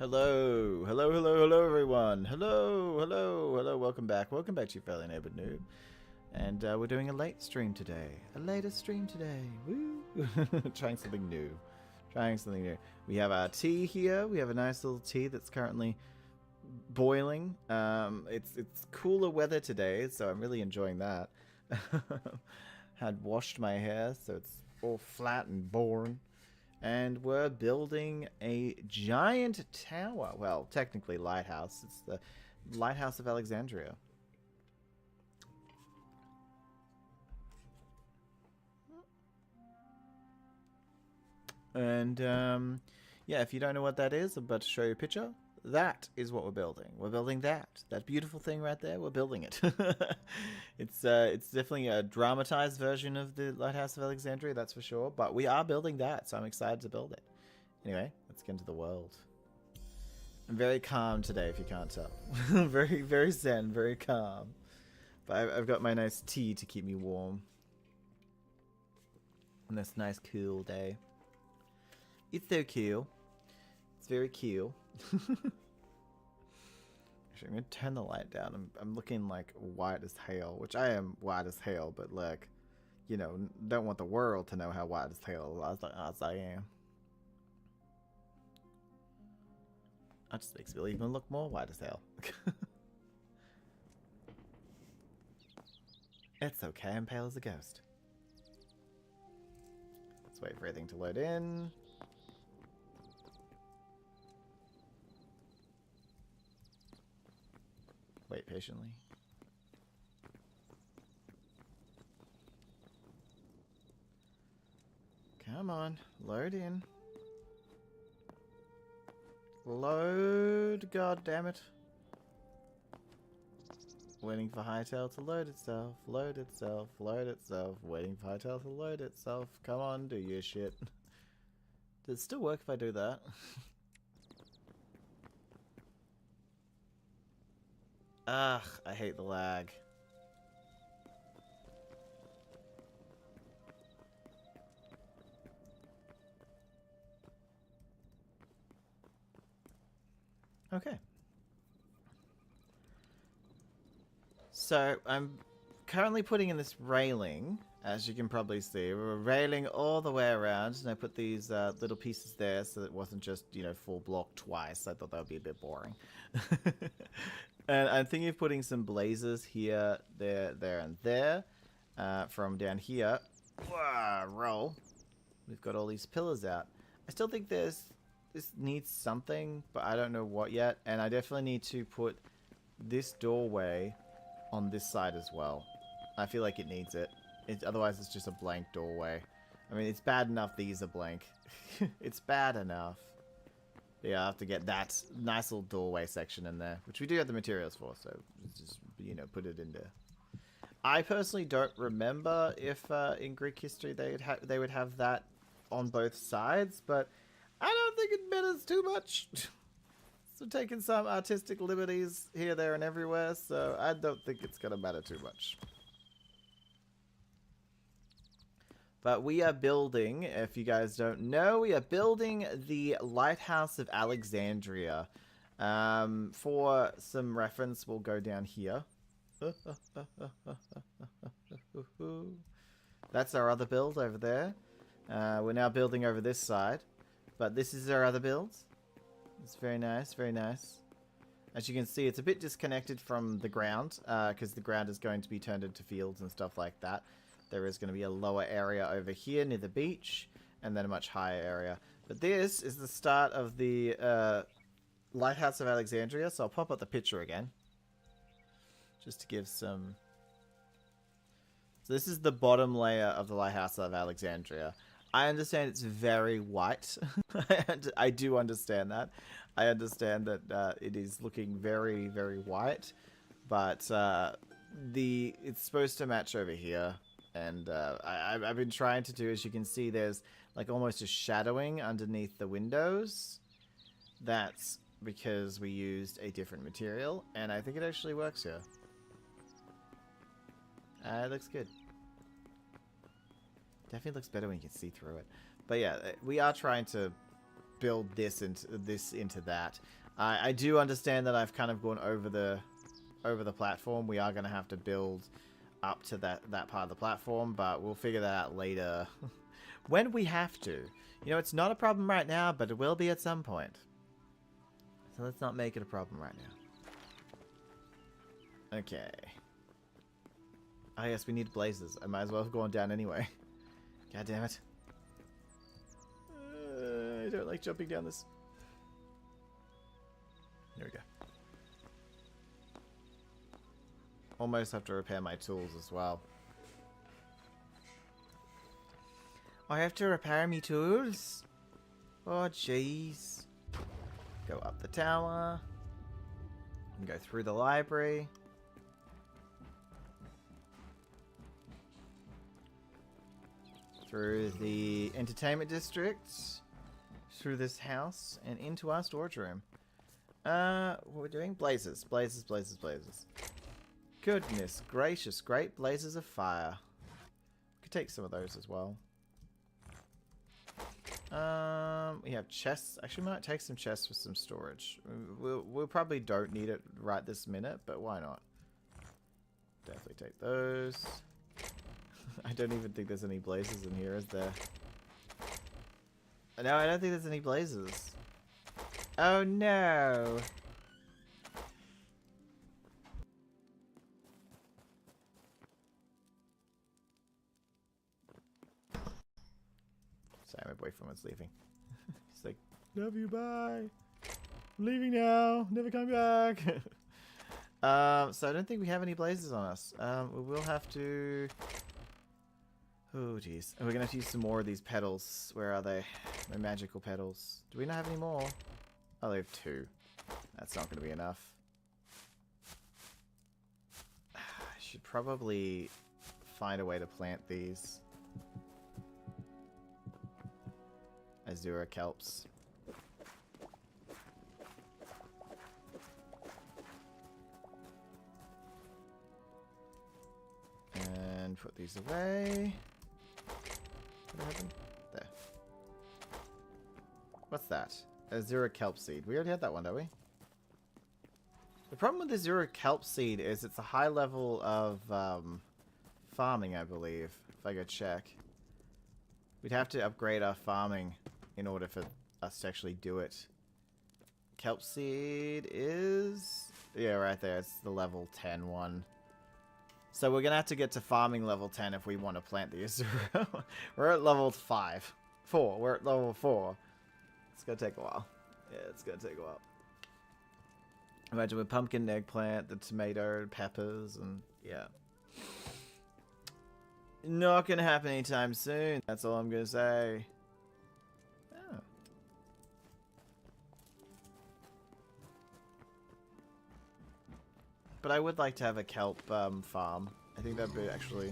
Hello, hello, hello, hello, everyone. Hello, hello, hello. Welcome back. Welcome back to your fairly neighbor noob. And we're doing a late stream today. A later stream today. Woo! Trying something new. Trying something new. We have our tea here. We have a nice little tea that's currently boiling. It's cooler weather today, so I'm really enjoying that. Had washed my hair, so it's all flat and boring. And we're building a giant tower. Well, technically lighthouse. It's the Lighthouse of Alexandria. And, yeah, if you don't know what that is, I'm about to show you a picture. That is what we're building. We're building that. That beautiful thing right there, we're building it. It's definitely a dramatized version of the Lighthouse of Alexandria, that's for sure. But we are building that, so I'm excited to build it. Anyway, let's get into the world. I'm very calm today, if you can't tell. Very, very zen, very calm. But I've got my nice tea to keep me warm. On this nice, cool day. It's so cool. It's very cool. Actually, I'm gonna turn the light down. I'm looking like white as hell, which I am white as hell, but like, you know, don't want the world to know how white as hell as I am. That just makes me even look more white as hell. It's okay, I'm pale as a ghost. Let's wait for everything to load in. Wait patiently. Come on, load in. Load, god damn it. Waiting for Hytale to load itself, load itself, load itself, waiting for Hytale to load itself. Come on, do your shit. Does it still work if I do that? Ugh, I hate the lag. Okay. So, I'm currently putting in this railing, as you can probably see. We're railing all the way around, and I put these little pieces there so that it wasn't just, you know, full block twice. I thought that would be a bit boring. And I'm thinking of putting some blazers here, there, there, and there. From down here. Whoa, roll. We've got all these pillars out. I still think this needs something, but I don't know what yet. And I definitely need to put this doorway on this side as well. I feel like it needs it. Otherwise, it's just a blank doorway. I mean, it's bad enough these are blank. It's bad enough. Yeah, I have to get that nice little doorway section in there, which we do have the materials for, so just, you know, put it in there. I personally don't remember if in Greek history they would have that on both sides, but I don't think it matters too much. So taking some artistic liberties here, there, and everywhere, so I don't think it's going to matter too much. But we are building, if you guys don't know, we are building the Lighthouse of Alexandria. For some reference, we'll go down here. That's our other build over there. We're now building over this side. But this is our other build. It's very nice, very nice. As you can see, it's a bit disconnected from the ground, because the ground is going to be turned into fields and stuff like that. There is going to be a lower area over here near the beach, and then a much higher area. But this is the start of the Lighthouse of Alexandria, so I'll pop up the picture again. Just to give some... So this is the bottom layer of the Lighthouse of Alexandria. I understand it's very white. I do understand that. I understand that it is looking very, very white. But it's supposed to match over here. And I've been trying to do, as you can see, there's like almost a shadowing underneath the windows. That's because we used a different material. And I think it actually works here. It looks good. Definitely looks better when you can see through it. But yeah, we are trying to build this into that. I do understand that I've kind of gone over the platform. We are going to have to build up to that part of the platform, but we'll figure that out later when we have to. You know, it's not a problem right now, but it will be at some point. So let's not make it a problem right now. Okay. Oh yes, we need blazes. I might as well have gone down anyway. God damn it. I don't like jumping down this. Here we go. Almost have to repair my tools as well. I have to repair me tools? Oh, jeez. Go up the tower. And go through the library. Through the entertainment district. Through this house. And into our storage room. What we're doing? Blazes. Blazes, blazes, blazes. Goodness gracious. Great blazes of fire. Could take some of those as well. We have chests. Actually, we might take some chests for some storage. We probably don't need it right this minute, but why not? Definitely take those. I don't even think there's any blazes in here, is there? No, I don't think there's any blazes. Oh no! Sorry, my boyfriend was leaving. He's like, love you, bye. I'm leaving now. Never come back. So I don't think we have any blazes on us. We will have to... Oh, jeez. We're going to have to use some more of these petals. Where are they? My magical petals. Do we not have any more? Oh, they have 2. That's not going to be enough. I should probably find a way to plant these. Azura kelps. And put these away. What happened? There. What's that? Azura kelp seed. We already had that one, don't we? The problem with Azura kelp seed is it's a high level of farming, I believe. If I go check. We'd have to upgrade our farming in order for us to actually do it. Kelp seed is... Yeah, right there. It's the level 10 one. So we're going to have to get to farming level 10 if we want to plant the Azura. We're at level 5. 4. We're at level 4. It's going to take a while. Yeah, it's going to take a while. Imagine with pumpkin, eggplant, the tomato, peppers, and yeah. Not going to happen anytime soon. That's all I'm going to say. Oh. But I would like to have a kelp farm. I think that'd be actually...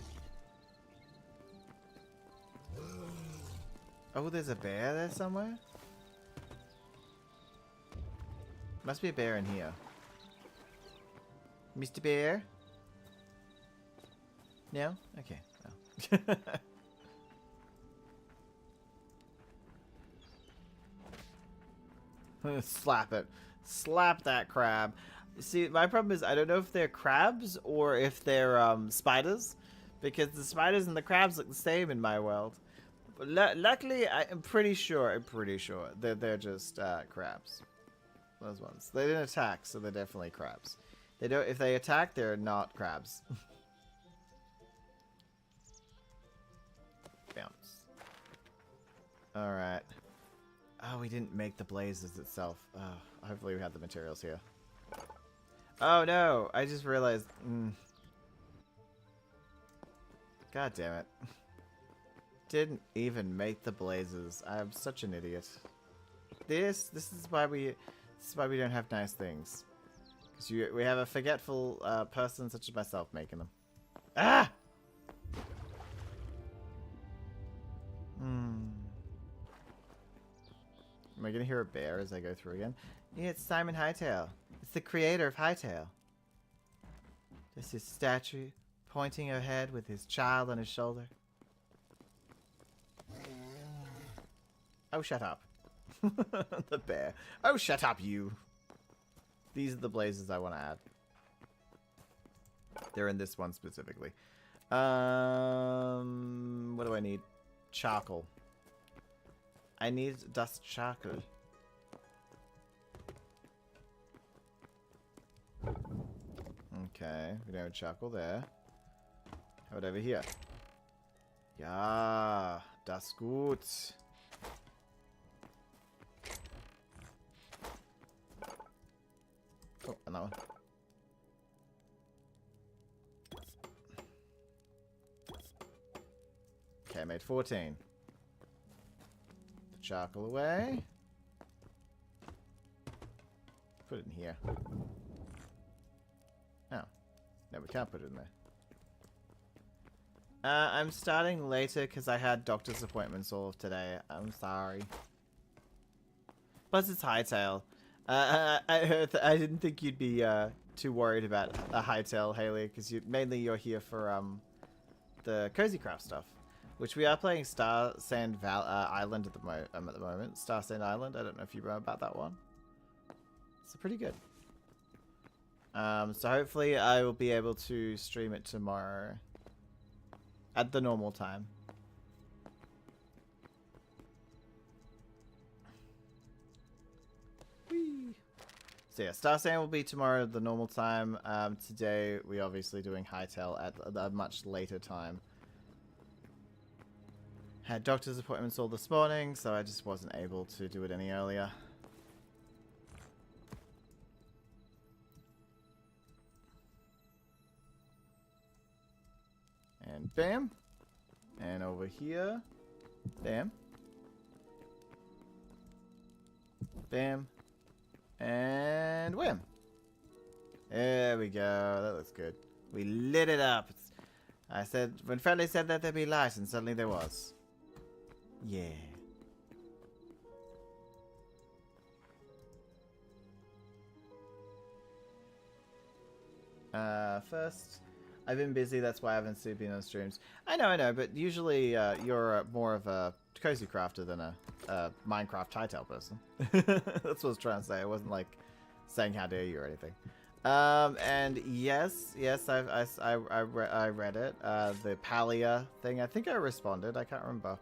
Oh, there's a bear there somewhere? Must be a bear in here. Mr. Bear? No? Okay. No. Slap it. Slap that crab. See, my problem is I don't know if they're crabs or if they're spiders, because the spiders and the crabs look the same in my world. But luckily, I'm pretty sure they're just crabs. Those ones. They didn't attack, so they're definitely crabs. They don't. If they attack, they're not crabs. Bounce. All right. Oh, we didn't make the blazes itself. Oh, hopefully we have the materials here. Oh no! I just realized. God damn it! Didn't even make the blazes. I'm such an idiot. This is why we don't have nice things. Because we have a forgetful person such as myself making them. Ah! Am I gonna hear a bear as I go through again? Yeah, it's Simon Hytale. It's the creator of Hytale. Just his statue pointing ahead with his child on his shoulder. Oh, shut up. The bear. Oh, shut up, you. These are the blazes I want to add. They're in this one specifically. What do I need? Charcoal. I need dust charcoal. Okay, we don't have charcoal there. How about over here? Ja, das gut. Oh, another one. Okay, I made 14. The charcoal away. Put it in here. Oh. No, we can't put it in there. I'm starting later because I had doctor's appointments all of today. I'm sorry. Plus, it's Hytale. I didn't think you'd be too worried about a Hytale, Haley, because mainly you're here for the Cozy Craft stuff, which we are playing Star Sand Island at the moment. Star Sand Island. I don't know if you remember about that one. It's pretty good. So hopefully I will be able to stream it tomorrow at the normal time. Whee! So yeah, Star Sand will be tomorrow at the normal time. Today we're obviously doing Hytale at a much later time. Had doctor's appointments all this morning, so I just wasn't able to do it any earlier. And bam. And over here. Bam. Bam. And wham. There we go. That looks good. We lit it up. I said, when Friendly said that there'd be light, and suddenly there was. Yeah. First, I've been busy, that's why I haven't been on streams. I know, but usually you're more of a cozy crafter than a Minecraft Hytale person. That's what I was trying to say. I wasn't like saying how dare you or anything. And yes, I read it. The Palia thing. I think I responded. I can't remember.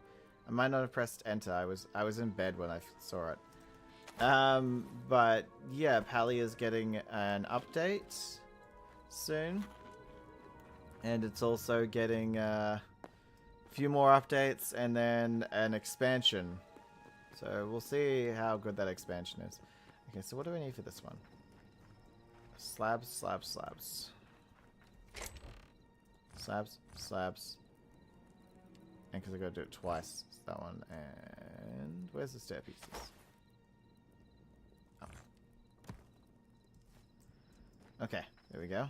I might not have pressed enter. I was in bed when I saw it. But yeah, Palia's getting an update soon. And it's also getting a few more updates and then an expansion. So we'll see how good that expansion is. Okay, so what do I need for this one? Slabs, slabs, slabs. Slabs, slabs. And because I gotta do it twice, it's that one. And where's the stair pieces? Oh. Okay, there we go.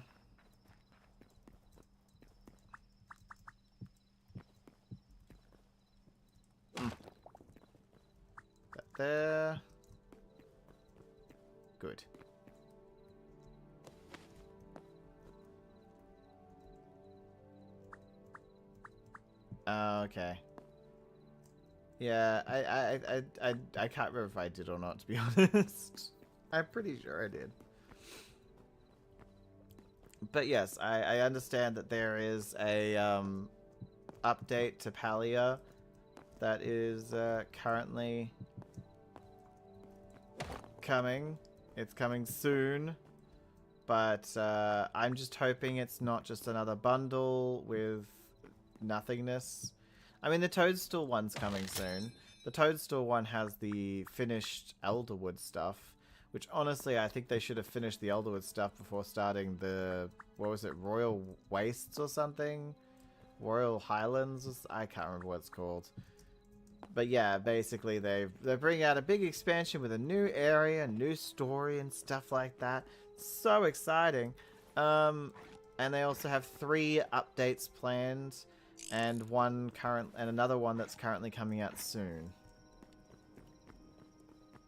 That there. Good. Okay. Yeah, I can't remember if I did or not, to be honest. I'm pretty sure I did. But yes, I understand that there is a update to Palia that is currently coming. It's coming soon. But I'm just hoping it's not just another bundle with nothingness. I mean, the Toadstool one's coming soon. The Toadstool one has the finished Elderwood stuff, which honestly, I think they should have finished the Elderwood stuff before starting the, what was it, Royal Wastes or something? Royal Highlands? I can't remember what it's called. But yeah, basically they're bringing out a big expansion with a new area, new story and stuff like that. So exciting. And they also have 3 updates planned. And another one that's currently coming out soon.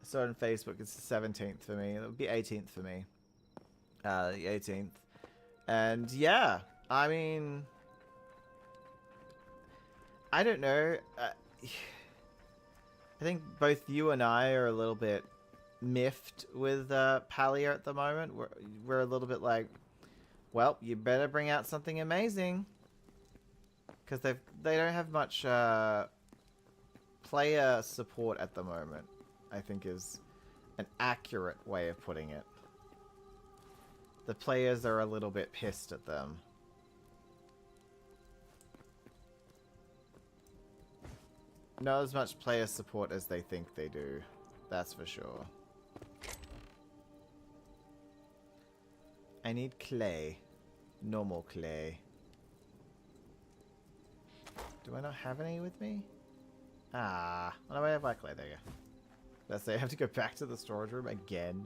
So on Facebook, it's the 17th for me. It would be 18th for me. The 18th. And yeah, I mean, I don't know. I think both you and I are a little bit miffed with Palia at the moment. We're a little bit like, well, you better bring out something amazing, because they don't have much player support at the moment, I think is an accurate way of putting it. The players are a little bit pissed at them. Not as much player support as they think they do. That's for sure. I need clay. Normal clay. Do I not have any with me? Ah. Oh, no, I have my clay. There you go. Let's say I have to go back to the storage room again.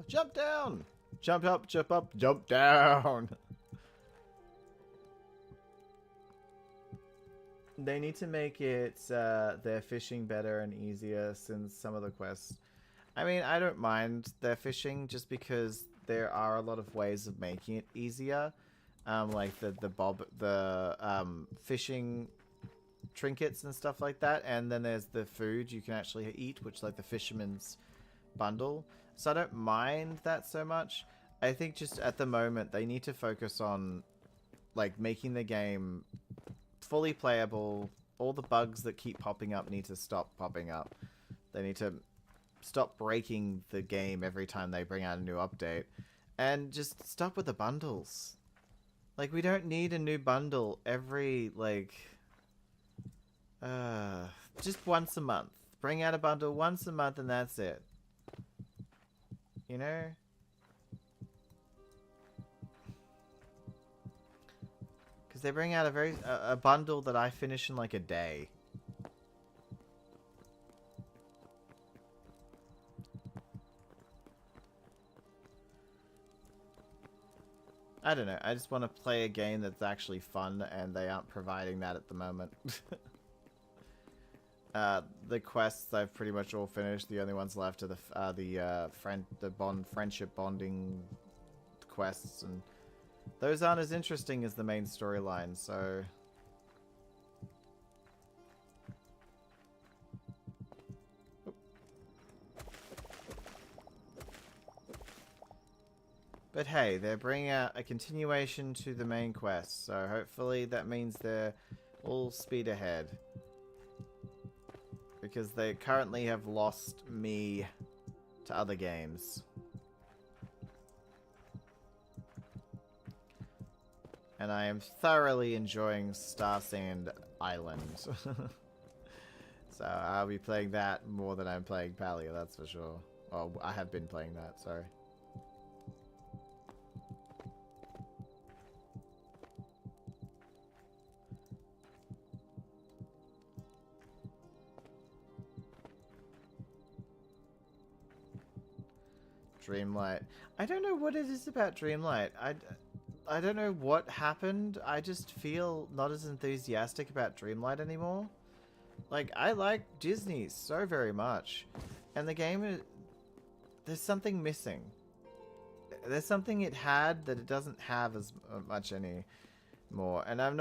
Jump down! Jump up, jump up, jump down! They need to make it their fishing better and easier, since some of the quests... I mean, I don't mind their fishing just because there are a lot of ways of making it easier. Like the fishing trinkets and stuff like that, and then there's the food you can actually eat, which is like the fisherman's bundle. So I don't mind that so much. I think just at the moment they need to focus on like making the game fully playable. All the bugs that keep popping up need to stop popping up. They need to stop breaking the game every time they bring out a new update, and just stop with the bundles. Like, we don't need a new bundle every like just once a month. Bring out a bundle once a month and that's it. You know? Because they bring out a bundle that I finish in like a day. I don't know. I just want to play a game that's actually fun, and they aren't providing that at the moment. The quests I've pretty much all finished. The only ones left are the friendship bonding quests, and those aren't as interesting as the main storyline. So, but hey, they're bringing out a continuation to the main quest, so hopefully that means they're all speed ahead. Because they currently have lost me to other games. And I am thoroughly enjoying Star Sand Island. So I'll be playing that more than I'm playing Palia, that's for sure. Oh, I have been playing that, sorry. Dreamlight. I don't know what it is about Dreamlight. I don't know what happened. I just feel not as enthusiastic about Dreamlight anymore. Like, I like Disney so very much. And the game, there's something missing. There's something it had that it doesn't have as much anymore. And I'm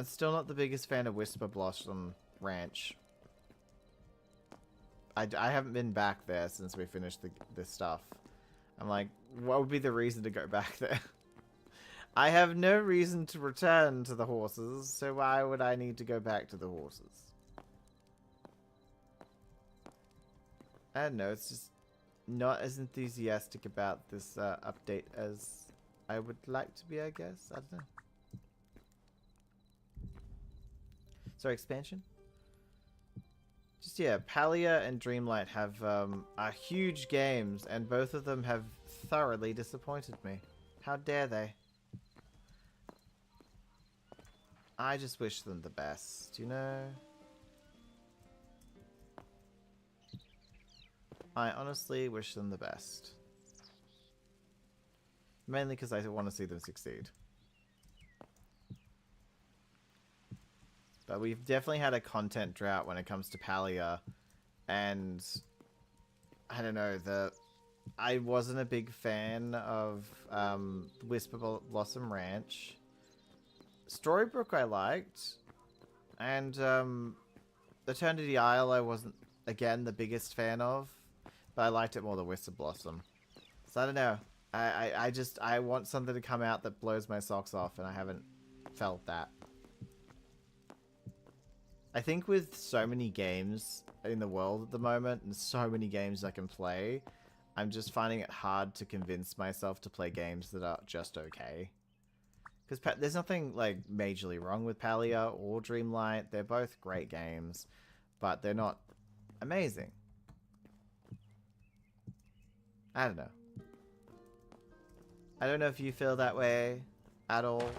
still not the biggest fan of Whisper Blossom Ranch. I haven't been back there since we finished the stuff. I'm like, what would be the reason to go back there? I have no reason to return to the horses, so why would I need to go back to the horses? I don't know, it's just not as enthusiastic about this update as I would like to be, I guess. I don't know. Sorry, expansion? Just, yeah, Palia and Dreamlight have are huge games, and both of them have thoroughly disappointed me. How dare they? I just wish them the best, you know? I honestly wish them the best. Mainly because I want to see them succeed. But we've definitely had a content drought when it comes to Palia. And I don't know, I wasn't a big fan of Whisper Blossom Ranch. Storybrooke I liked. And Eternity Isle I wasn't, again, the biggest fan of. But I liked it more than Whisper Blossom. So I don't know. I want something to come out that blows my socks off, and I haven't felt that. I think with so many games in the world at the moment, and so many games I can play, I'm just finding it hard to convince myself to play games that are just okay. Because there's nothing, like, majorly wrong with Palia or Dreamlight. They're both great games, but they're not amazing. I don't know. I don't know if you feel that way at all.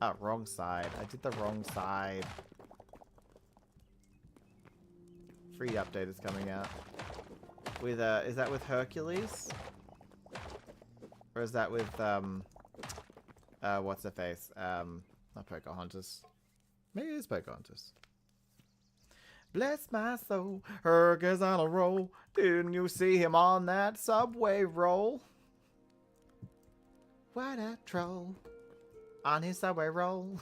Oh, wrong side. I did the wrong side. Free update is coming out. With, is that with Hercules? Or is that with, what's her face? Not Pocahontas. Maybe it is Pocahontas. Bless my soul, Hercules on a roll. Didn't you see him on that subway roll? What a troll. On his subway roll.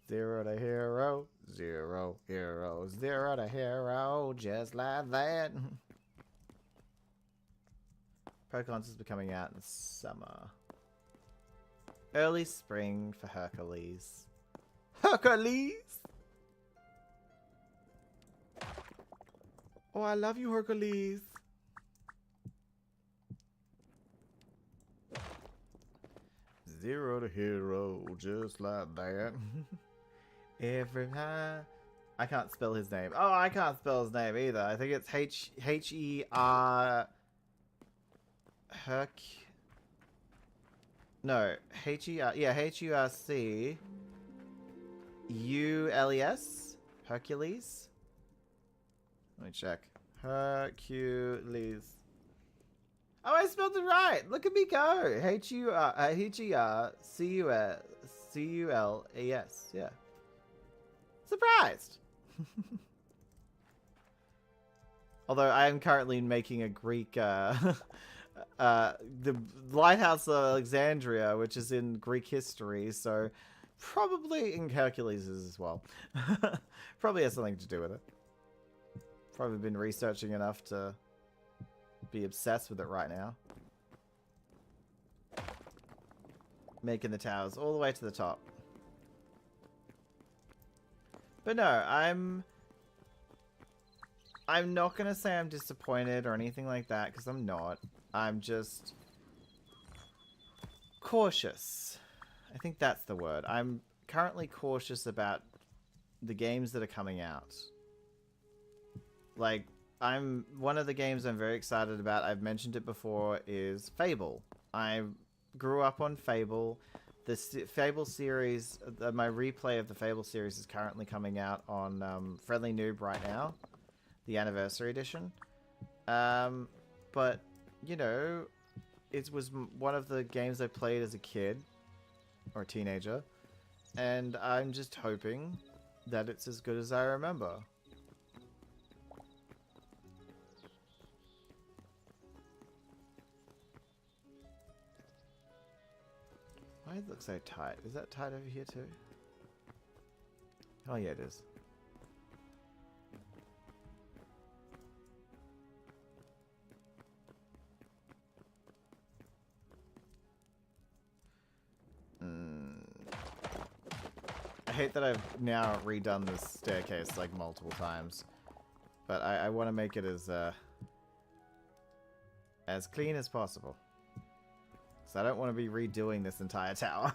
Zero to hero. Zero hero. Zero to hero. Just like that. Pocahontas will be coming out in summer. Early spring for Hercules. Hercules! Oh, I love you, Hercules. Zero to hero, just like that. Every time. I can't spell his name. Oh, I can't spell his name either. I think it's H-E-R... No, H-E-R... Yeah, H-U-R-C-U-L-E-S? Hercules? Let me check. Hercules. Oh, I spelled it right. Look at me go. H-E-R-C-U-L-E-S. Yeah. Surprised. Although I am currently making a Greek, the Lighthouse of Alexandria, which is in Greek history, so probably in Hercules as well. Probably has something to do with it. Probably been researching enough to be obsessed with it right now. Making the towers all the way to the top. But no, I'm not going to say I'm disappointed or anything like that, because I'm not. I'm just cautious. I think that's the word. I'm currently cautious about the games that are coming out. Like, one of the games I'm very excited about, I've mentioned it before, is Fable. I grew up on Fable. The Fable series, my replay of the Fable series is currently coming out on Friendly Noob right now. The Anniversary Edition. But, you know, it was one of the games I played as a kid. Or a teenager. And I'm just hoping that it's as good as I remember. Why does it look so tight? Is that tight over here too? Oh yeah, it is. I hate that I've now redone this staircase like multiple times. But I want to make it as clean as possible. So I don't want to be redoing this entire tower.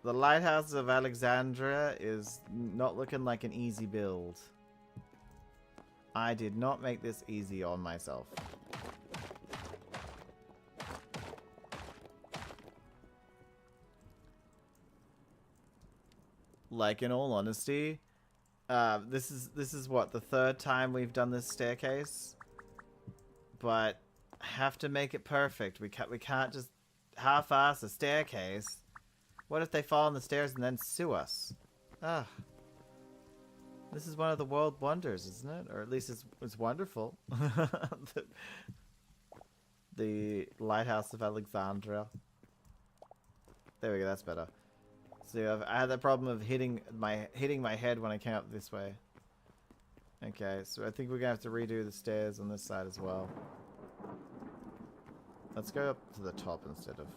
The Lighthouse of Alexandria is not looking like an easy build. I did not make this easy on myself. like, in all honesty, this is what, the third time we've done this staircase, but have to make it perfect. We can't just half-ass a staircase. What if they fall on the stairs and then sue us? Ugh. This is one of the world wonders, isn't it? Or at least it's wonderful. the Lighthouse of Alexandria. There we go, that's better. So I had that problem of hitting my head when I came up this way. Okay, so I think we're gonna have to redo the stairs on this side as well. Let's go up to the top instead of...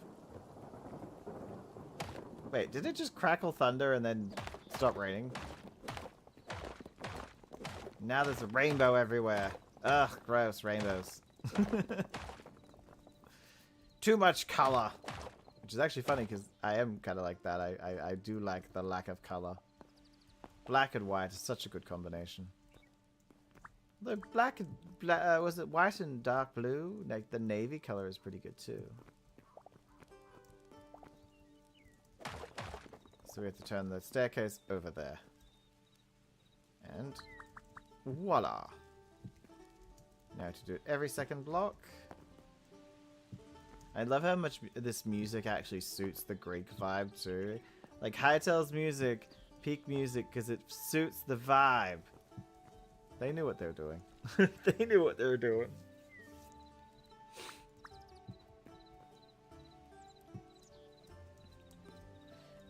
Wait, did it just crackle thunder and then stop raining? Now there's a rainbow everywhere. Ugh, gross, rainbows. Too much color. Which is actually funny because I am kind of like that. I do like the lack of color. Black and white is such a good combination. The black and was it white and dark blue? Like the navy color is pretty good too. So we have to turn the staircase over there. And voila. Now to do it every second block. I love how much this music actually suits the Greek vibe too. Like Hytale's music, peak music, because it suits the vibe. They knew what they were doing. They knew what they were doing.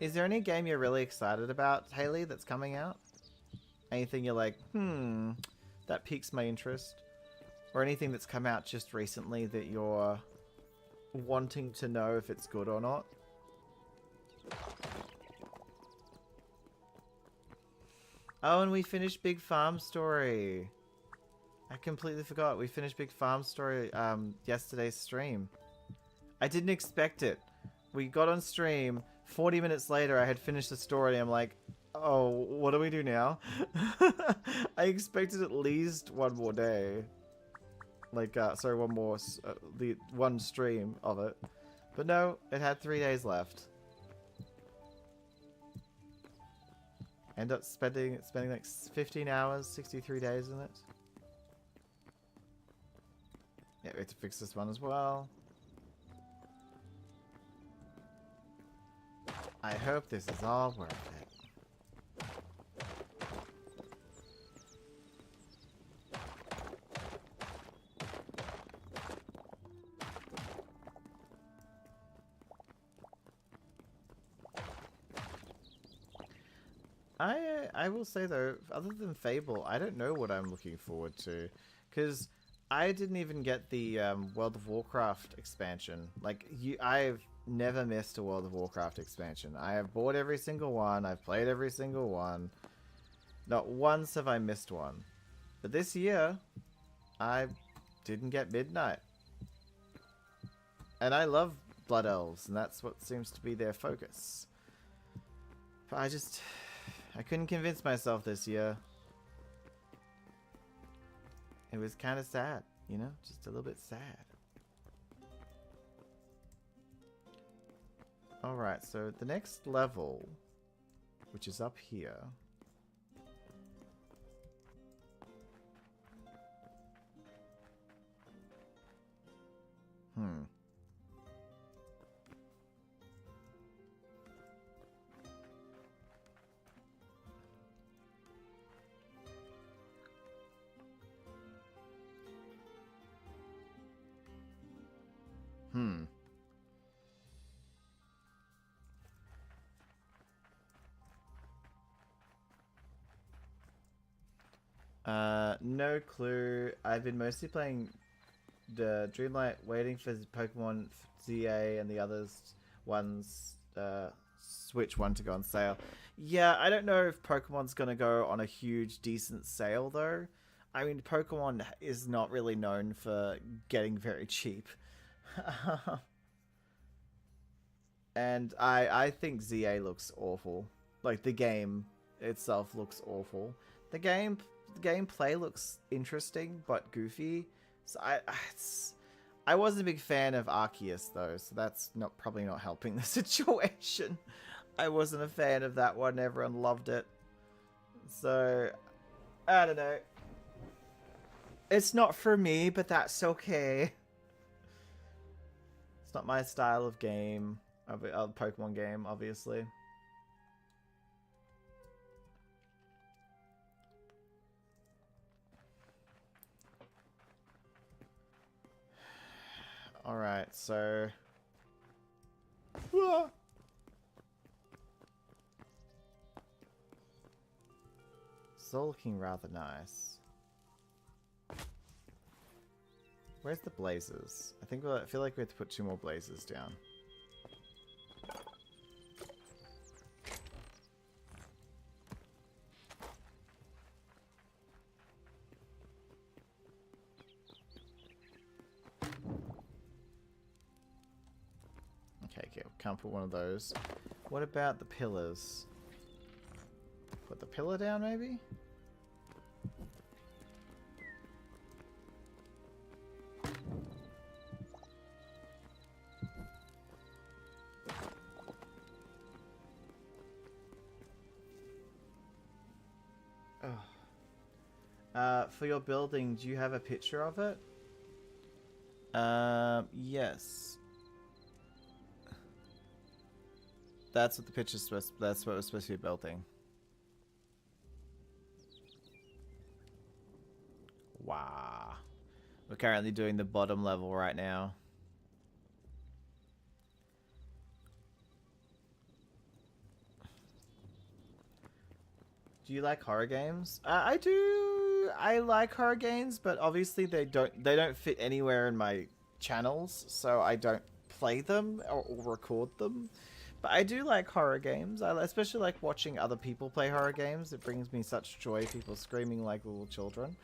Is there any game you're really excited about, Haley, that's coming out? Anything you're like, that piques my interest? Or anything that's come out just recently that you're wanting to know if it's good or not? Oh, and we finished Big Farm Story. I completely forgot. We finished Big Farm Story yesterday's stream. I didn't expect it. We got on stream. 40 minutes later, I had finished the story. I'm like, oh, what do we do now? I expected at least one more day. Like, sorry, one stream of it. But no, it had 3 days left. End up spending like 15 hours, 63 days in it. Yeah, we have to fix this one as well. I hope this is all worth it. I will say though, other than Fable, I don't know what I'm looking forward to, because I didn't even get the World of Warcraft expansion. Like I've never missed a World of Warcraft expansion. I have bought every single one. I've played every single one. Not once have I missed one. But this year, I didn't get Midnight. And I love Blood Elves, and that's what seems to be their focus. But I couldn't convince myself this year. It was kind of sad, you know? Just a little bit sad. Alright, so the next level, which is up here. No clue. I've been mostly playing the Dreamlight, waiting for Pokemon ZA and the others ones, Switch one to go on sale. Yeah, I don't know if Pokemon's gonna go on a huge, decent sale though. I mean, Pokemon is not really known for getting very cheap. And I think ZA looks awful. Like, the game itself looks awful. The gameplay looks interesting, but goofy. So I wasn't a big fan of Arceus, though, so that's probably not helping the situation. I wasn't a fan of that one. Everyone loved it. So, I don't know. It's not for me, but that's okay. It's not my style of game, of Pokemon game, obviously. Alright, so... It's all looking rather nice. Where's the blazes? I feel like we have to put 2 more blazes down. Okay, can't put one of those. What about the pillars? Put the pillar down, maybe? For your building, do you have a picture of it? Yes. That's what the picture's supposed. That's what was supposed to be building. Wow. We're currently doing the bottom level right now. Do you like horror games? I do. I like horror games, but obviously they don't fit anywhere in my channels, so I don't play them or record them. But I do like horror games. I especially like watching other people play horror games. It brings me such joy, people screaming like little children.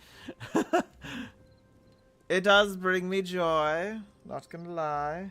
It does bring me joy, not gonna lie.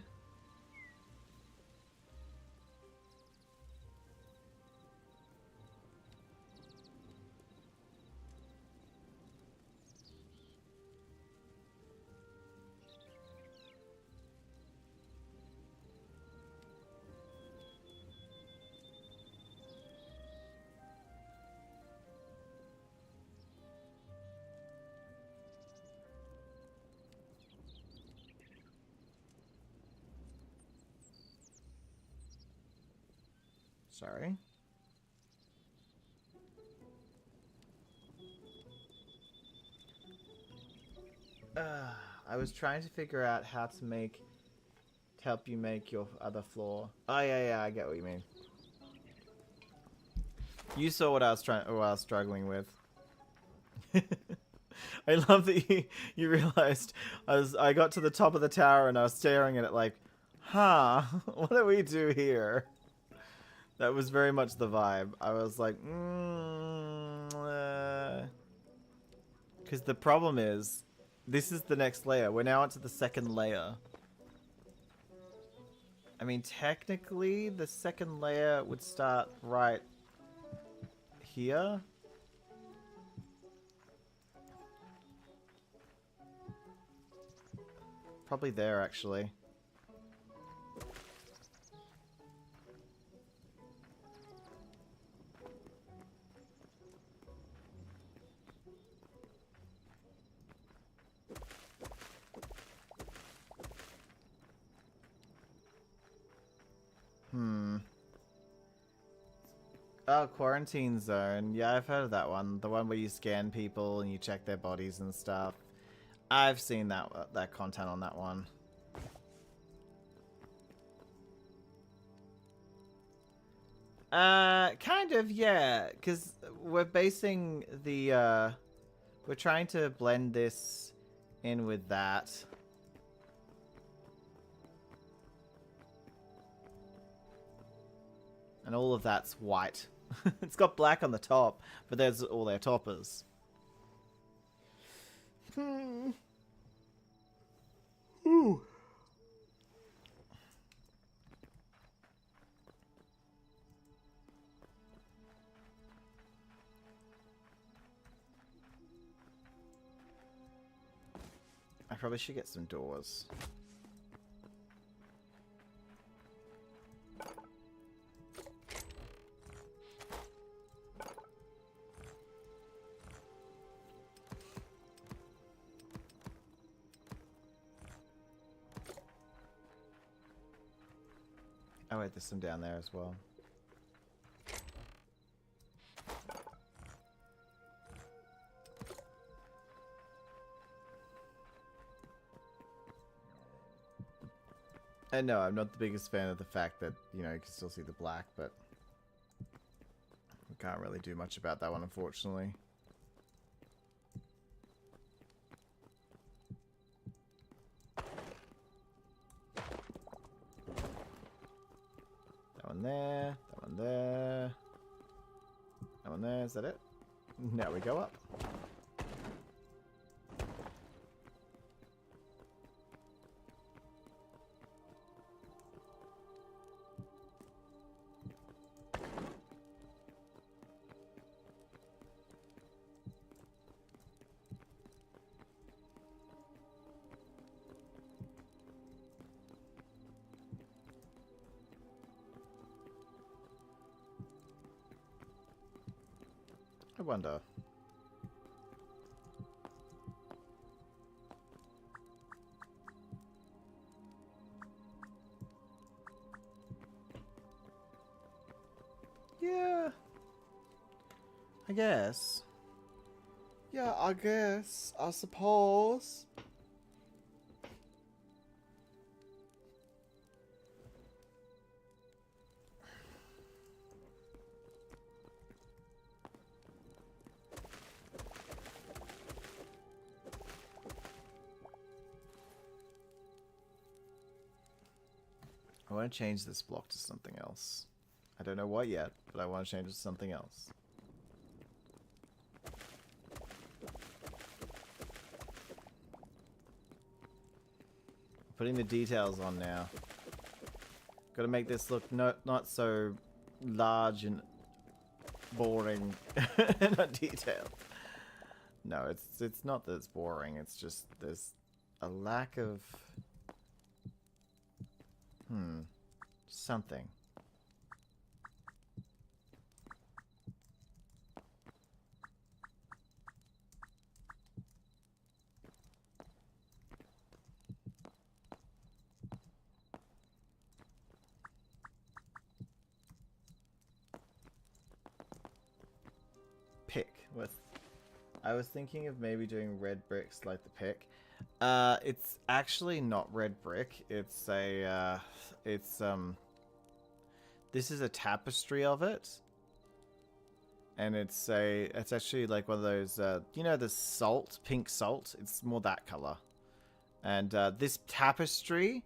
Sorry. I was trying to figure out how to help you make your other floor. Oh yeah, I get what you mean. You saw what I was struggling with. I love that you realized I got to the top of the tower and I was staring at it like, huh, what do we do here? That was very much the vibe. I was like, because the problem is, this is the next layer. We're now onto the second layer. I mean, technically, the second layer would start right here. Probably there, actually. Oh, quarantine zone. Yeah, I've heard of that one. The one where you scan people and you check their bodies and stuff. I've seen that content on that one. Kind of, yeah. Because we're basing the, we're trying to blend this in with that. And all of that's white. It's got black on the top, but there's all their toppers. Ooh. I probably should get some doors. Oh wait, there's some down there as well. And no, I'm not the biggest fan of the fact that, you know, you can still see the black, but we can't really do much about that one, unfortunately. That one there, that one there, that one there, is that it? Now we go up. I wonder. Yeah. I guess. Yeah, I guess. I suppose. I want to change this block to something else. I don't know what yet, but I want to change it to something else. Putting the details on now. Got to make this look not so large and boring and not detailed. No, it's not that it's boring. It's just there's a lack of something. Pick with. I was thinking of maybe doing red bricks like the pick. It's actually not red brick. It's a this is a tapestry of it. And it's actually like one of those you know, the salt, pink salt, it's more that color. And this tapestry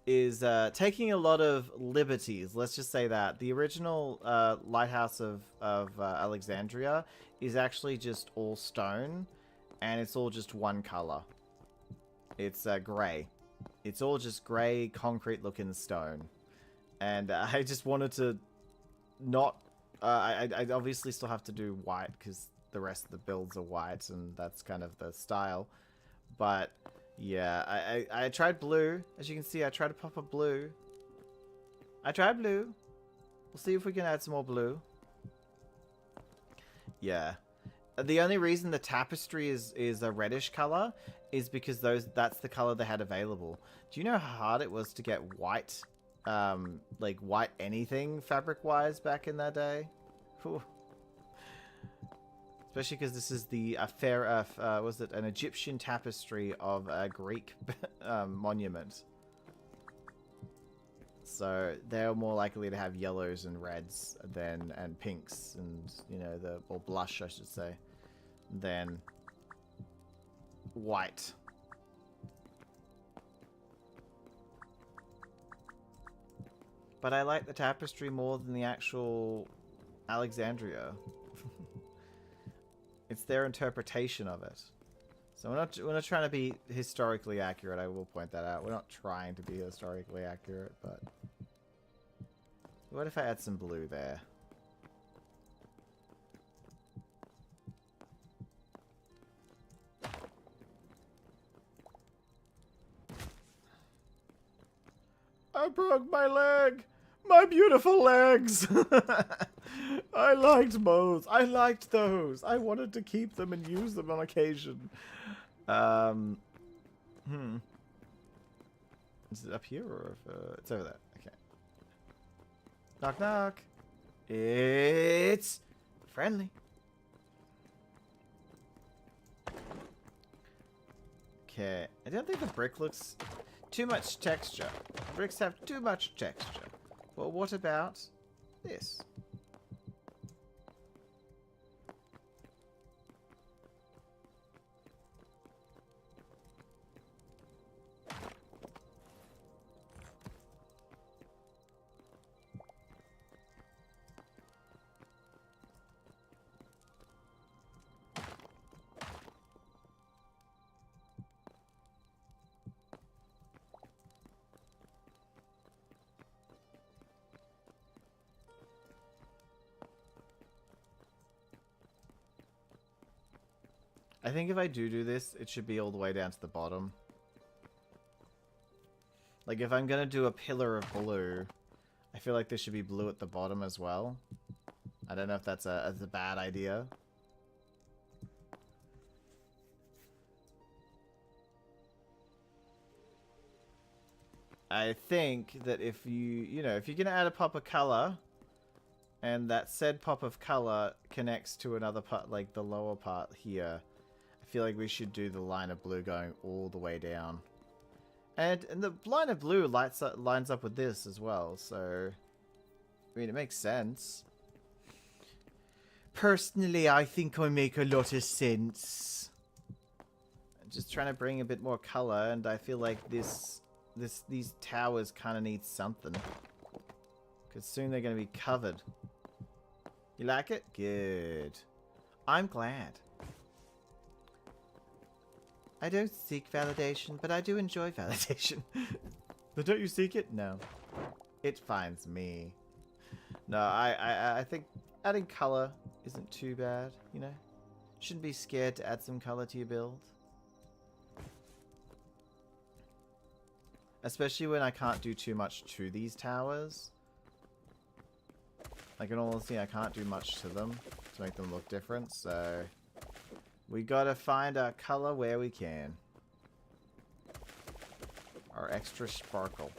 is taking a lot of liberties. Let's just say that the original Lighthouse of Alexandria is actually just all stone, and it's all just one color. It's grey. It's all just grey, concrete-looking stone. And I just wanted to not... I obviously still have to do white, because the rest of the builds are white, and that's kind of the style. But, yeah, I tried blue. As you can see, I tried to pop a blue. I tried blue. We'll see if we can add some more blue. Yeah. The only reason the tapestry is a reddish color is because that's the color they had available. Do you know how hard it was to get white, like white anything fabric-wise back in that day? Whew. Especially because this is the was it an Egyptian tapestry of a Greek monument. So they're more likely to have yellows and reds and pinks and, you know, or blush, I should say, than white. But I like the tapestry more than the actual Alexandria. It's their interpretation of it. So we're not trying to be historically accurate, I will point that out. We're not trying to be historically accurate, but... What if I add some blue there? I broke my leg! My beautiful legs! I liked those. I liked those. I wanted to keep them and use them on occasion. Is it up here or if, it's over there? Okay. Knock, knock. It's friendly. Okay. I don't think the brick looks too much texture. Bricks have too much texture. Well, what about this? I think if I do this, it should be all the way down to the bottom. Like, if I'm gonna do a pillar of blue, I feel like there should be blue at the bottom as well. I don't know if that's a bad idea. I think that if if you're gonna add a pop of color, and that said pop of color connects to another part, like the lower part here, I feel like we should do the line of blue going all the way down. And the line of blue lines up with this as well, so I mean, it makes sense. Personally, I think I make a lot of sense. I'm just trying to bring a bit more color, and I feel like these towers kind of need something. Because soon they're going to be covered. You like it? Good. I'm glad. I don't seek validation, but I do enjoy validation. But don't you seek it? No. It finds me. No, I think adding color isn't too bad, you know? Shouldn't be scared to add some color to your build. Especially when I can't do too much to these towers. Like, in all honesty, I can't do much to them to make them look different, so we gotta find our color where we can. Our extra sparkle.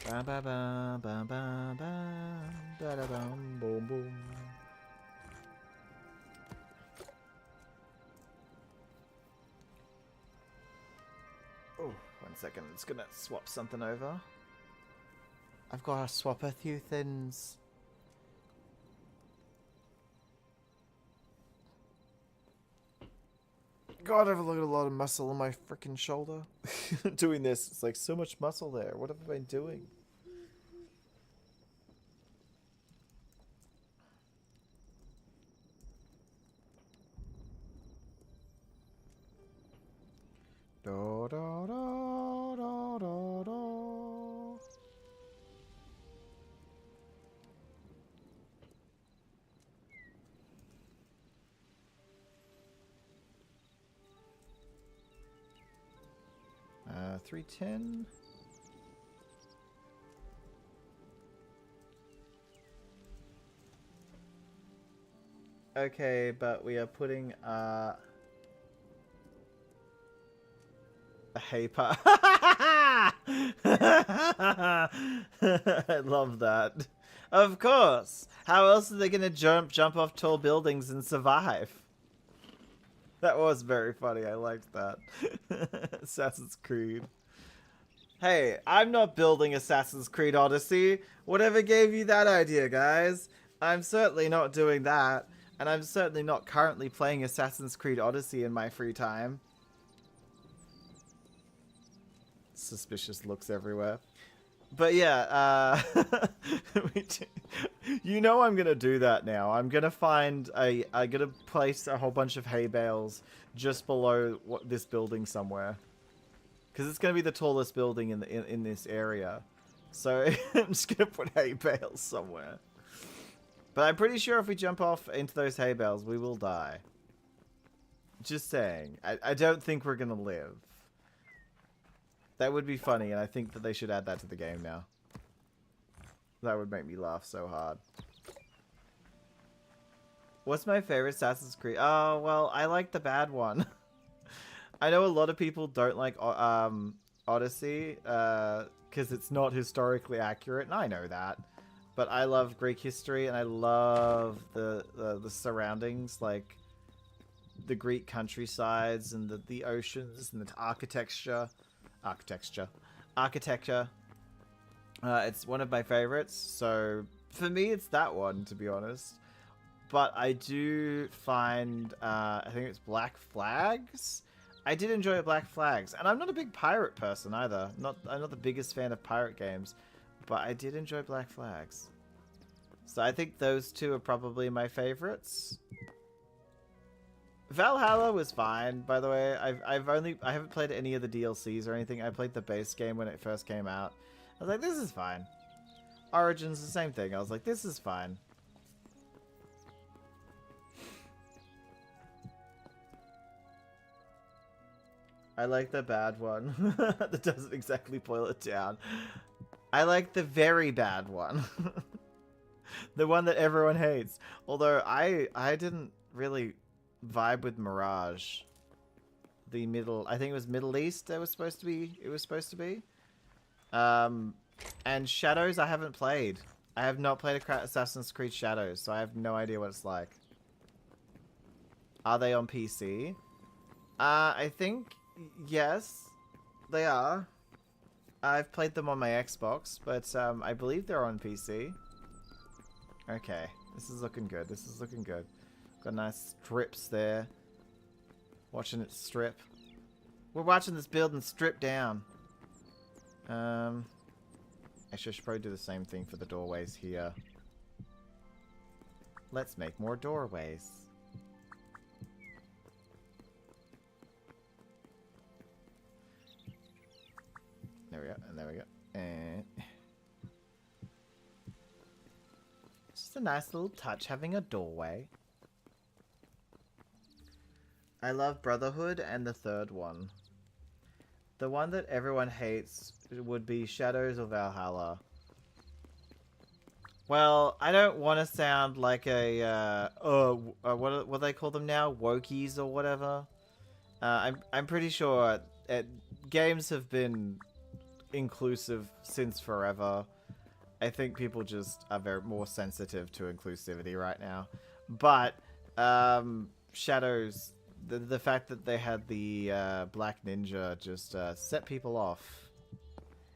Ba ba ba ba ba ba da da bum boom boom. Oh, 1 second. I'm just gonna swap something over. I've got to swap a few things. God, I've got a lot of muscle on my freaking shoulder. Doing this, it's like so much muscle there. What have I been doing? Da, da, da, da, da, da. Uh, 310. Okay, but we are putting a hay part. I love that. Of course. How else are they gonna jump off tall buildings and survive? That was very funny. I liked that. Assassin's Creed. Hey, I'm not building Assassin's Creed Odyssey. Whatever gave you that idea, guys? I'm certainly not doing that. And I'm certainly not currently playing Assassin's Creed Odyssey in my free time. Suspicious looks everywhere. But yeah, you know I'm gonna do that now. I'm gonna I'm gonna place a whole bunch of hay bales just below this building somewhere, because it's gonna be the tallest building in this area. So I'm just gonna put hay bales somewhere. But I'm pretty sure if we jump off into those hay bales, we will die. Just saying. I don't think we're gonna live. That would be funny, and I think that they should add that to the game now. That would make me laugh so hard. What's my favorite Assassin's Creed? Oh, well, I like the bad one. I know a lot of people don't like Odyssey, because it's not historically accurate, and I know that. But I love Greek history, and I love the surroundings, like the Greek countrysides and the oceans and the architecture. It's one of my favorites, so for me it's that one, to be honest. But I do find, I think it's Black Flags. I did enjoy Black Flags, and I'm not a big pirate person either. I'm not the biggest fan of pirate games, but I did enjoy Black Flags. So I think those two are probably my favorites. Valhalla was fine, by the way. I haven't played any of the DLCs or anything. I played the base game when it first came out. I was like, this is fine. Origins, the same thing. I was like, this is fine. I like the bad one. That doesn't exactly boil it down. I like the very bad one. The one that everyone hates. Although I didn't really vibe with Mirage. I think it was Middle East it was supposed to be. And Shadows I haven't played. I have not played Assassin's Creed Shadows, so I have no idea what it's like. Are they on PC? I think yes, they are. I've played them on my Xbox, but I believe they're on PC. Okay, this is looking good. This is looking good. Got nice strips there. Watching it strip. We're watching this building strip down. Actually, I should probably do the same thing for the doorways here. Let's make more doorways. There we go, and there we go. And just a nice little touch having a doorway. I love Brotherhood and the third one. The one that everyone hates would be Shadows or Valhalla. Well, I don't want to sound like a, what do they call them now? Wokies or whatever. I'm pretty sure games have been inclusive since forever. I think people just are more sensitive to inclusivity right now. But, Shadows... The fact that they had the black ninja just set people off.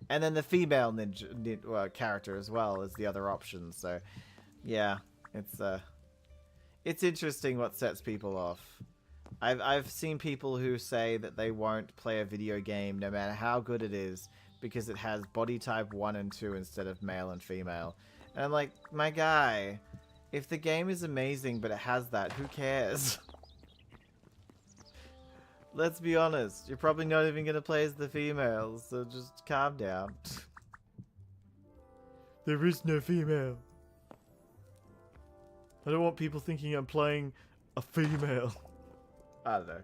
And then the female ninja character as well as the other option. So, yeah, it's interesting what sets people off. I've seen people who say that they won't play a video game no matter how good it is because it has body type 1 and 2 instead of male and female. And I'm like, my guy, if the game is amazing but it has that, who cares? Let's be honest, you're probably not even going to play as the females, so just calm down. There is no female. I don't want people thinking I'm playing a female. I don't know.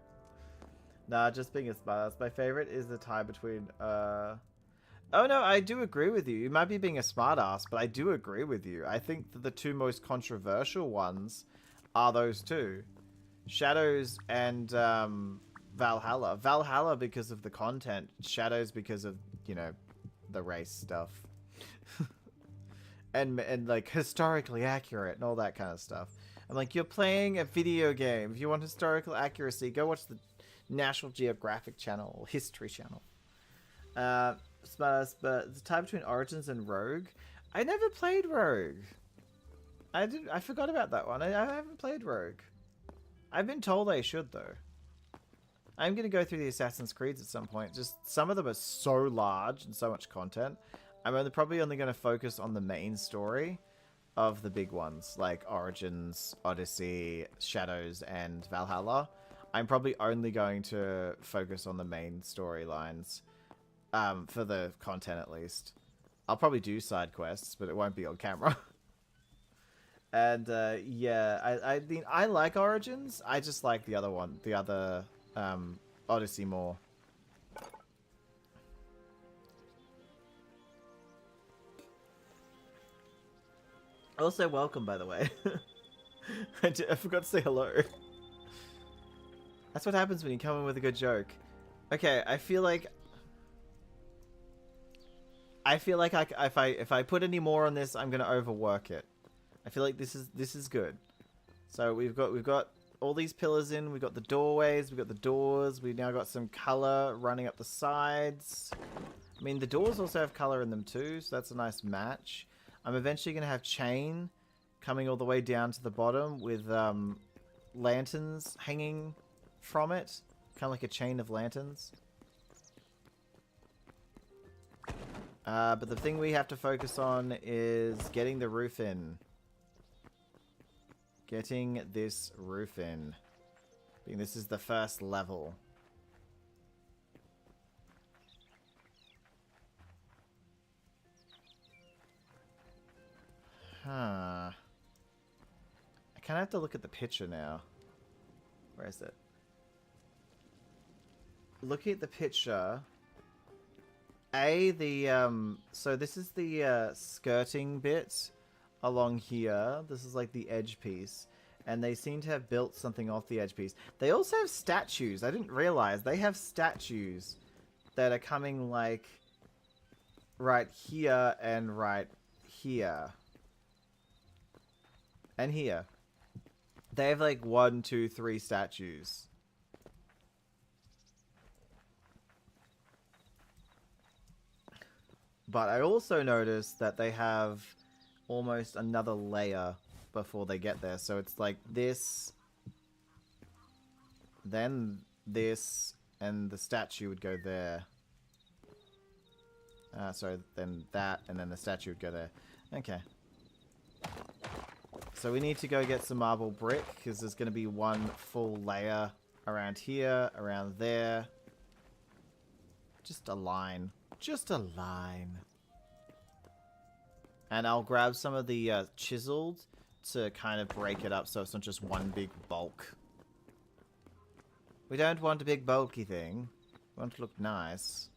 Nah, just being a smartass. My favorite is the tie between, Oh no, I do agree with you. You might be being a smartass, but I do agree with you. I think that the two most controversial ones are those two. Shadows and, Valhalla. Valhalla because of the content. Shadows because of, you know, the race stuff. and like historically accurate and all that kind of stuff. I'm like, you're playing a video game. If you want historical accuracy, go watch the National Geographic channel or History channel. But the tie between Origins and Rogue. I never played Rogue. I forgot about that one. I haven't played Rogue. I've been told I should though. I'm going to go through the Assassin's Creeds at some point. Just some of them are so large and so much content. I'm probably only going to focus on the main story of the big ones, like Origins, Odyssey, Shadows, and Valhalla. I'm probably only going to focus on the main storylines, for the content at least. I'll probably do side quests, but it won't be on camera. And yeah, I mean, I like Origins. I just like the other one, the other Odyssey more. Also, welcome, by the way. I forgot to say hello. That's what happens when you come in with a good joke. Okay, I feel like if I put any more on this, I'm gonna overwork it. I feel like this is good. So we've got all these pillars in. We've got the doorways. We've got the doors. We've now got some color running up the sides. I mean, the doors also have color in them too, so that's a nice match. I'm eventually gonna have chain coming all the way down to the bottom with lanterns hanging from it, kind of like a chain of lanterns. But the thing we have to focus on is getting the roof in. Getting this roof in. Being this is the first level. Huh. I kind of have to look at the picture now. Where is it? Looking at the picture... so this is the skirting bit along here. This is like the edge piece. And they seem to have built something off the edge piece. They also have statues. I didn't realize. They have statues that are coming like right here and right here. And here. They have like 1, 2, 3 statues. But I also noticed that they have almost another layer before they get there. So it's like this, then this, and the statue would go there. Sorry, then that, and then the statue would go there. Okay. So we need to go get some marble brick, because there's going to be one full layer around here, around there. Just a line. Just a line. And I'll grab some of the chiseled to kind of break it up so it's not just one big bulk. We don't want a big bulky thing. We want it to look nice.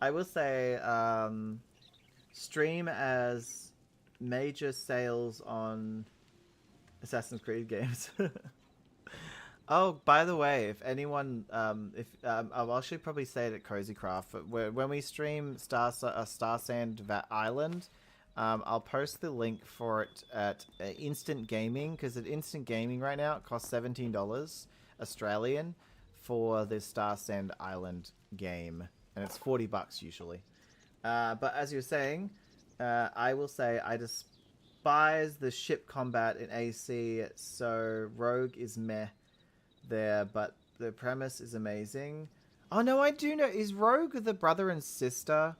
I will say, stream as major sales on Assassin's Creed games. Oh, by the way, if anyone, I'll actually probably say it at Cozy Craft, but when we stream Star Sand Island, I'll post the link for it at Instant Gaming, because at Instant Gaming right now it costs $17 Australian for this Star Sand Island game, and it's $40 usually. But as you're saying, I will say I despise the ship combat in AC, so Rogue is meh there, but the premise is amazing. Oh no, I do know. Is Rogue the brother and sister?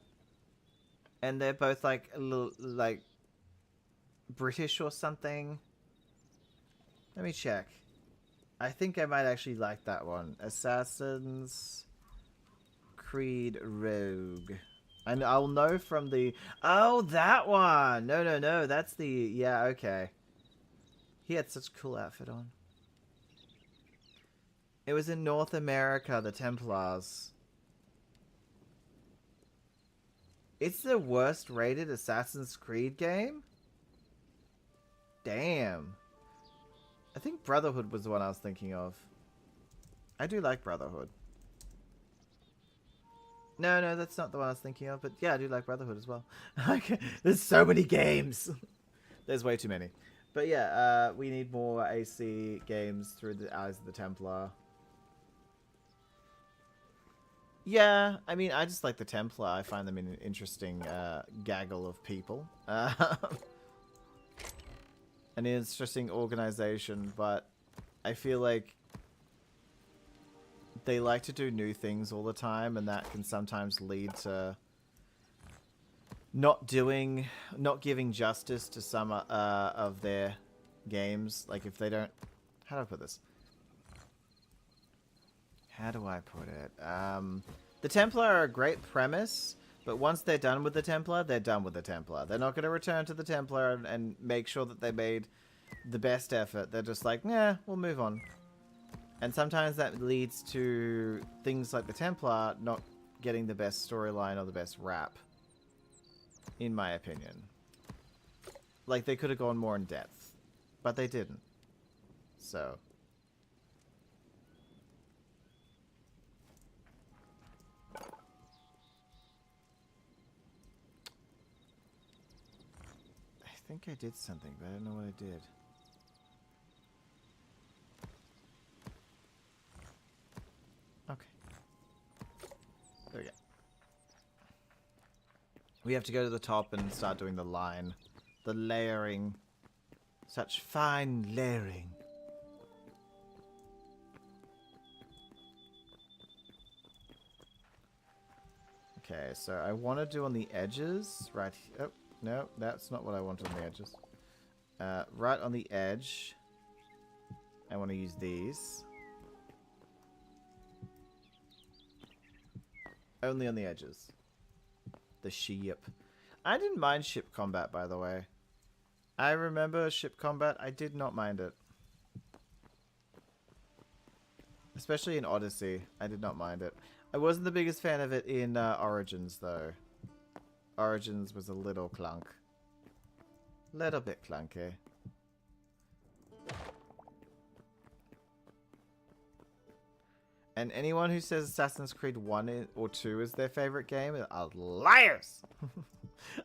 And they're both like a little, like British or something? Let me check. I think I might actually like that one. Assassin's Creed Rogue. And I'll know from the... Oh, that one! No. That's the... Yeah, okay. He had such a cool outfit on. It was in North America, the Templars. It's the worst rated Assassin's Creed game? Damn. I think Brotherhood was the one I was thinking of. I do like Brotherhood. No, that's not the one I was thinking of, but yeah, I do like Brotherhood as well. There's so many games! There's way too many. But yeah, we need more AC games through the eyes of the Templar. Yeah, I mean, I just like the Templar. I find them an interesting gaggle of people. An interesting organization, but I feel like they like to do new things all the time, and that can sometimes lead to not giving justice to some of their games. Like if they don't... How do I put this? How do I put it? The Templar are a great premise, But once they're done with the Templar, they're done with the Templar. They're not going to return to the Templar and make sure that they made the best effort. They're just like, yeah, we'll move on. And sometimes that leads to things like the Templar not getting the best storyline or the best rap, in my opinion. Like, they could have gone more in depth, but they didn't. So... I think I did something, but I don't know what I did. Okay. There we go. We have to go to the top and start doing the line. The layering. Such fine layering. Okay, so I want to do on the edges. Right here. Oh, no, that's not what I want on the edges. Right on the edge. I want to use these. Only on the edges. The ship. I didn't mind ship combat, by the way. I remember ship combat. I did not mind it. Especially in Odyssey. I did not mind it. I wasn't the biggest fan of it in Origins, though. Origins was a little clunk. Little bit clunky. And anyone who says Assassin's Creed 1 or 2 is their favorite game are liars!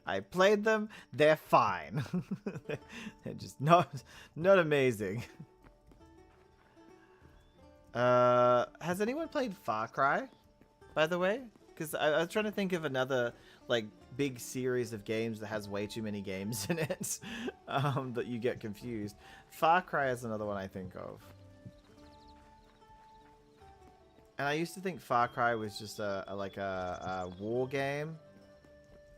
I played them, they're fine. They're just not amazing. Has anyone played Far Cry, by the way? Because I was trying to think of another, like, big series of games that has way too many games in it that you get confused. Far Cry is another one I think of. And I used to think Far Cry was just a war game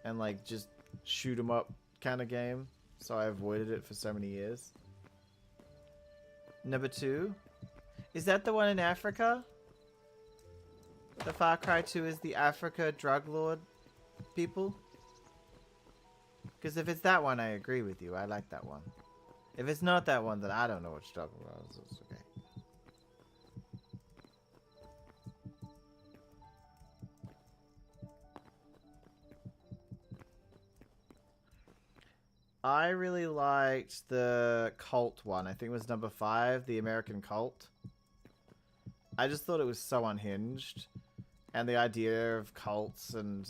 and like just shoot 'em up kind of game, so I avoided it for so many years. Number 2, is that the one in Africa? The Far Cry 2 is the Africa drug lord people? Because if it's that one, I agree with you. I like that one. If it's not that one, then I don't know what you're talking about. It's okay. I really liked the cult one. I think it was number 5, the American Cult. I just thought it was so unhinged. And the idea of cults and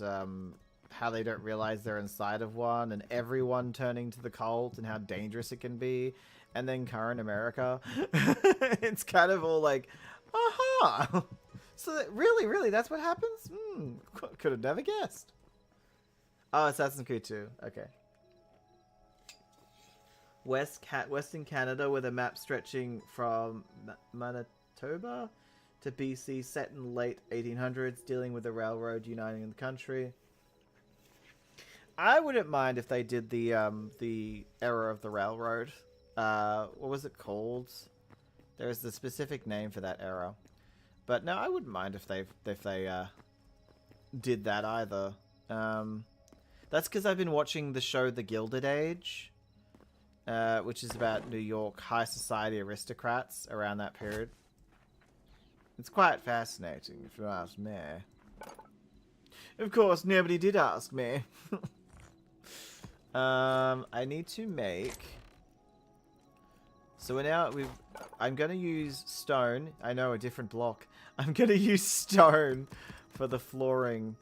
how they don't realize they're inside of one, and everyone turning to the cult and how dangerous it can be. And then current America. It's kind of all like, aha! So really, that's what happens? Could have never guessed. Oh, Assassin's Creed 2. Okay. Western Canada with a map stretching from Manitoba to BC, set in late 1800s, dealing with the railroad uniting the country. I wouldn't mind if they did the era of the railroad. What was it called? There's the specific name for that era. But no, I wouldn't mind if they did that either. That's because I've been watching the show The Gilded Age. Which is about New York high society aristocrats around that period. It's quite fascinating, if you ask me. Of course, nobody did ask me. I need to make... So I'm going to use stone. I know, a different block. I'm going to use stone for the flooring.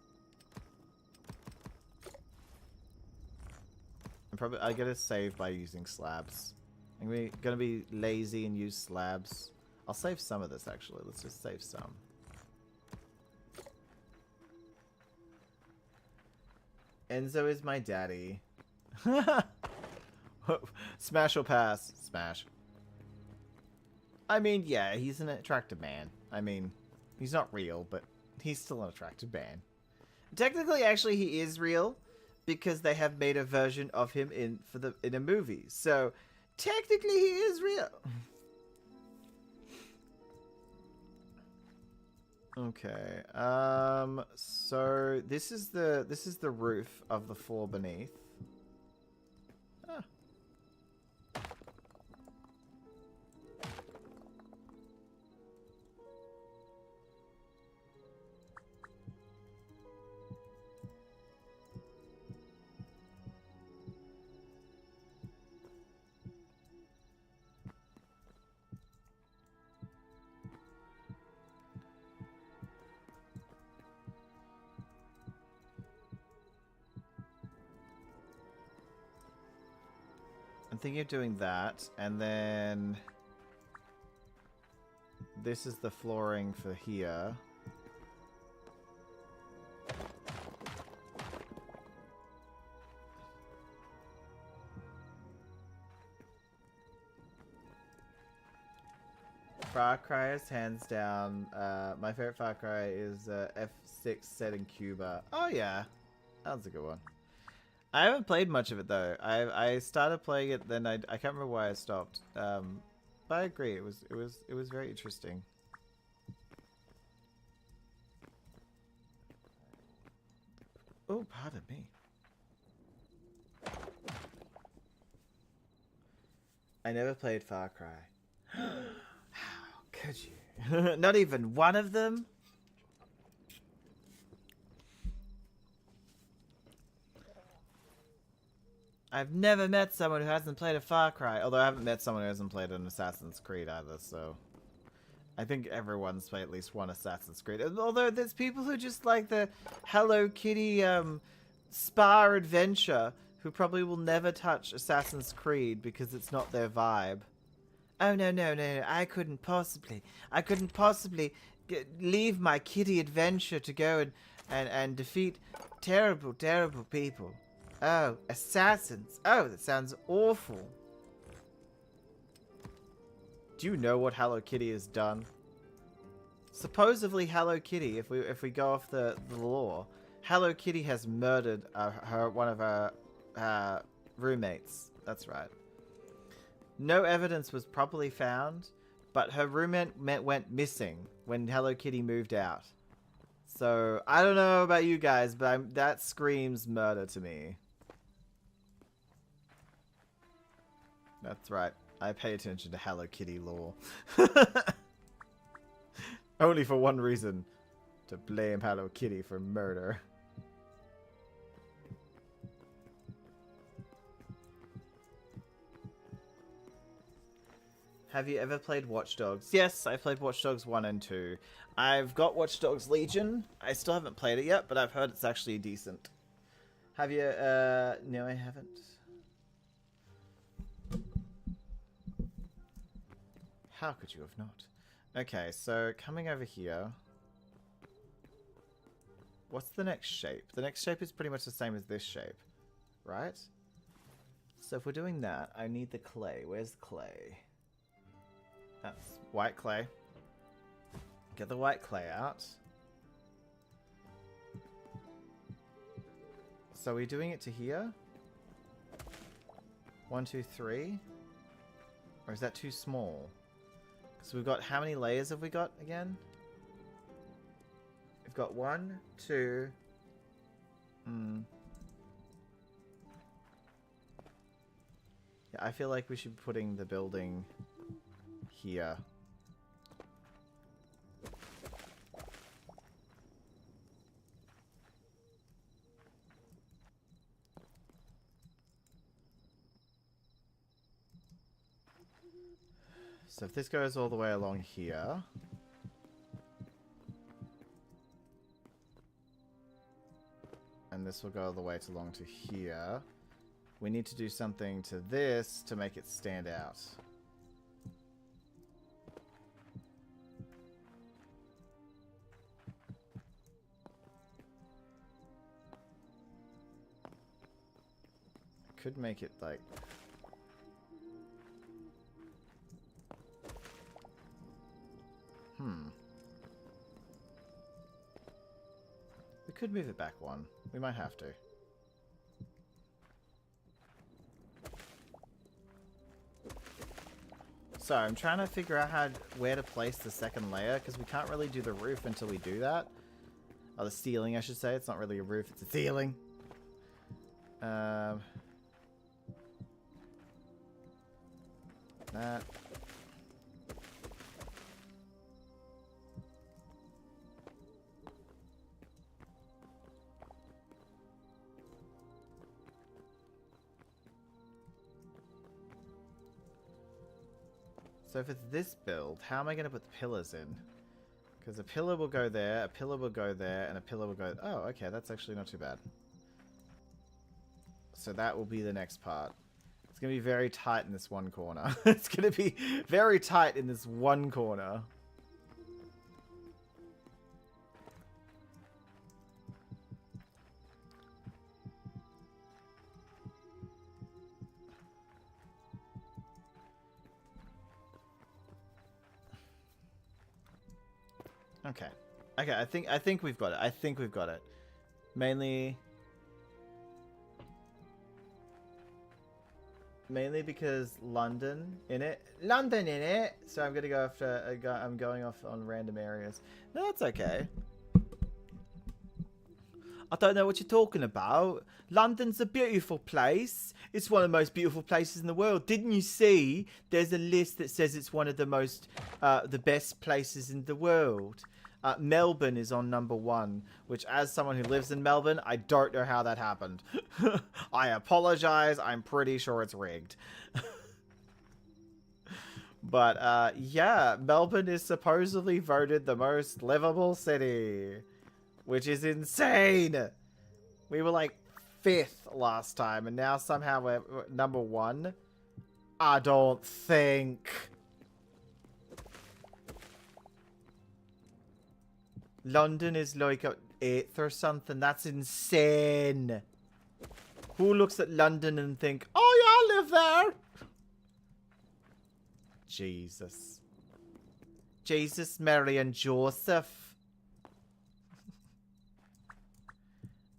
I gotta save by using slabs. I'm gonna be lazy and use slabs. I'll save some of this actually. Let's just save some. Enzo is my daddy. Smash or pass? Smash. I mean, yeah, he's an attractive man. I mean, he's not real, but he's still an attractive man. Technically, actually, he is real. Because they have made a version of him in a movie. So, technically he is real. Okay. So this is the roof of the floor beneath. Ah. I'm thinking of doing that, and then this is the flooring for here. Far Cry is hands down. My favorite Far Cry is F6 set in Cuba. Oh yeah, that was a good one. I haven't played much of it though. I started playing it, then I can't remember why I stopped. But I agree, it was very interesting. Oh, pardon me. I never played Far Cry. How could you? Not even one of them? I've never met someone who hasn't played a Far Cry. Although I haven't met someone who hasn't played an Assassin's Creed either, so... I think everyone's played at least one Assassin's Creed. Although there's people who just like the Hello Kitty spa adventure who probably will never touch Assassin's Creed because it's not their vibe. Oh, no. I couldn't possibly leave my kitty adventure to go and defeat terrible people. Oh, assassins. Oh, that sounds awful. Do you know what Hello Kitty has done? Supposedly Hello Kitty, if we go off the lore, Hello Kitty has murdered one of her roommates. That's right. No evidence was properly found, but her roommate went missing when Hello Kitty moved out. So, I don't know about you guys, but that screams murder to me. That's right. I pay attention to Hello Kitty lore. Only for one reason. To blame Hello Kitty for murder. Have you ever played Watch Dogs? Yes, I played Watch Dogs 1 and 2. I've got Watch Dogs Legion. I still haven't played it yet, but I've heard it's actually decent. Have you, no I haven't. How could you have not? Okay, so coming over here. What's the next shape? The next shape is pretty much the same as this shape, right? So if we're doing that, I need the clay. Where's the clay? That's white clay. Get the white clay out. So are we doing it to here? 1, 2, 3? Or is that too small? So we've got, how many layers have we got again? We've got 1, 2. Yeah, I feel like we should be putting the building here. So if this goes all the way along here, and this will go all the way along to here, we need to do something to this to make it stand out. Could make it like... We could move it back one. We might have to. So I'm trying to figure out where to place the second layer, because we can't really do the roof until we do that. Oh, the ceiling, I should say. It's not really a roof, it's a ceiling. That. So if it's this build, how am I going to put the pillars in? Because a pillar will go there, a pillar will go there, and a pillar will go... Oh, okay, that's actually not too bad. So that will be the next part. It's going to be very tight in this one corner. It's going to be very tight in this one corner. Okay. Okay, I think we've got it. I think we've got it. Mainly because London in it. London in it. So I'm gonna go after. I'm going off on random areas. No, that's okay. I don't know what you're talking about. London's a beautiful place. It's one of the most beautiful places in the world. Didn't you see? There's a list that says it's one of the most, the best places in the world. Melbourne is on #1, which, as someone who lives in Melbourne, I don't know how that happened. I apologize. I'm pretty sure it's rigged. But, yeah, Melbourne is supposedly voted the most livable city, which is insane. We were like 5th last time, and now somehow we're #1. I don't think. London is like 8th or something. That's insane. Who looks at London and think, oh yeah, I live there? Jesus. Jesus, Mary, and Joseph.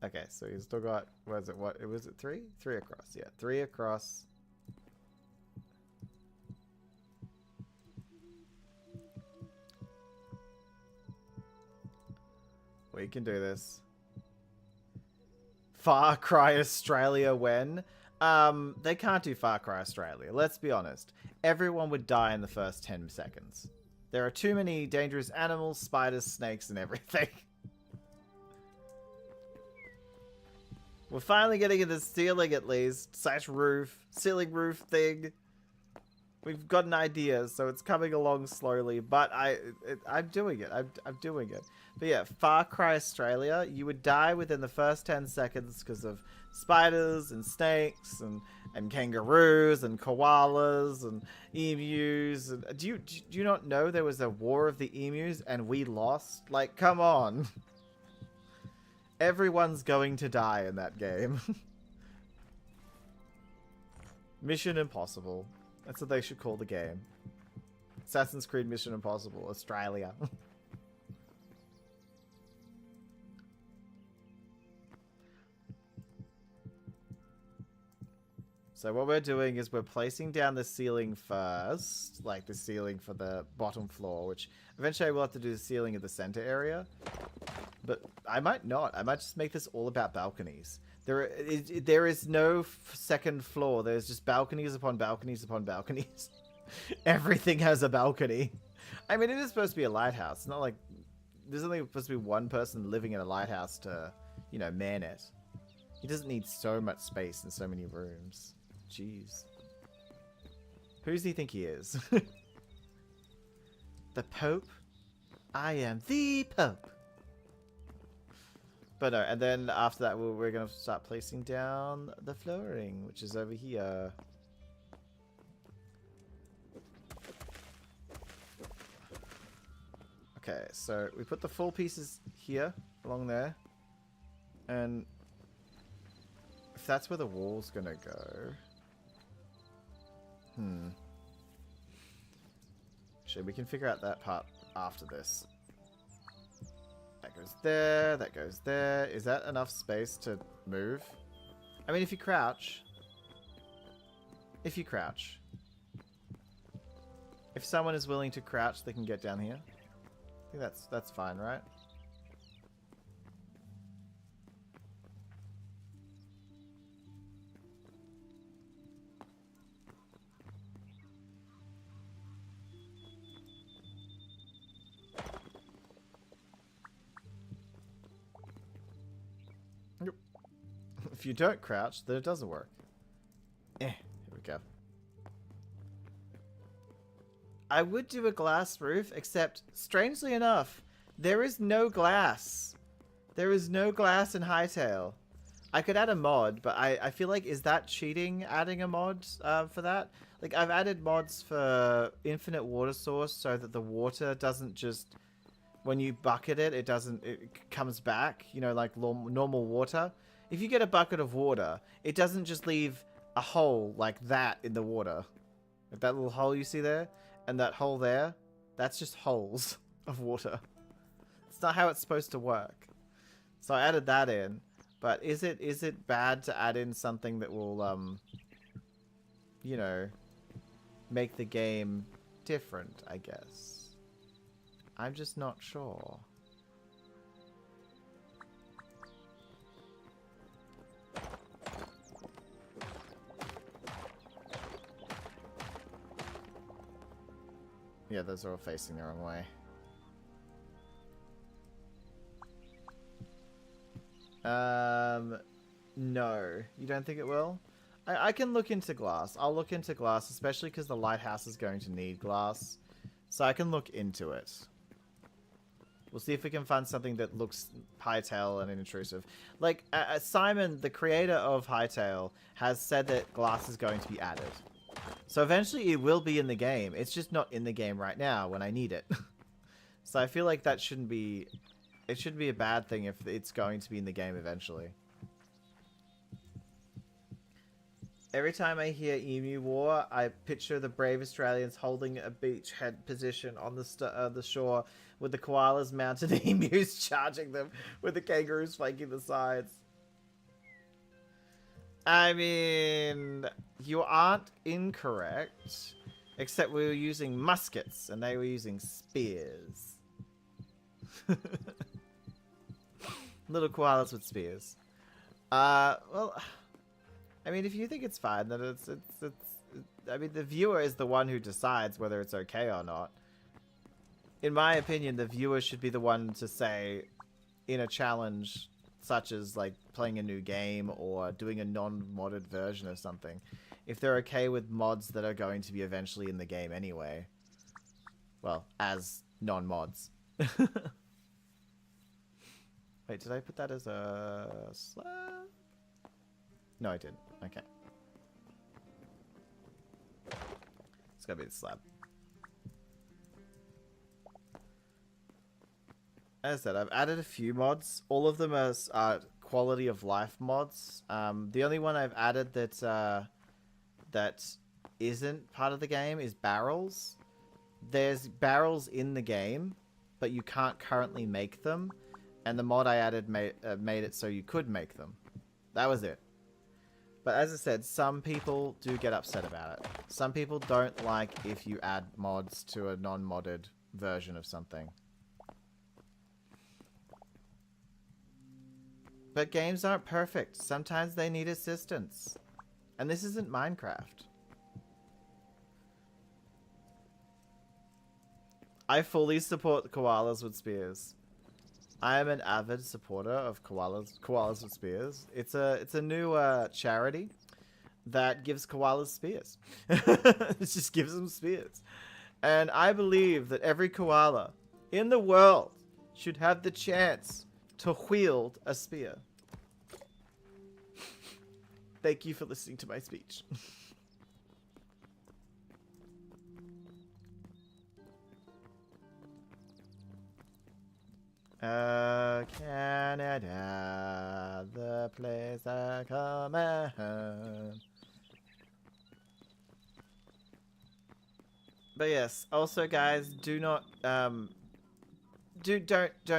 Okay, so you still got, was it, what, was it 3? 3 across, yeah, 3 across. We can do this. Far Cry Australia when? They can't do Far Cry Australia, let's be honest. Everyone would die in the first 10 seconds. There are too many dangerous animals, spiders, snakes, and everything. We're finally getting into the ceiling at least. / roof. Ceiling roof thing. We've got an idea, so it's coming along slowly, but I'm doing it. I'm doing it. But yeah, Far Cry Australia, you would die within the first 10 seconds because of spiders and snakes and kangaroos and koalas and emus. And do you not know there was a war of the emus and we lost? Like, come on. Everyone's going to die in that game. Mission Impossible. That's what they should call the game. Assassin's Creed Mission Impossible, Australia. So what we're doing is we're placing down the ceiling first, like the ceiling for the bottom floor, which eventually we'll have to do the ceiling in the center area. But I might not. I might just make this all about balconies. There is no second floor. There's just balconies upon balconies upon balconies. Everything has a balcony. I mean, it is supposed to be a lighthouse. It's not like there's only supposed to be one person living in a lighthouse to, you know, man it. He doesn't need so much space and so many rooms. Jeez. Who does he think he is? The Pope? I am the Pope. But no, and then after that, we're going to start placing down the flooring, which is over here. Okay, so we put the full pieces here, along there. And if that's where the wall's going to go... Actually, we can figure out that part after this. That goes there, that goes there. Is that enough space to move? I mean, if you crouch. If someone is willing to crouch, they can get down here. I think that's fine, right? Nope. If you don't crouch, then it doesn't work. Here we go. I would do a glass roof, except, strangely enough, there is no glass. There is no glass in Hytale. I could add a mod, but I feel like, is that cheating, adding a mod for that? Like, I've added mods for infinite water source so that the water doesn't just, when you bucket it, it comes back, you know, like normal water. If you get a bucket of water, it doesn't just leave a hole like that in the water. Like that little hole you see there? And that hole there, that's just holes of water. It's not how it's supposed to work. So I added that in. But is it bad to add in something that will, you know, make the game different, I guess? I'm just not sure. Yeah, those are all facing the wrong way. No. You don't think it will? I can look into glass. I'll look into glass, especially because the lighthouse is going to need glass. So I can look into it. We'll see if we can find something that looks Hytale and intrusive. Like, Simon, the creator of Hytale, has said that glass is going to be added. So eventually it will be in the game. It's just not in the game right now when I need it. So I feel like that shouldn't be... It shouldn't be a bad thing if it's going to be in the game eventually. Every time I hear Emu War, I picture the brave Australians holding a beachhead position on the shore with the koalas mounted emus charging them with the kangaroos flanking the sides. I mean, you aren't incorrect, except we were using muskets and they were using spears. Little koalas with spears. Well, I mean, if you think it's fine, then it's I mean, the viewer is the one who decides whether it's okay or not. In my opinion, the viewer should be the one to say, in a challenge such as like playing a new game or doing a non-modded version of something, if they're okay with mods that are going to be eventually in the game anyway. Well, as non-mods. Wait, did I put that as a slab? No, I didn't. Okay. It's gotta be the slab. As I said, I've added a few mods. All of them are quality of life mods. The only one I've added that isn't part of the game is barrels. There's barrels in the game, but you can't currently make them. And the mod I added made it so you could make them. That was it. But as I said, some people do get upset about it. Some people don't like if you add mods to a non-modded version of something. But games aren't perfect. Sometimes they need assistance. And this isn't Minecraft. I fully support koalas with spears. I am an avid supporter of koalas with spears. It's a new charity that gives koalas spears. It just gives them spears. And I believe that every koala in the world should have the chance to wield a spear. Thank you for listening to my speech. Canada, the place I call my home. But yes, also guys, do not don't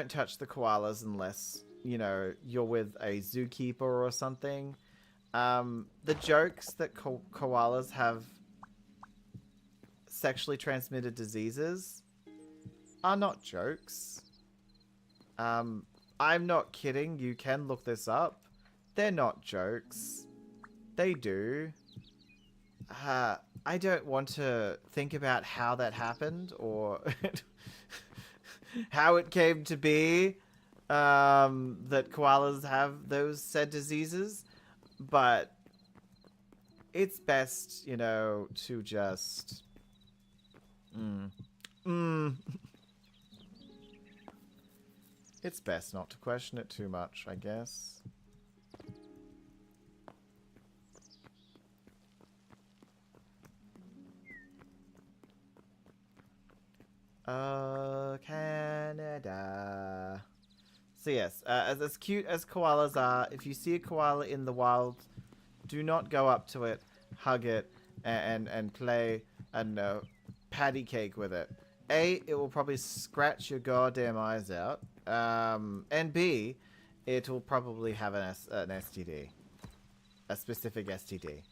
touch the koalas unless, you know, you're with a zookeeper or something. The jokes that koalas have sexually transmitted diseases are not jokes. I'm not kidding. You can look this up. They're not jokes. They do. I don't want to think about how that happened or how it came to be that koalas have those said diseases, but it's best, you know, to just... It's best not to question it too much, I guess. Oh, Canada. So yes, as cute as koalas are, if you see a koala in the wild, do not go up to it, hug it, and play, I don't know, patty cake with it. A, it will probably scratch your goddamn eyes out. And B, it will probably have an STD. A specific STD.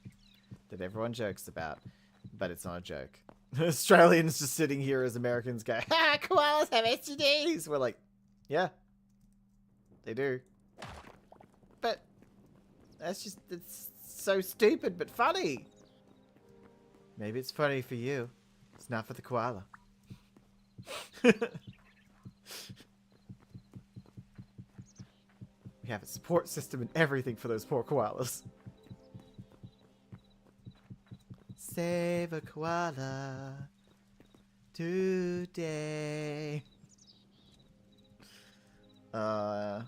That everyone jokes about, but it's not a joke. Australians just sitting here as Americans go, ha, koalas have STDs! We're like, yeah, they do. But it's so stupid, but funny. Maybe it's funny for you. It's not for the koala. We have a support system and everything for those poor koalas. Save a koala today. Not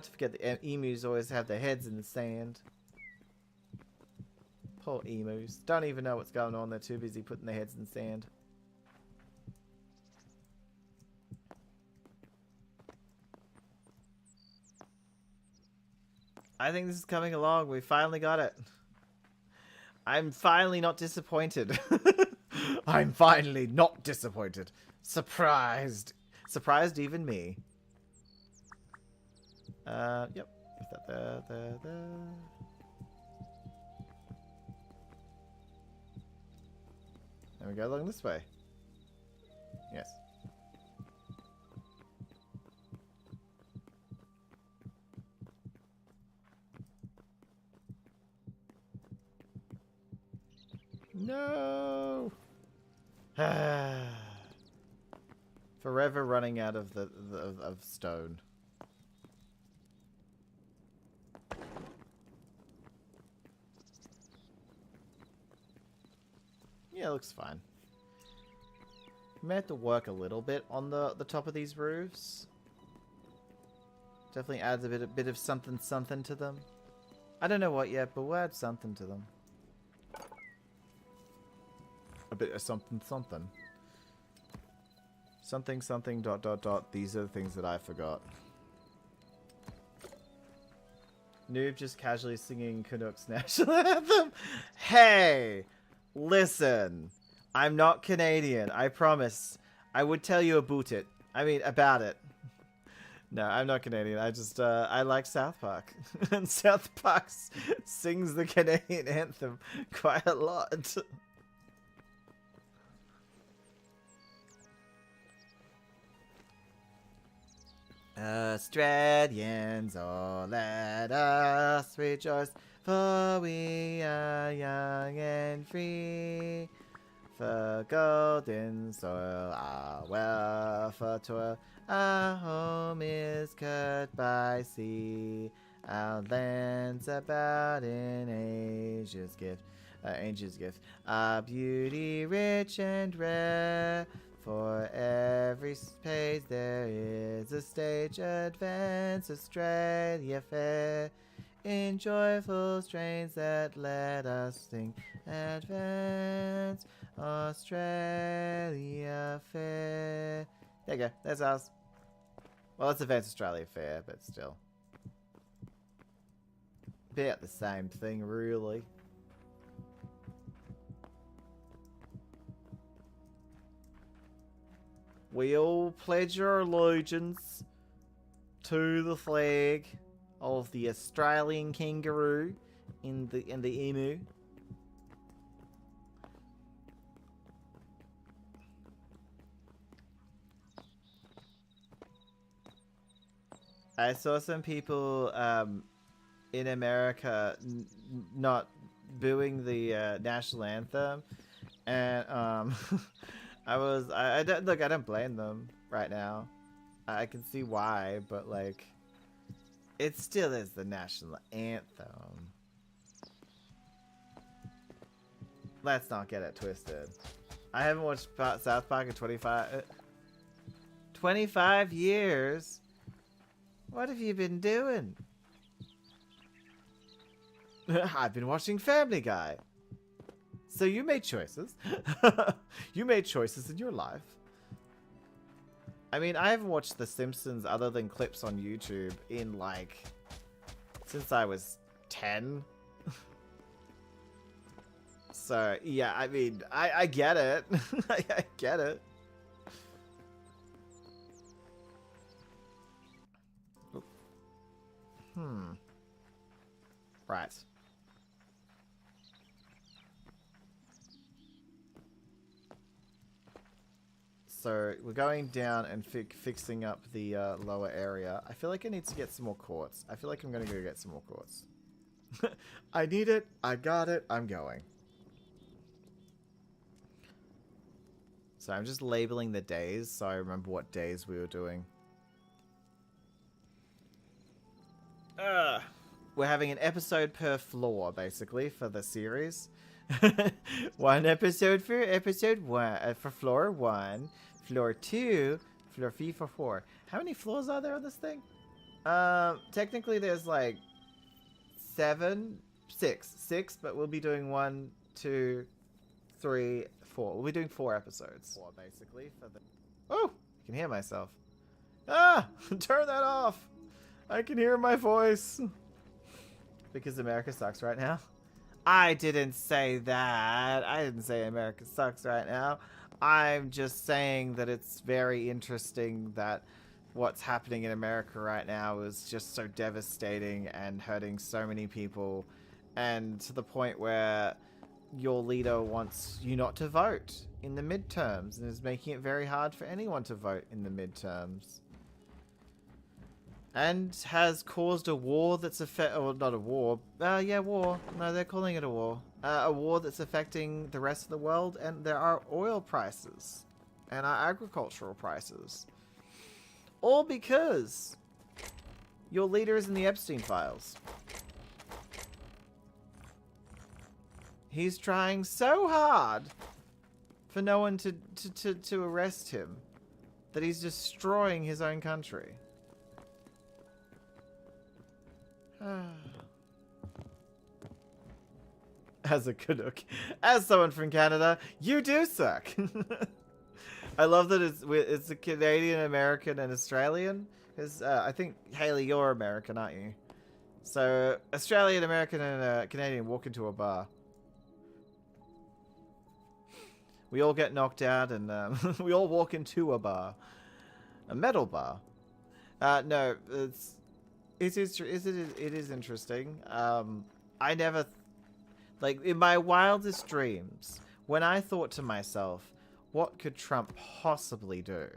to forget the emus always have their heads in the sand. Poor emus. Don't even know what's going on. They're too busy putting their heads in the sand. I think this is coming along. We finally got it. I'm finally not disappointed. I'm finally not disappointed. Surprised. Surprised even me. Yep. There. And we go along this way. Yes. No. Forever running out of of stone. Yeah, it looks fine. May have to work a little bit on the top of these roofs. Definitely adds a bit of something to them. I don't know what yet, but we'll add something to them. A bit of something. Something, ... These are the things that I forgot. Noob just casually singing Canucks national anthem. Hey! Listen. I'm not Canadian. I promise. I would tell you about it. I mean, about it. No, I'm not Canadian. I just, I like South Park. And South Park sings the Canadian anthem quite a lot. Australians, oh, let us rejoice, for we are young and free. For golden soil, our wealth for toil, our home is cut by sea. Our land's about in Asia's gift, our beauty rich and rare. For every page there is a stage, advance Australia fair. In joyful strains that let us sing, advance Australia fair. There you go, there's ours. Well, it's Advance Australia fair, but still. About the same thing, really. We all pledge our allegiance to the flag of the Australian kangaroo and the emu. I saw some people in America not booing the national anthem, and I don't, look, I don't blame them right now. I can see why, but like, it still is the national anthem. Let's not get it twisted. I haven't watched South Park in 25 years. What have you been doing? I've been watching Family Guy. So you made choices. You made choices in your life. I mean, I haven't watched The Simpsons other than clips on YouTube in like since I was 10. So yeah, I mean, I get it. I get it. Right. So we're going down and fixing up the lower area. I feel like I need to get some more quartz. I feel like I'm going to go get some more quartz. I need it. I got it. I'm going. So I'm just labeling the days so I remember what days we were doing. We're having an episode per floor, basically, for the series. One episode for episode 1, for floor 1, floor 2, floor 3, for 4. How many floors are there on this thing? Technically there's like 6, but we'll be doing 1, 2, 3, 4. We'll be doing 4 episodes. 4, basically, for the... Oh! I can hear myself. Ah! Turn that off! I can hear my voice. Because America sucks right now. I didn't say that. I didn't say America sucks right now. I'm just saying that it's very interesting that what's happening in America right now is just so devastating and hurting so many people, and to the point where your leader wants you not to vote in the midterms and is making it very hard for anyone to vote in the midterms. And has caused a war that's not a war. Yeah, war. No, they're calling it a war. A war that's affecting the rest of the world, and there are oil prices and our agricultural prices. All because your leader is in the Epstein files. He's trying so hard for no one to arrest him that he's destroying his own country. As a Canuck, as someone from Canada, you do suck. I love that it's a Canadian, American, and Australian. Because I think Haley, you're American, aren't you? So Australian, American, and Canadian walk into a bar. We all get knocked out, and we all walk into a bar, a metal bar. No, it is interesting. I never, like, in my wildest dreams, when I thought to myself, what could Trump possibly do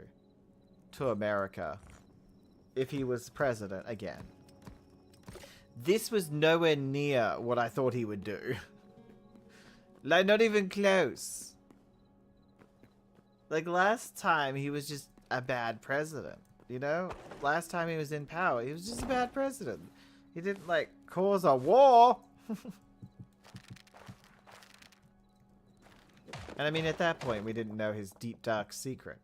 to America if he was president again? This was nowhere near what I thought he would do. Like, not even close. Like, last time he was just a bad president. You know, last time he was in power, he was just a bad president. He didn't, like, cause a war. And I mean, at that point, we didn't know his deep, dark secret.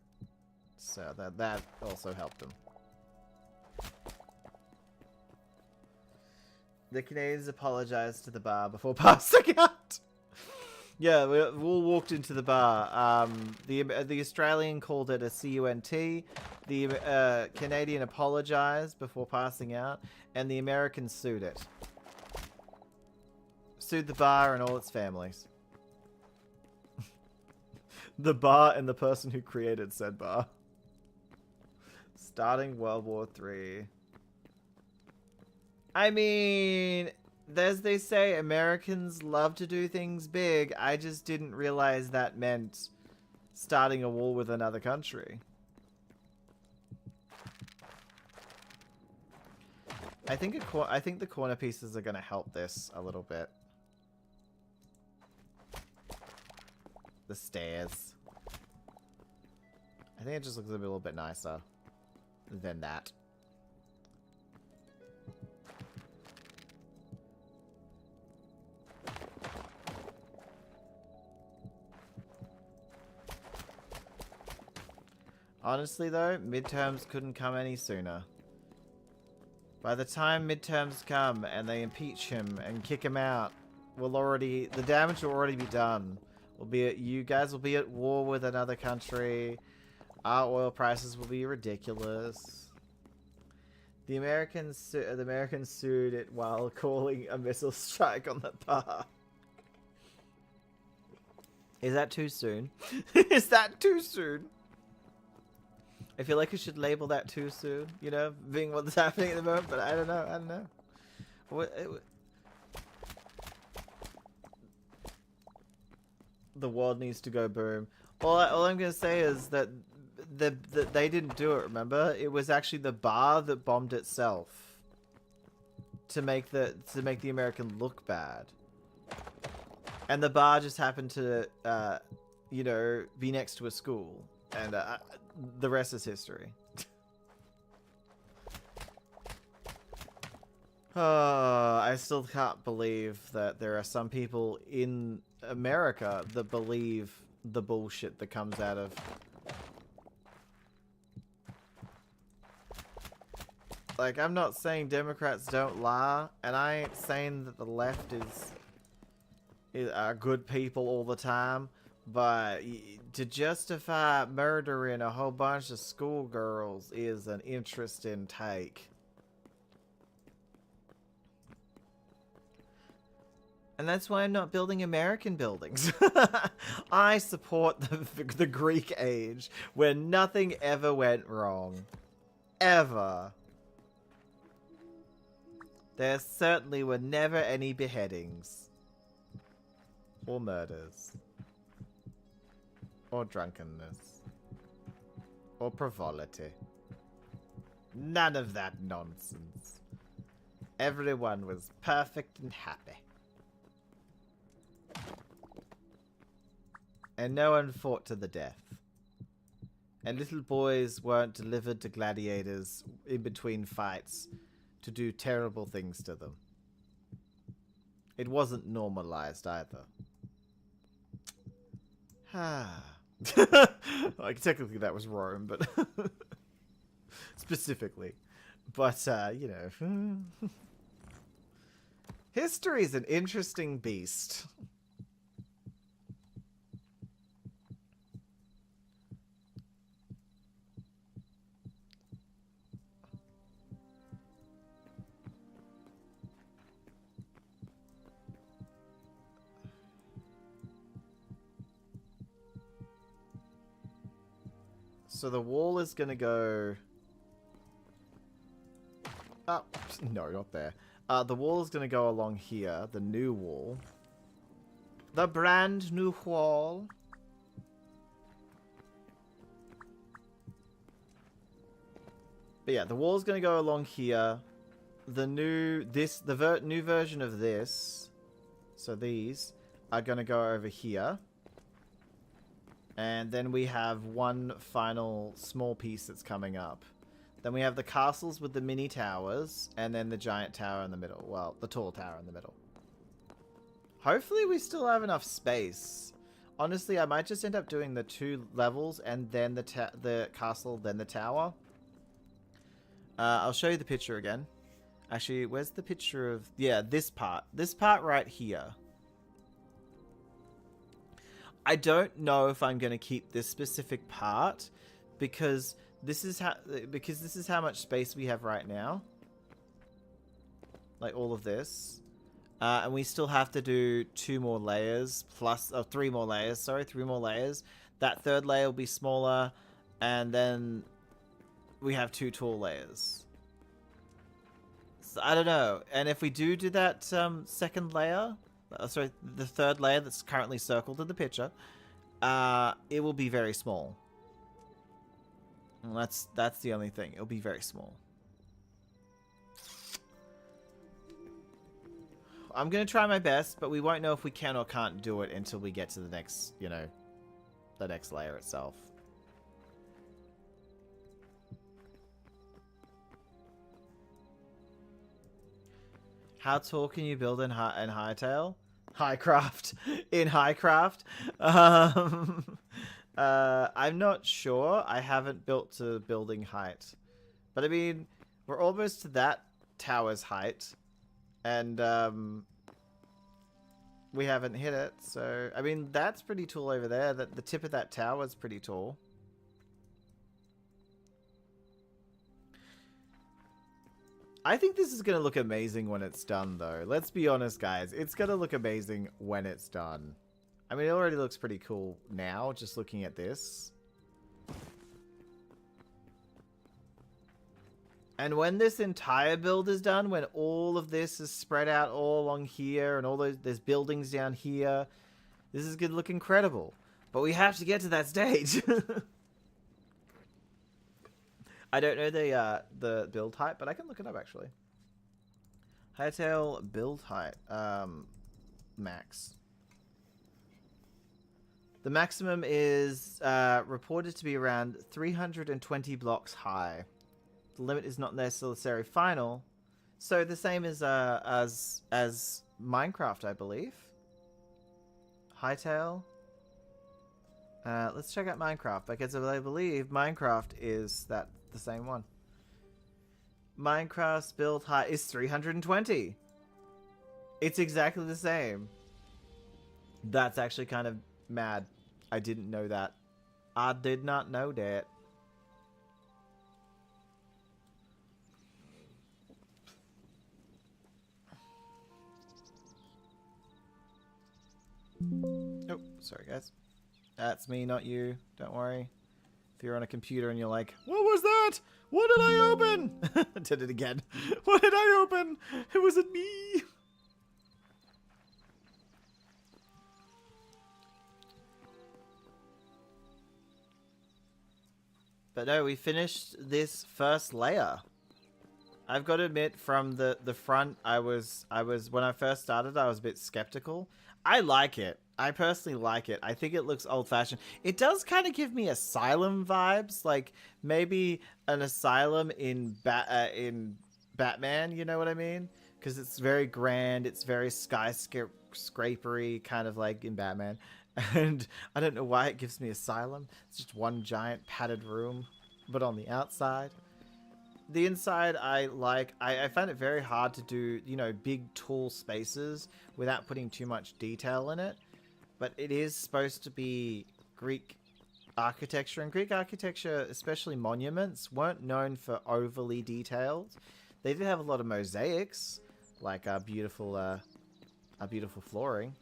So that also helped him. The Canadians apologized to the bar before passing out. Yeah, we all walked into the bar. The Australian called it a CUNT. The Canadian apologized before passing out, and the American sued it. Sued the bar and all its families. The bar and the person who created said bar. Starting World War III. I mean, as they say, Americans love to do things big. I just didn't realize that meant starting a war with another country. I think the corner pieces are going to help this a little bit. The stairs. I think it just looks a little bit nicer than that. Honestly though, midterms couldn't come any sooner. By the time midterms come and they impeach him and kick him out, the damage will already be done. You guys will be at war with another country. Our oil prices will be ridiculous. The Americans sued it while calling a missile strike on the park. Is that too soon? Is that too soon? I feel like I should label that too soon, you know, being what's happening at the moment, but I don't know. The world needs to go boom. All I'm going to say is that they didn't do it, remember? It was actually the bar that bombed itself to make the American look bad. And the bar just happened to, you know, be next to a school. And the rest is history. Oh, I still can't believe that there are some people in America that believe the bullshit that comes out of... Like, I'm not saying Democrats don't lie, and I ain't saying that the left are good people all the time. But to justify murdering a whole bunch of schoolgirls is an interesting take. And that's why I'm not building American buildings. I support the Greek age, where nothing ever went wrong. Ever. There certainly were never any beheadings. Or murders. Or drunkenness. Or frivolity. None of that nonsense. Everyone was perfect and happy. And no one fought to the death. And little boys weren't delivered to gladiators in between fights to do terrible things to them. It wasn't normalized either. Like, technically that was Rome, but... specifically. But, you know... History's an interesting beast. So the wall is going to go... Oh, no, not there. The wall is going to go along here. The new wall. The brand new wall. But yeah, the wall is going to go along here. The new version of this. So these are going to go over here. And then we have one final small piece that's coming up. Then we have the castles with the mini towers, and then the giant tower in the middle. Well, the tall tower in the middle. Hopefully we still have enough space. Honestly, I might just end up doing the 2 levels, and then the castle, then the tower. I'll show you the picture again. Actually, where's the picture of... Yeah, this part. This part right here. I don't know if I'm going to keep this specific part because this is how much space we have right now. Like all of this. And we still have to do 2 more layers plus 3 more layers. Sorry, 3 more layers. That 3rd layer will be smaller and then we have 2 tall layers. So I don't know. And if we do that 2nd layer, sorry, the 3rd layer that's currently circled in the picture, it will be very small. And that's the only thing. It'll be very small. I'm going to try my best, but we won't know if we can or can't do it until we get to the next, you know, the next layer itself. How tall can you build in Hytale? Highcraft. In Highcraft? I'm not sure. I haven't built to building height. But I mean, we're almost to that tower's height. And we haven't hit it. So, I mean, that's pretty tall over there. The tip of that tower is pretty tall. I think this is going to look amazing when it's done, though. Let's be honest, guys. It's going to look amazing when it's done. I mean, it already looks pretty cool now, just looking at this. And when this entire build is done, when all of this is spread out all along here, and all there's buildings down here, this is going to look incredible. But we have to get to that stage. I don't know the build height, but I can look it up actually. Hytale build height, max. The maximum is reported to be around 320 blocks high. The limit is not necessarily final, so the same as Minecraft, I believe. Hytale. Let's check out Minecraft, because I believe Minecraft is the same one. Minecraft's build height is 320. It's exactly the same. That's actually kind of mad. I didn't know that. I did not know that. Oh, sorry guys. That's me, not you. Don't worry. If you're on a computer and you're like, what was that? What did I open? I did it again. What did I open? It wasn't me. But no, we finished this first layer. I've got to admit, from the front, I was when I first started, I was a bit skeptical. I like it. I personally like it. I think it looks old-fashioned. It does kind of give me asylum vibes, like maybe an asylum in Batman. You know what I mean? Because it's very grand. It's very skyscrapery, kind of like in Batman. And I don't know why it gives me asylum. It's just one giant padded room, but on the outside. The inside I like. I find it very hard to do, you know, big tall spaces without putting too much detail in it. But it is supposed to be Greek architecture, and Greek architecture, especially monuments, weren't known for overly detailed. They did have a lot of mosaics, like our beautiful flooring.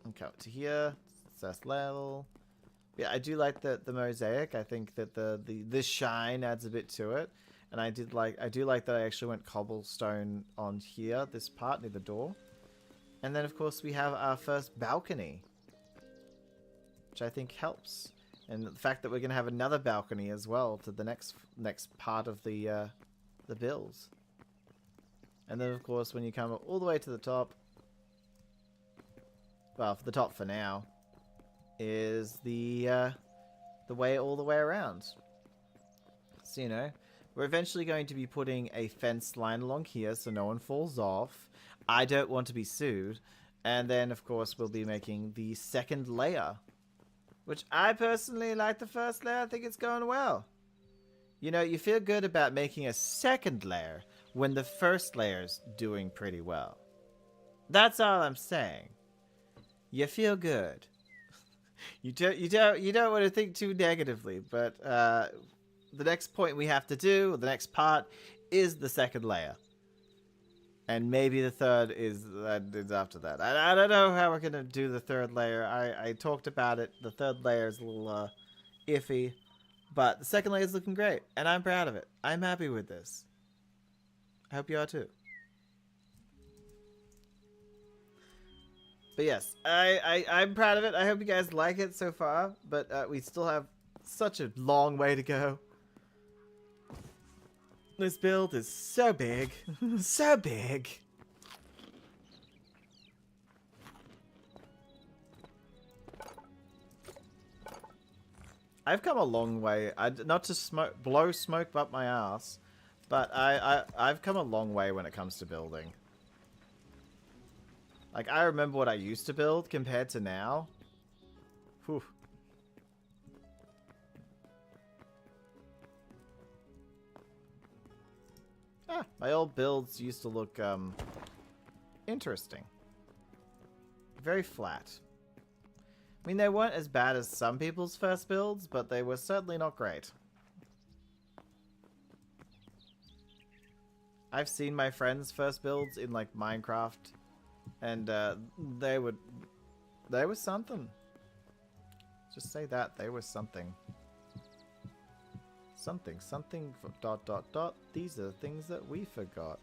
Okay, up to here, first level. Yeah, I do like the mosaic. I think that the shine adds a bit to it, and I do like that I actually went cobblestone on here, this part near the door. And then of course we have our first balcony, which I think helps, and the fact that we're gonna have another balcony as well to the next part of the builds. And then of course when you come all the way to the top, well, for the top for now, is the way all the way around. So, you know, we're eventually going to be putting a fence line along here so no one falls off. I don't want to be sued. And then, of course, we'll be making the second layer, which I personally like the first layer. I think it's going well. You know, you feel good about making a second layer when the first layer's doing pretty well. That's all I'm saying. You feel good. You don't want to think too negatively, but the next point we have to do, the next part, is the second layer. And maybe the third is after that. I don't know how we're going to do the third layer. I talked about it. The third layer is a little iffy. But the second layer is looking great. And I'm proud of it. I'm happy with this. I hope you are too. But yes, I'm proud of it. I hope you guys like it so far. But we still have such a long way to go. This build is so big. So big. I've come a long way. Not to blow smoke up my ass, but I've come a long way when it comes to building. Like, I remember what I used to build compared to now. Whew. Ah, my old builds used to look, interesting. Very flat. I mean, they weren't as bad as some people's first builds, but they were certainly not great. I've seen my friends' first builds in, like, Minecraft, and, they were something. Just say that, they were something. Something, dot, dot, dot. These are the things that we forgot.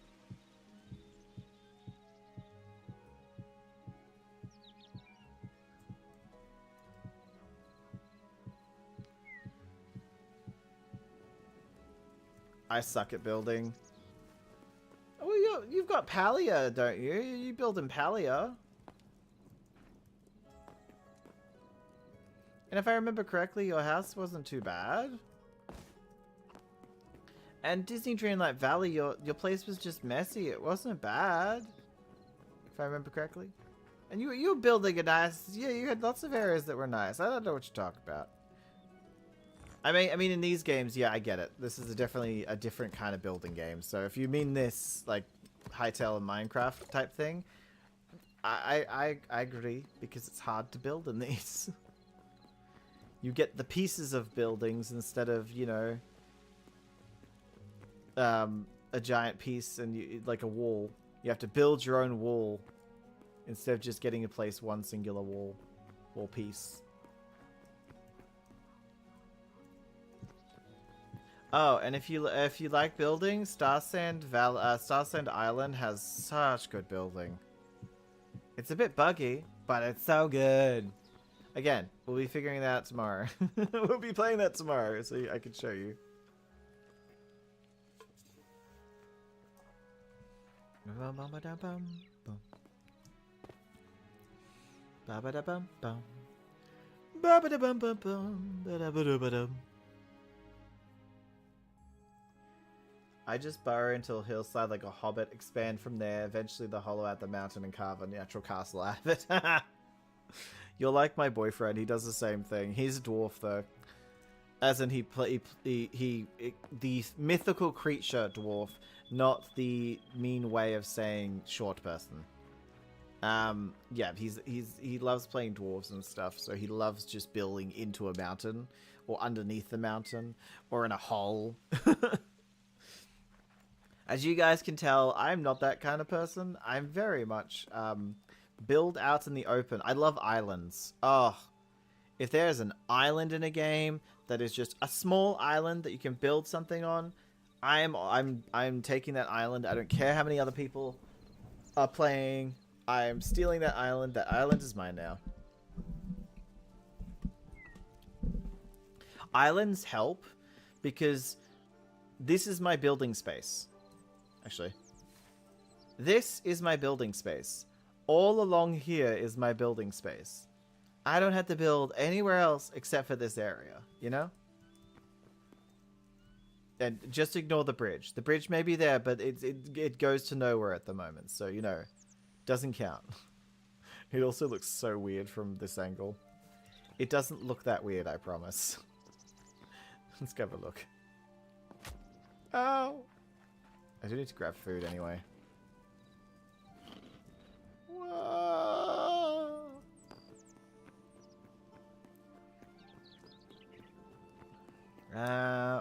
I suck at building. Oh, you've got Palia, don't you? You build in Palia. And if I remember correctly, your house wasn't too bad. And Disney Dreamlight Valley, your place was just messy. It wasn't bad, if I remember correctly. And you were building a nice... Yeah, you had lots of areas that were nice. I don't know what you talk about. I mean, in these games, yeah, I get it. This is definitely a different kind of building game. So if you mean this, like, Hytale and Minecraft type thing, I agree, because it's hard to build in these. You get the pieces of buildings instead of, you know... a giant piece and like a wall. You have to build your own wall instead of just getting to place one singular wall piece. Oh, and if you like building, Star Sand Island has such good building. It's a bit buggy, but it's so good. Again, we'll be figuring that out tomorrow. We'll be playing that tomorrow, so I can show you. I just burrow into a hillside like a hobbit, expand from there, eventually the hollow out the mountain and carve a natural castle out of it. You're like my boyfriend, he does the same thing. He's a dwarf though. As in the mythical creature dwarf, not the mean way of saying short person. Yeah, he loves playing dwarves and stuff, so he loves just building into a mountain, or underneath the mountain, or in a hole. As you guys can tell, I'm not that kind of person. I'm very much build out in the open. I love islands. Oh, if there's an island in a game that is just a small island that you can build something on, I'm taking that island. I don't care how many other people are playing. I'm stealing that island. That island is mine now. Islands help because this is my building space. Actually, this is my building space. All along here is my building space. I don't have to build anywhere else except for this area, you know? And just ignore the bridge. The bridge may be there, but it goes to nowhere at the moment. So, you know, doesn't count. It also looks so weird from this angle. It doesn't look that weird, I promise. Let's go have a look. Oh! I do need to grab food anyway. Whoa!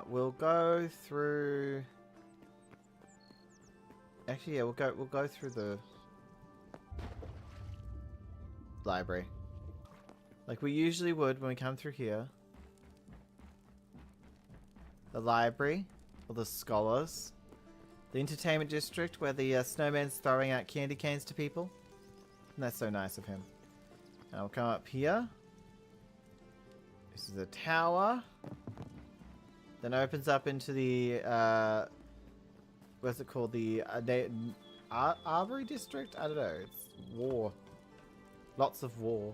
We'll go through. Actually, yeah, we'll go through the library, like we usually would when we come through here. The library, or the scholars. The entertainment district where the snowman's throwing out candy canes to people. And that's so nice of him. And I'll come up here. This is a tower. Then opens up into the what's it called? The Arbory District? I don't know. It's war. Lots of war.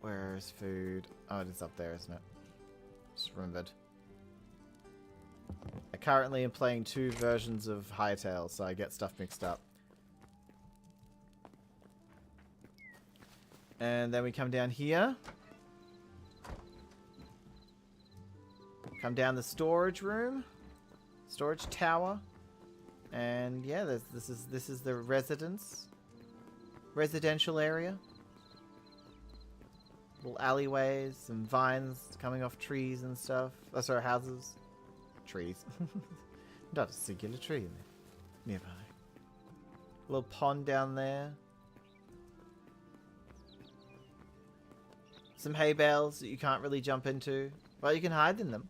Where is food? Oh, it is up there, isn't it? Just remembered. I currently am playing 2 versions of Hytale, so I get stuff mixed up. And then we come down here. Come down the storage room. Storage tower. And yeah, this is the residential area. Little alleyways and vines coming off trees and stuff. Oh, sorry, houses. Trees. Not a singular tree nearby. Little pond down there. Some hay bales that you can't really jump into. Well, you can hide in them.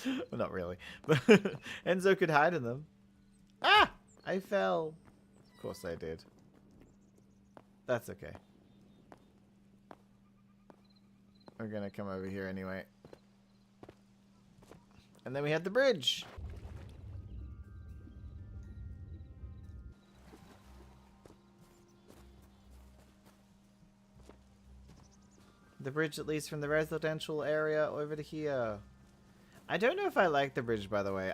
Well, not really. But Enzo could hide in them. Ah! I fell. Of course I did. That's okay. We're gonna come over here anyway. And then we had the bridge. The bridge that leads from the residential area over to here. I don't know if I like the bridge, by the way.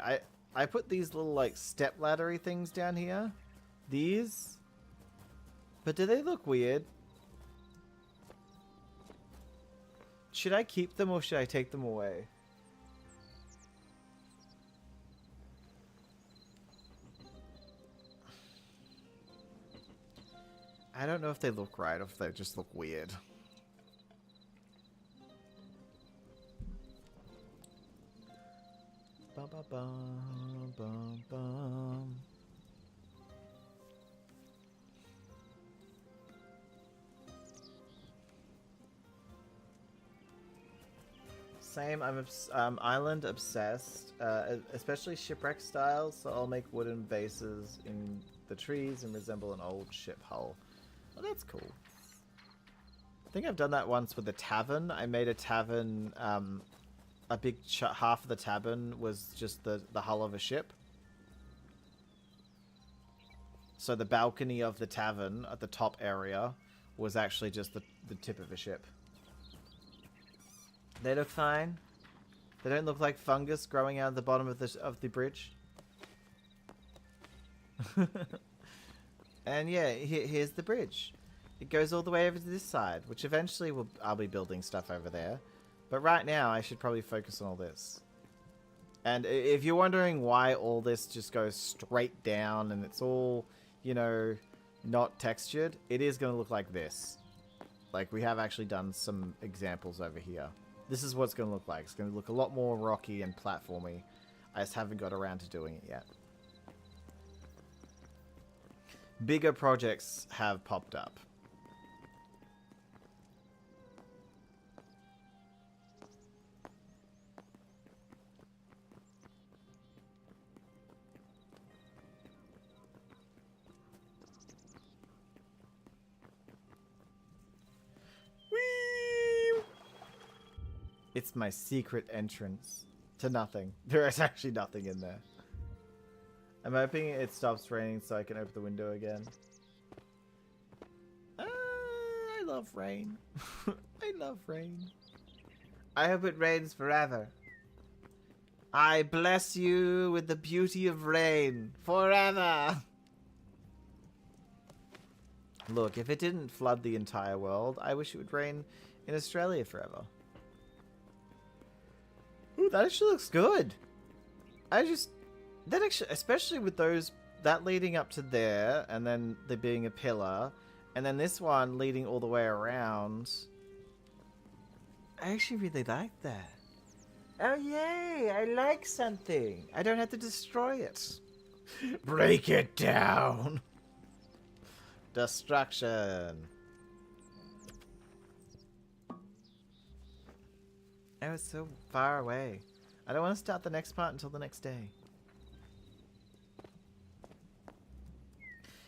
I put these little, like, step laddery things down here. These. But do they look weird? Should I keep them or should I take them away? I don't know if they look right or if they just look weird. Bum, bum, bum, bum, bum. Same, I'm island obsessed, especially shipwreck styles, so I'll make wooden bases in the trees and resemble an old ship hull. Oh, that's cool. I think I've done that once with a tavern. I made a tavern, a big half of the tavern was just the hull of a ship. So the balcony of the tavern at the top area was actually just the tip of a ship. They look fine. They don't look like fungus growing out of the bottom of the bridge. And yeah, here's the bridge. It goes all the way over to this side, which eventually I'll be building stuff over there. But right now, I should probably focus on all this. And if you're wondering why all this just goes straight down and it's all, you know, not textured, it is going to look like this. Like, we have actually done some examples over here. This is what it's going to look like. It's going to look a lot more rocky and platformy. I just haven't got around to doing it yet. Bigger projects have popped up. It's my secret entrance to nothing. There is actually nothing in there. I'm hoping it stops raining so I can open the window again. I love rain. I love rain. I hope it rains forever. I bless you with the beauty of rain forever. Look, if it didn't flood the entire world, I wish it would rain in Australia forever. Ooh, that actually looks good. That actually, especially with that leading up to there, and then there being a pillar, and then this one leading all the way around. I actually really like that. Oh yay, I like something. I don't have to destroy it. Break it down. Destruction. Oh, it's so far away. I don't want to start the next part until the next day.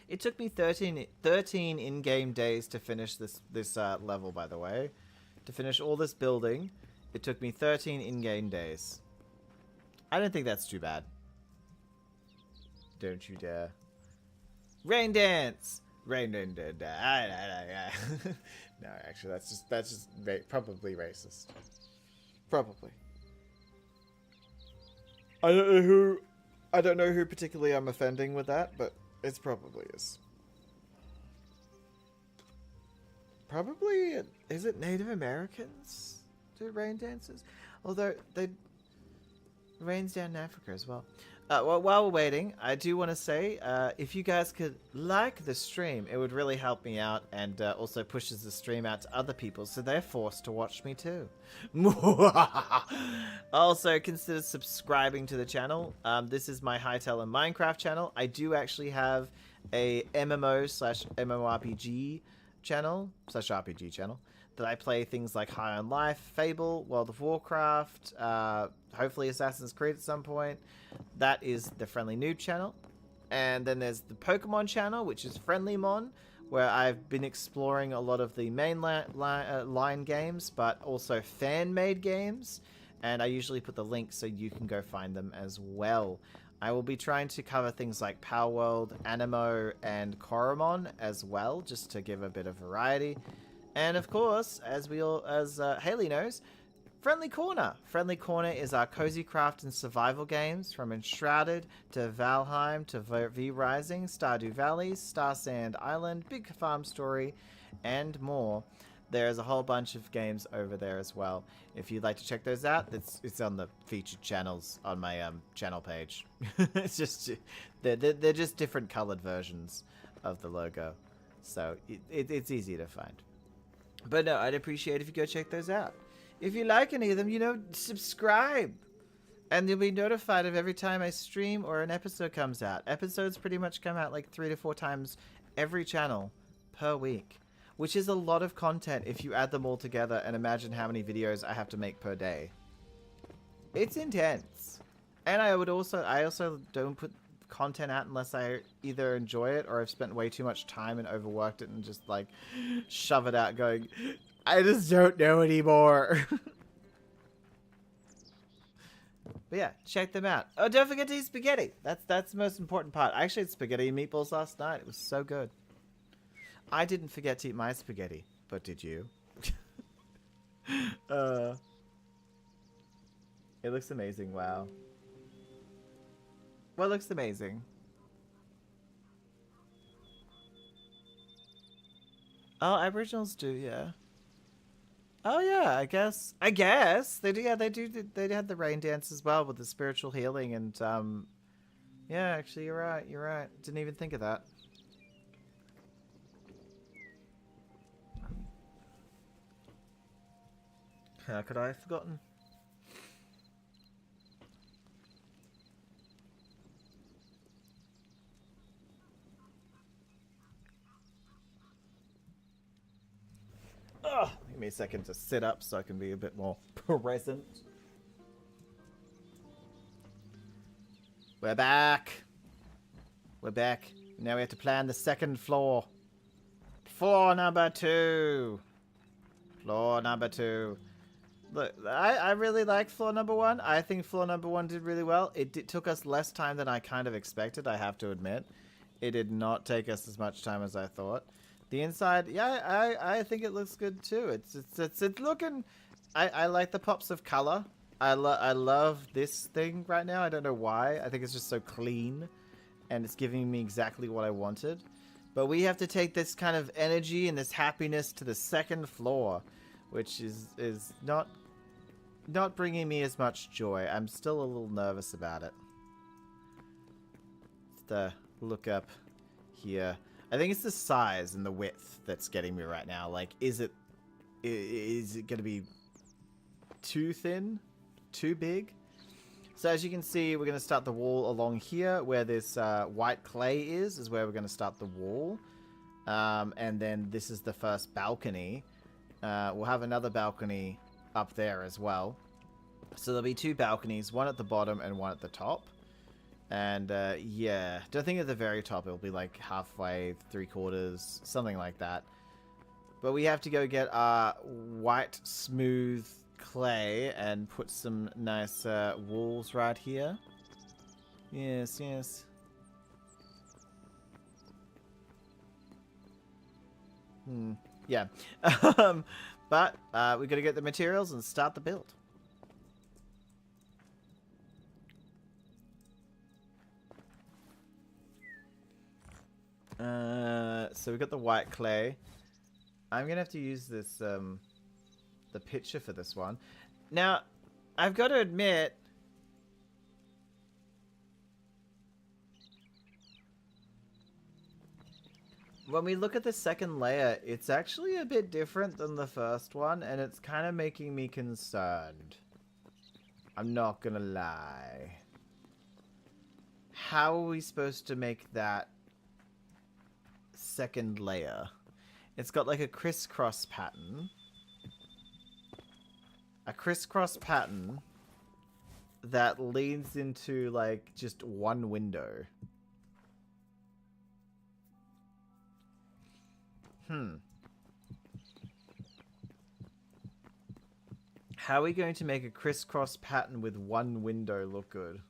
It took me 13 in-game days to finish this level, by the way. To finish all this building, it took me 13 in-game days. I don't think that's too bad. Don't you dare. Rain dance! Rain dance. No, actually, that's just probably racist. Probably. I don't know who particularly I'm offending with that, but it probably is. Probably, is it Native Americans do rain dances? Although they rains down in Africa as well. Well, while we're waiting, I do want to say, if you guys could like the stream, it would really help me out, and also pushes the stream out to other people, so they're forced to watch me too. Also, consider subscribing to the channel. This is my Hytale and Minecraft channel. I do actually have a MMO/MMORPG channel /RPG channel that I play things like High on Life, Fable, World of Warcraft, hopefully Assassin's Creed at some point. That is the Friendly Noob channel. And then there's the Pokemon channel, which is Friendlymon, where I've been exploring a lot of the main line games, but also fan-made games. And I usually put the link so you can go find them as well. I will be trying to cover things like Power World, Animo, and Koromon as well, just to give a bit of variety. And of course, as Haley knows, Friendly Corner. Friendly Corner is our cozy craft and survival games, from Enshrouded to Valheim to V Rising, Stardew Valley, Star Sand Island, Big Farm Story, and more. There's a whole bunch of games over there as well. If you'd like to check those out, it's on the featured channels on my channel page. It's just they're just different colored versions of the logo, so it's easy to find. But no, I'd appreciate if you go check those out. If you like any of them, you know, subscribe, and you'll be notified of every time I stream or an episode comes out. Episodes pretty much come out like 3 to 4 times every channel per week, which is a lot of content if you add them all together and imagine how many videos I have to make per day. It's intense. And I also don't put content out unless I either enjoy it or I've spent way too much time and overworked it and just like shove it out going, I just don't know anymore. But yeah, check them out. Oh, don't forget to eat spaghetti. That's the most important part. I actually had spaghetti and meatballs last night. It was so good. I didn't forget to eat my spaghetti, but did you? It looks amazing. Wow. Well, it looks amazing. Oh, Aboriginals do, yeah. Oh yeah, I guess they do. Yeah, they do. They had the rain dance as well with the spiritual healing, and yeah, actually, you're right. You're right. Didn't even think of that. How could I have forgotten? Oh, give me a second to sit up so I can be a bit more present. We're back. We're back. Now we have to plan the second floor. Floor number 2. Floor number 2. Look, I really like floor number 1. I think floor number 1 did really well. It took us less time than I kind of expected, I have to admit. It did not take us as much time as I thought. The inside, yeah, I think it looks good too. It's looking. I like the pops of color. I love this thing right now. I don't know why. I think it's just so clean, and it's giving me exactly what I wanted. But we have to take this kind of energy and this happiness to the second floor, which is not bringing me as much joy. I'm still a little nervous about it. Just look up here. I think it's the size and the width that's getting me right now. Like, is it going to be too thin? Too big? So as you can see, we're going to start the wall along here where this white clay is where we're going to start the wall. And then this is the first balcony. We'll have another balcony up there as well. So there'll be 2 balconies, one at the bottom and one at the top. And yeah, don't think at the very top it'll be like halfway, 3/4, something like that. But we have to go get our white smooth clay and put some nice walls right here. Yes, yes. Yeah. But we got to get the materials and start the build. So we got the white clay. I'm going to have to use this, the picture for this one. Now, I've got to admit, when we look at the second layer, it's actually a bit different than the first one, and it's kind of making me concerned. I'm not gonna lie. How are we supposed to make that second layer? It's got like a crisscross pattern. A crisscross pattern that leads into like just one window. How are we going to make a crisscross pattern with one window look good?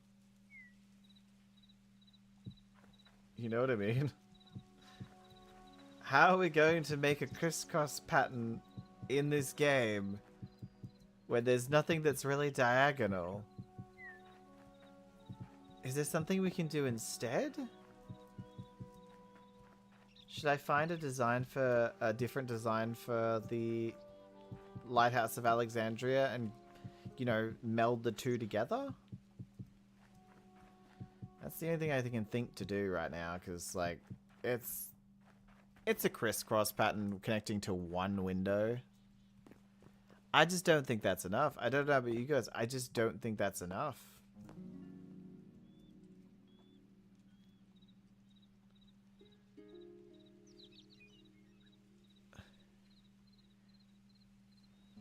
You know what I mean? How are we going to make a crisscross pattern in this game where there's nothing that's really diagonal? Is there something we can do instead? Should I find a design for a different design for the Lighthouse of Alexandria and, you know, meld the two together? That's the only thing I can think to do right now, because like it's a crisscross pattern connecting to one window. I just don't think that's enough. I don't know about you guys. I just don't think that's enough.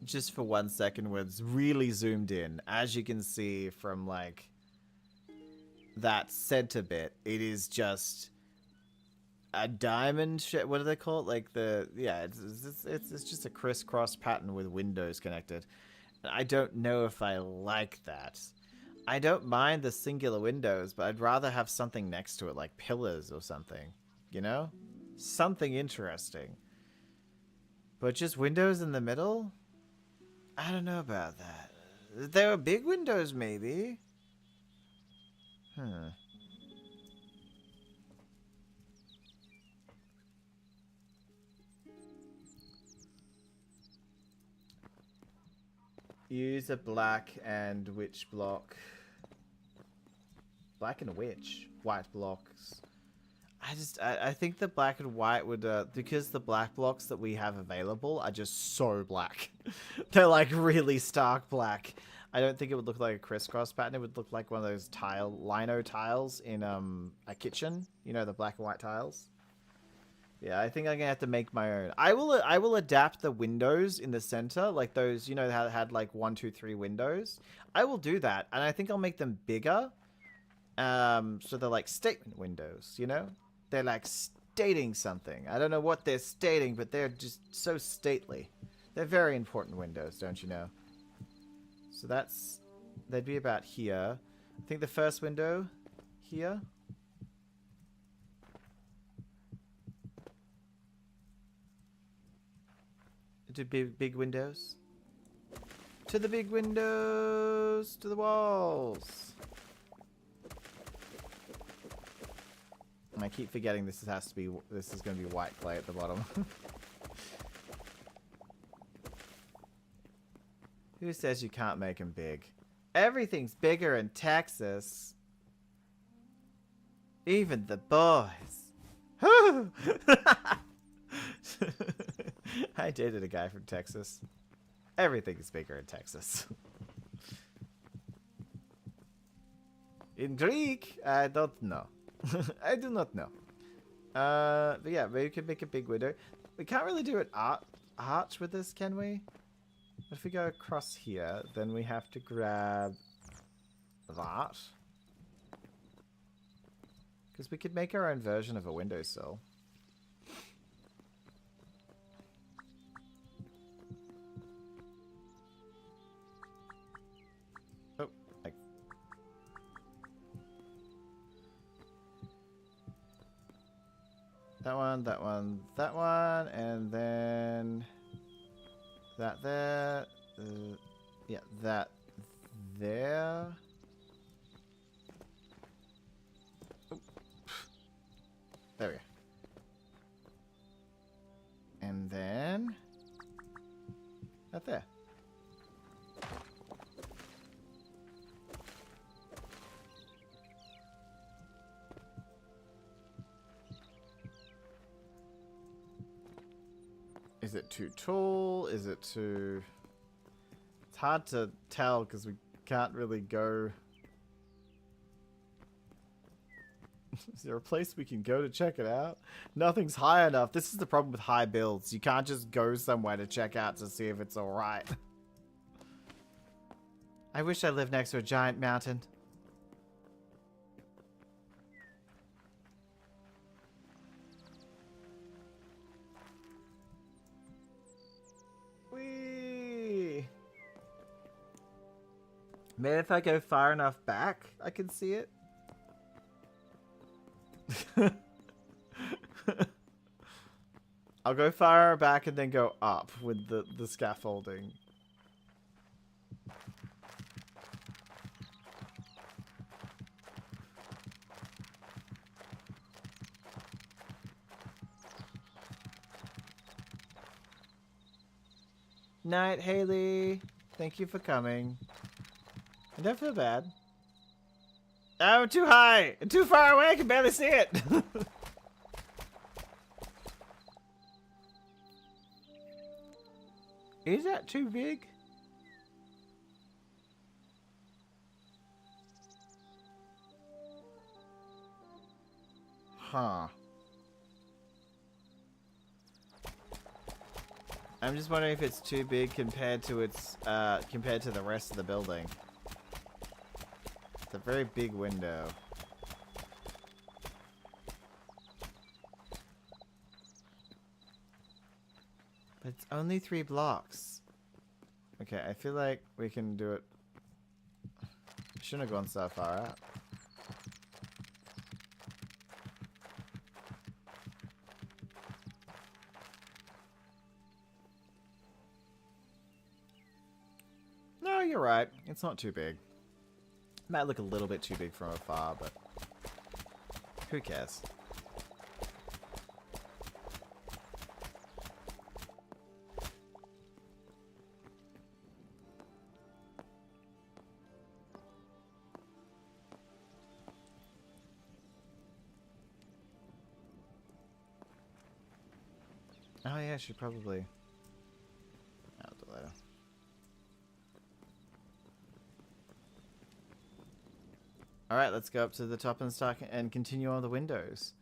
Just for 1 second, where it's really zoomed in, as you can see from like that center bit, it is just a diamond shape. What do they call it? Like the, yeah, it's just a crisscross pattern with windows connected. And I don't know if I like that. I don't mind the singular windows, but I'd rather have something next to it, like pillars or something, you know? Something interesting. But just windows in the middle? I don't know about that. There were big windows, maybe. Use a black and witch block. Black and witch. White blocks. I think the black and white would, because the black blocks that we have available are just so black. They're like really stark black. I don't think it would look like a crisscross pattern. It would look like one of those lino tiles in a kitchen. You know, the black and white tiles. Yeah, I think I'm gonna have to make my own. I will adapt the windows in the center, like those, you know, how it had like 1, 2, 3 windows. I will do that, and I think I'll make them bigger. So they're like statement windows, you know? They're like stating something. I don't know what they're stating, but they're just so stately. They're very important windows, don't you know? So they'd be about here. I think the first window here. To big windows. To the big windows. To the walls. And I keep forgetting this is going to be white clay at the bottom. Who says you can't make them big? Everything's bigger in Texas. Even the boys. I dated a guy from Texas. Everything is bigger in Texas. In Greek, I don't know. I do not know. But yeah, we can make a big window. We can't really do an arch with this, can we? If we go across here, then we have to grab that. Because we could make our own version of a windowsill. Oh, That one, that one, that one, and then that there. Yeah, that there. Oh. There we go. And then that there. Is it too tall? Is it too... It's hard to tell because we can't really go... Is there a place we can go to check it out? Nothing's high enough. This is the problem with high builds. You can't just go somewhere to check out to see if it's alright. I wish I lived next to a giant mountain. Whee! Maybe if I go far enough back, I can see it. I'll go far back and then go up with the scaffolding. Night, Haley. Thank you for coming. I don't feel bad. Oh, too high! Too far away, I can barely see it! Is that too big? Huh. I'm just wondering if it's too big compared to its compared to the rest of the building. It's a very big window. But it's only 3 blocks. Okay, I feel like we can do it. Shouldn't have gone so far out. No, you're right. It's not too big. Might look a little bit too big from afar, but who cares? Oh yeah, she probably... I'll do later. Alright, let's go up to the top and start and continue on the windows.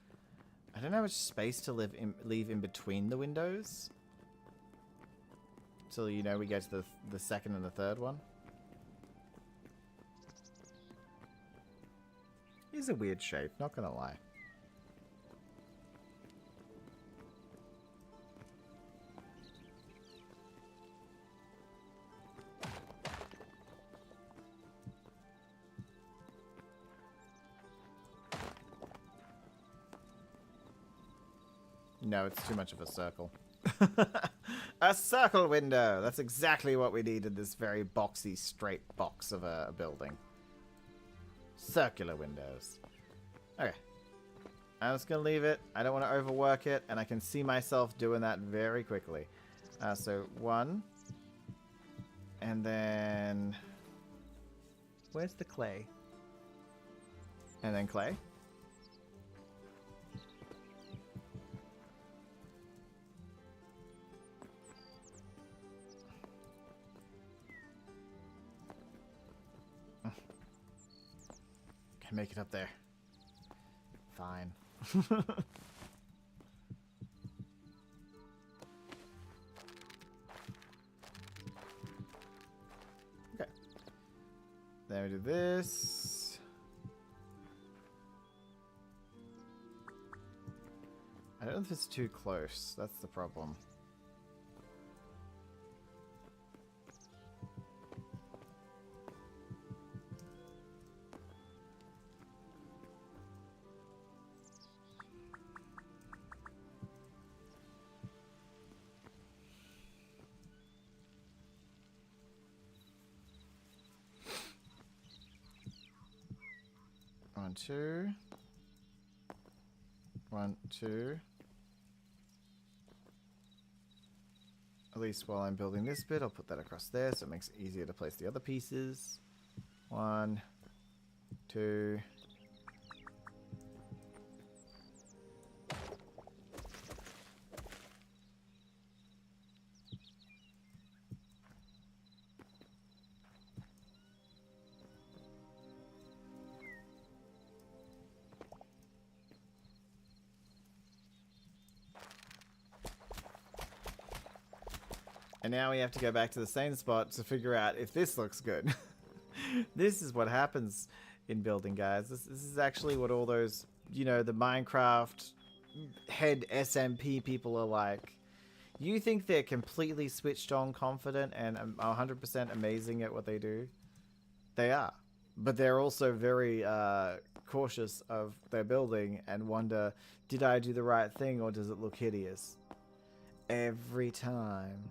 I don't know how much space to leave in between the windows. Till, you know, we get to the second and the third one. It's a weird shape, not gonna lie. No, it's too much of a circle. A circle window! That's exactly what we need in this very boxy, straight box of a building. Circular windows. Okay. I'm just going to leave it. I don't want to overwork it, and I can see myself doing that very quickly. So, 1. And then... Where's the clay? And then clay. Make it up there. Fine. Okay. Then we do this. I don't know if it's too close. That's the problem. 1, 2. 1, 2. At least while I'm building this bit, I'll put that across there so it makes it easier to place the other pieces. 1, 2. And now we have to go back to the same spot to figure out if this looks good. This is what happens in building, guys. This is actually what all those, you know, the Minecraft head SMP people are like. You think they're completely switched on, confident, and 100% amazing at what they do? They are. But they're also very cautious of their building and wonder, did I do the right thing or does it look hideous? Every time.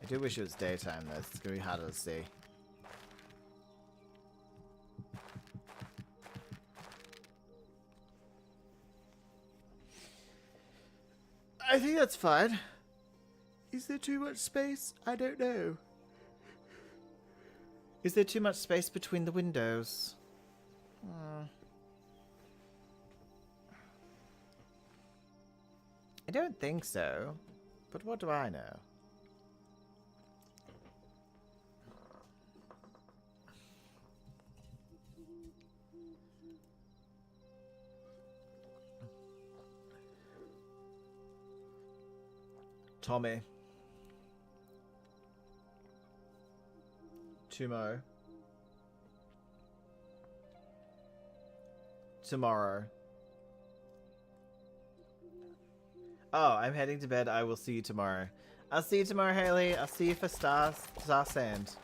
I do wish it was daytime though, it's gonna be harder to see. I think that's fine. Is there too much space? I don't know. Is there too much space between the windows? I don't think so, but what do I know? Tommy. Tumo. Tomorrow. Oh, I'm heading to bed. I will see you tomorrow. I'll see you tomorrow, Haley. I'll see you for Star Sand.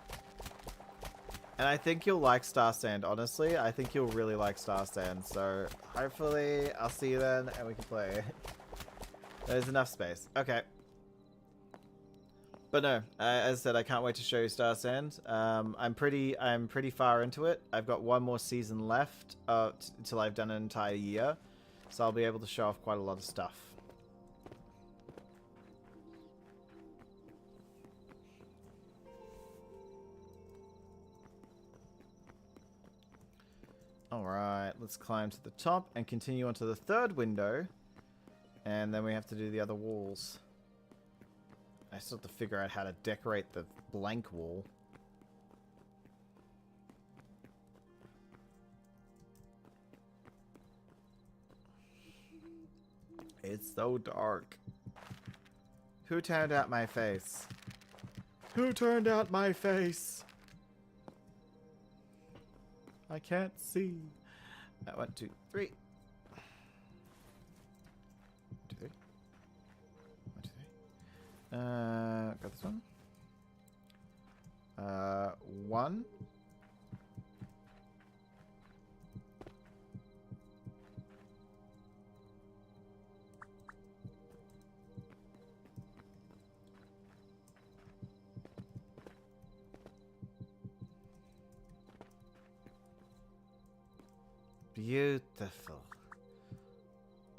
And I think you'll like Star Sand, honestly. I think you'll really like Star Sand. So hopefully I'll see you then and we can play. There's enough space. Okay. But no, as I said, I can't wait to show you Star Sand. I'm pretty far into it. I've got one more season left until I've done an entire year. So I'll be able to show off quite a lot of stuff. Alright, let's climb to the top and continue onto the third window. And then we have to do the other walls. I still have to figure out how to decorate the blank wall. It's so dark. Who turned out my face? Who turned out my face? I can't see. 1, 2, 3. 1, 2, 3. 1, 2, 3. Got this one. 1. Beautiful.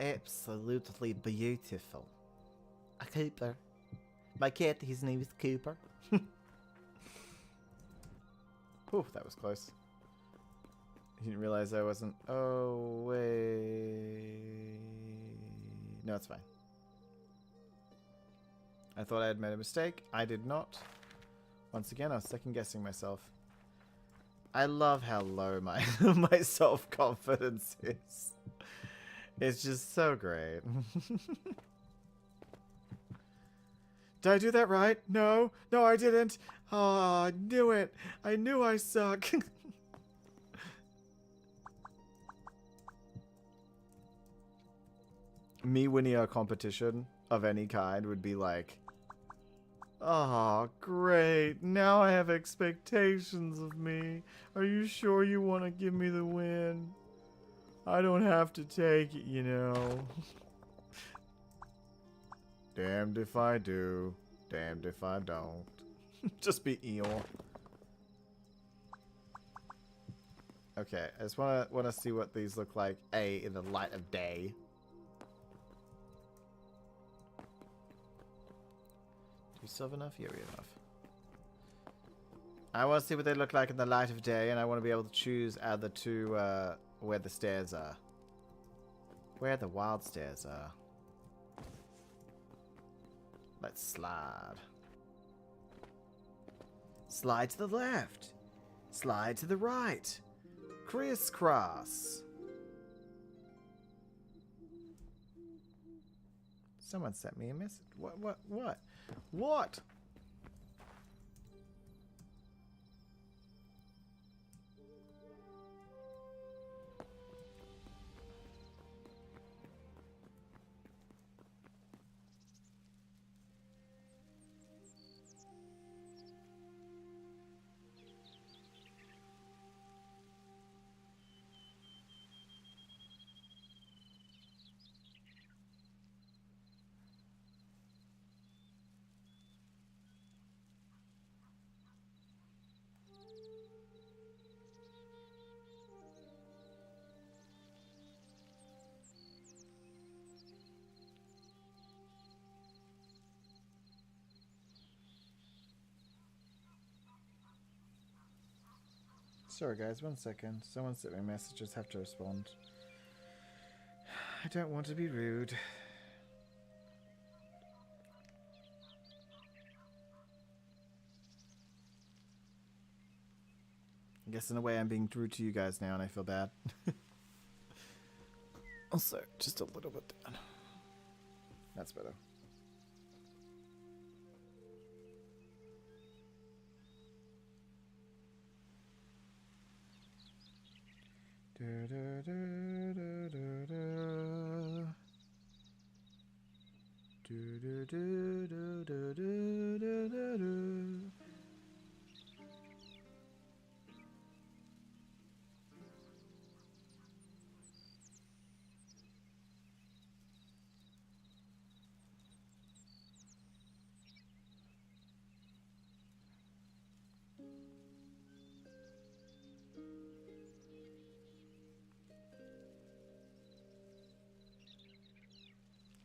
Absolutely beautiful. A Cooper. My cat, his name is Cooper. Whew, that was close. I didn't realize I wasn't... Oh, wait... No, it's fine. I thought I had made a mistake. I did not. Once again, I was second-guessing myself. I love how low my my self-confidence is. It's just so great. Did I do that right? No. No, I didn't. Oh, I knew it. I knew I suck. Me winning a competition of any kind would be like... Oh, great. Now I have expectations of me. Are you sure you want to give me the win? I don't have to take it, you know. Damned if I do. Damned if I don't. Just be Eeyore. Okay, I just wanna see what these look like. In the light of day. Do we still have enough? Yeah, we have enough. I want to see what they look like in the light of day, and I want to be able to choose out of the two where the stairs are. Where the wild stairs are. Let's slide. Slide to the left. Slide to the right. Crisscross. Someone sent me a message. What? Sorry guys, 1 second. Someone sent me a message, just have to respond. I don't want to be rude. I guess in a way I'm being rude to you guys now and I feel bad. Also, just a little bit down. That's better.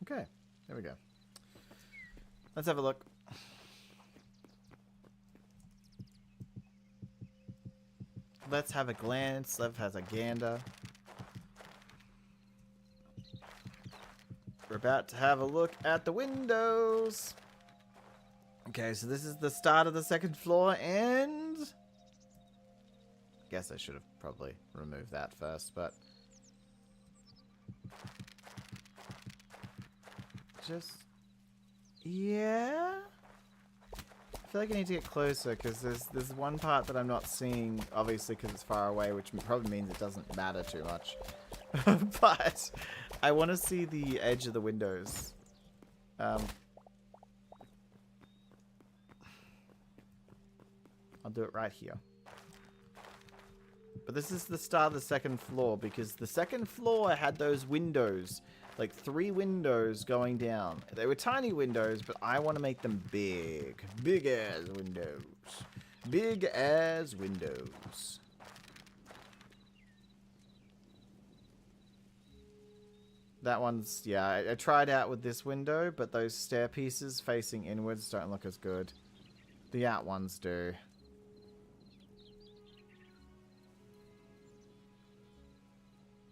Okay, there we go. Let's have a look. Let's have a glance. Let's have a gander. We're about to have a look at the windows. Okay, so this is the start of the second floor, and I guess I should have probably removed that first, but just, yeah. I feel like I need to get closer because there's one part that I'm not seeing, obviously because it's far away, which probably means it doesn't matter too much. But I want to see the edge of the windows. I'll do it right here. But this is the start of the second floor because the second floor had those windows. Like 3 windows going down. They were tiny windows, but I want to make them big. Big as windows. Big as windows. That one's, yeah, I tried out with this window, but those stair pieces facing inwards don't look as good. The out ones do.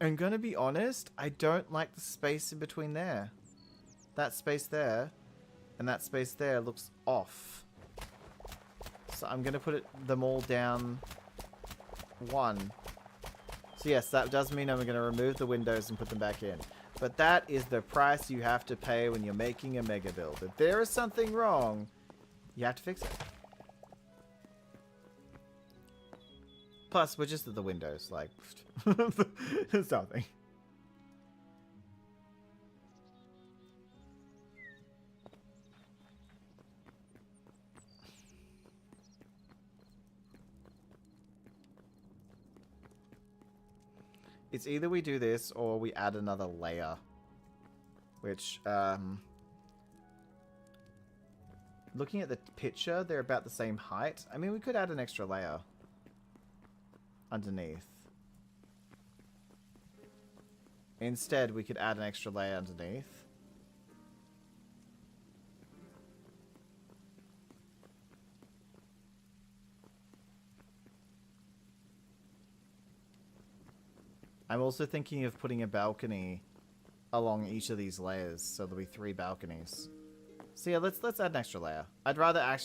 I'm gonna be honest, I don't like the space in between there. That space there and that space there looks off. So I'm gonna put them all down 1. So yes, that does mean I'm gonna remove the windows and put them back in. But that is the price you have to pay when you're making a mega build. If there is something wrong, you have to fix it. Plus, we're just at the windows, like, it's nothing. It's either we do this or we add another layer. Which, looking at the picture, they're about the same height. I mean, we could add an extra layer underneath. Instead, we could add an extra layer underneath. I'm also thinking of putting a balcony along each of these layers, so there'll be 3 balconies. So yeah, let's add an extra layer. I'd rather add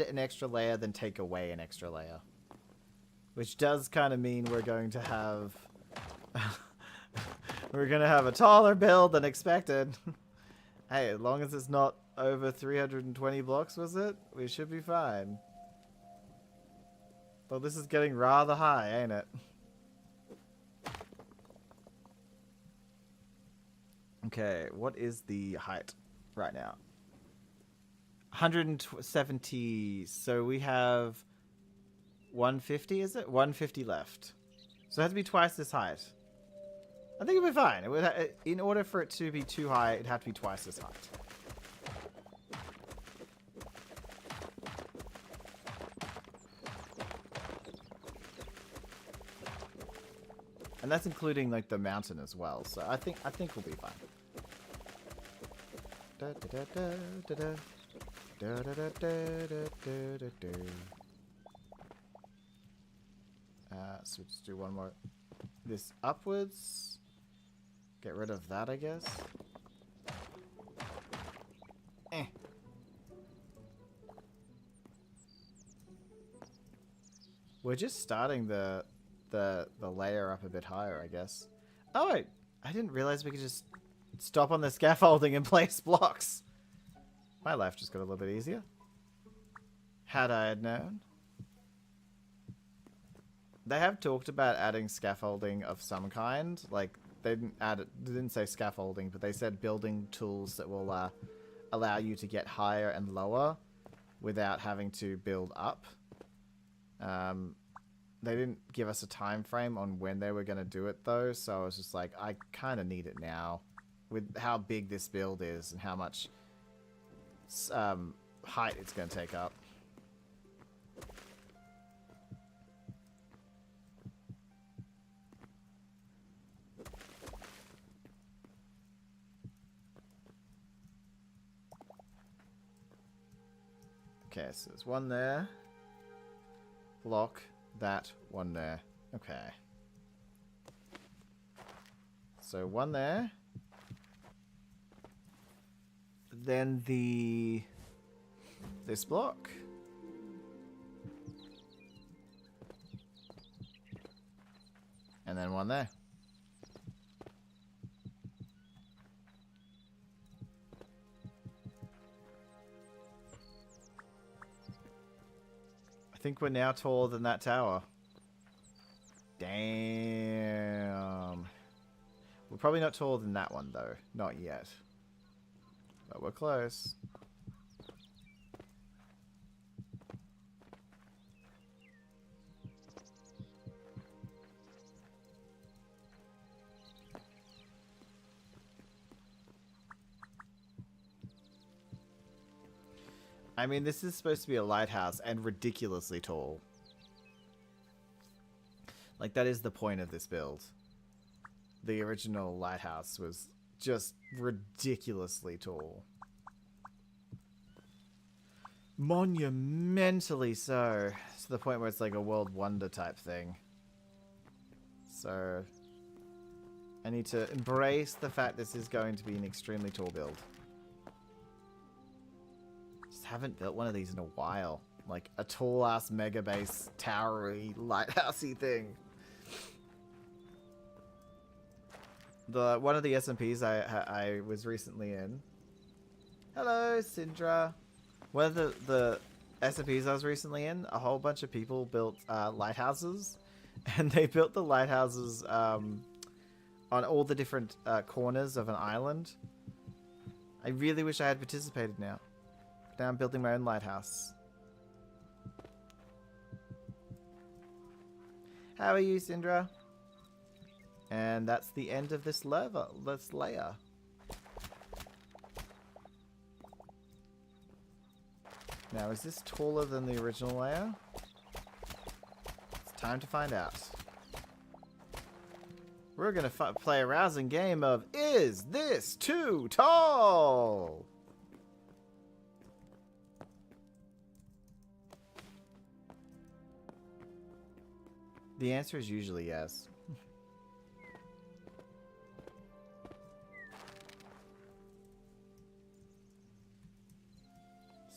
an extra layer than take away an extra layer, which does kind of mean we're going to have a taller build than expected. Hey, as long as it's not over 320 blocks, was it? We should be fine. Well, this is getting rather high, ain't it? Okay, what is the height right now? 170. So we have 150, is it? 150 left. So it has to be twice this height. I think it'll be fine. It would in order for it to be too high, it'd have to be twice this height. And that's including like the mountain as well. So I think we'll be fine. So just do one more. This upwards. Get rid of that, I guess. We're just starting the layer up a bit higher, I guess. Oh, wait. I didn't realize we could just stop on the scaffolding and place blocks. My life just got a little bit easier. Had I had known. They have talked about adding scaffolding of some kind. Like, they didn't say scaffolding, but they said building tools that will allow you to get higher and lower without having to build up. They didn't give us a time frame on when they were going to do it, though, so I was just like, I kind of need it now. With how big this build is and how much height it's going to take up. Okay, so there's one there. Block that one there. Okay. So one there. Then this block. And then one there. I think we're now taller than that tower. Damn. We're probably not taller than that one, though. Not yet. But we're close. I mean, this is supposed to be a lighthouse and ridiculously tall. Like, that is the point of this build. The original lighthouse was just ridiculously tall. Monumentally so. To the point where it's like a world wonder type thing. So, I need to embrace the fact this is going to be an extremely tall build. Just haven't built one of these in a while. Like a tall ass mega base, towery, lighthousey thing. One of the SMPs I was recently in. Hello, Syndra. One of the SMPs I was recently in, a whole bunch of people built lighthouses, and they built the lighthouses on all the different corners of an island. I really wish I had participated now. Now I'm building my own lighthouse. How are you, Syndra? And that's the end of this layer. Now, is this taller than the original layer? It's time to find out. We're gonna play a rousing game of Is This Too Tall? The answer is usually yes.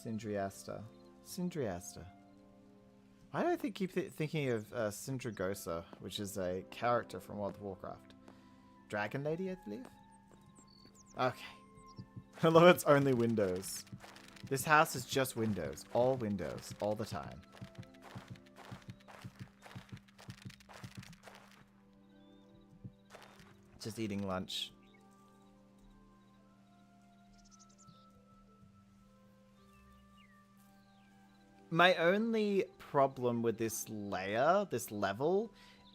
Sindriasta. Sindriasta. Why do I keep thinking of Sindragosa, which is a character from World of Warcraft? Dragon Lady, I believe? Okay. I love it's only windows. This house is just windows. All windows. All the time. Just eating lunch. My only problem with this layer, this level,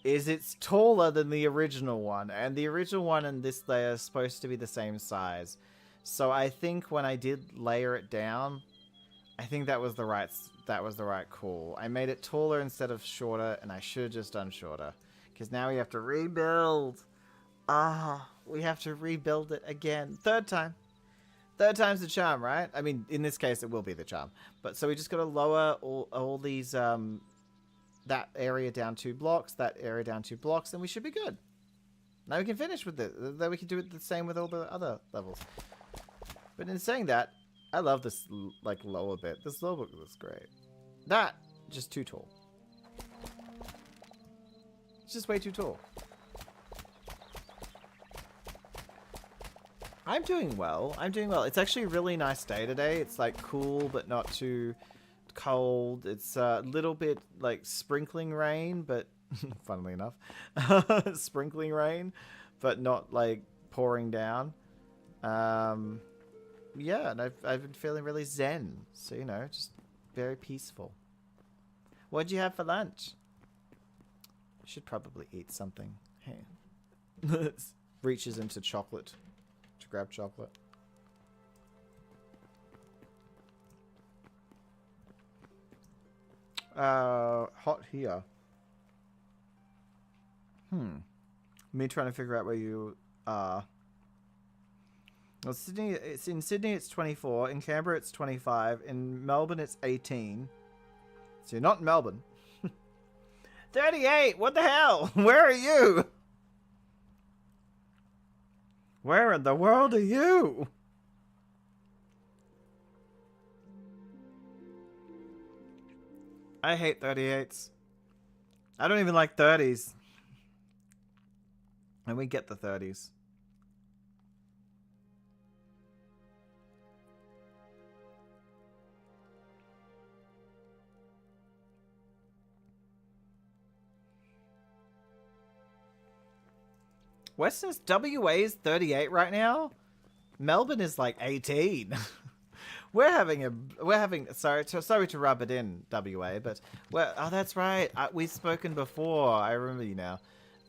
is it's taller than the original one. And the original one and this layer is supposed to be the same size. So I think when I did layer it down, I think that was the right call. I made it taller instead of shorter, and I should have just done shorter. Because now we have to rebuild. We have to rebuild it again. Third time. Third time's the charm, right? I mean, in this case, it will be the charm. But so we just got to lower all these, that area down 2 blocks, that area down 2 blocks, and we should be good. Now we can finish with it. Then we can do it the same with all the other levels. But in saying that, I love this, like, lower bit. This lower bit looks great. That, just too tall. It's just way too tall. I'm doing well. I'm doing well. It's actually a really nice day today. It's like cool, but not too cold. It's a little bit like sprinkling rain, but funnily enough, sprinkling rain, but not like pouring down. Yeah, and I've been feeling really zen. So, you know, just very peaceful. What'd you have for lunch? Should probably eat something. Hey. Reaches into chocolate. To grab chocolate. Hot here. Me trying to figure out where you are. Well, Sydney. It's in Sydney. It's 24. In Canberra, it's 25. In Melbourne, it's 18. So you're not in Melbourne. 38. What the hell? Where are you? Where in the world are you? I hate 38s. I don't even like 30s. And we get the 30s. Western's WA's 38 right now. Melbourne is like 18. we're having sorry to rub it in, WA, but oh, that's right. We've spoken before. I remember you now.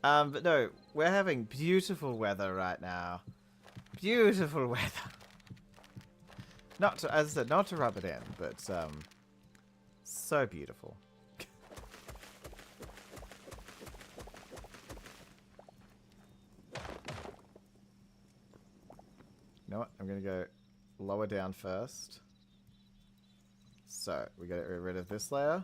But no, we're having beautiful weather right now. Beautiful weather. Not to, as I said, not to rub it in, but so beautiful. You know what? I'm going to go lower down first. So, we got to get rid of this layer.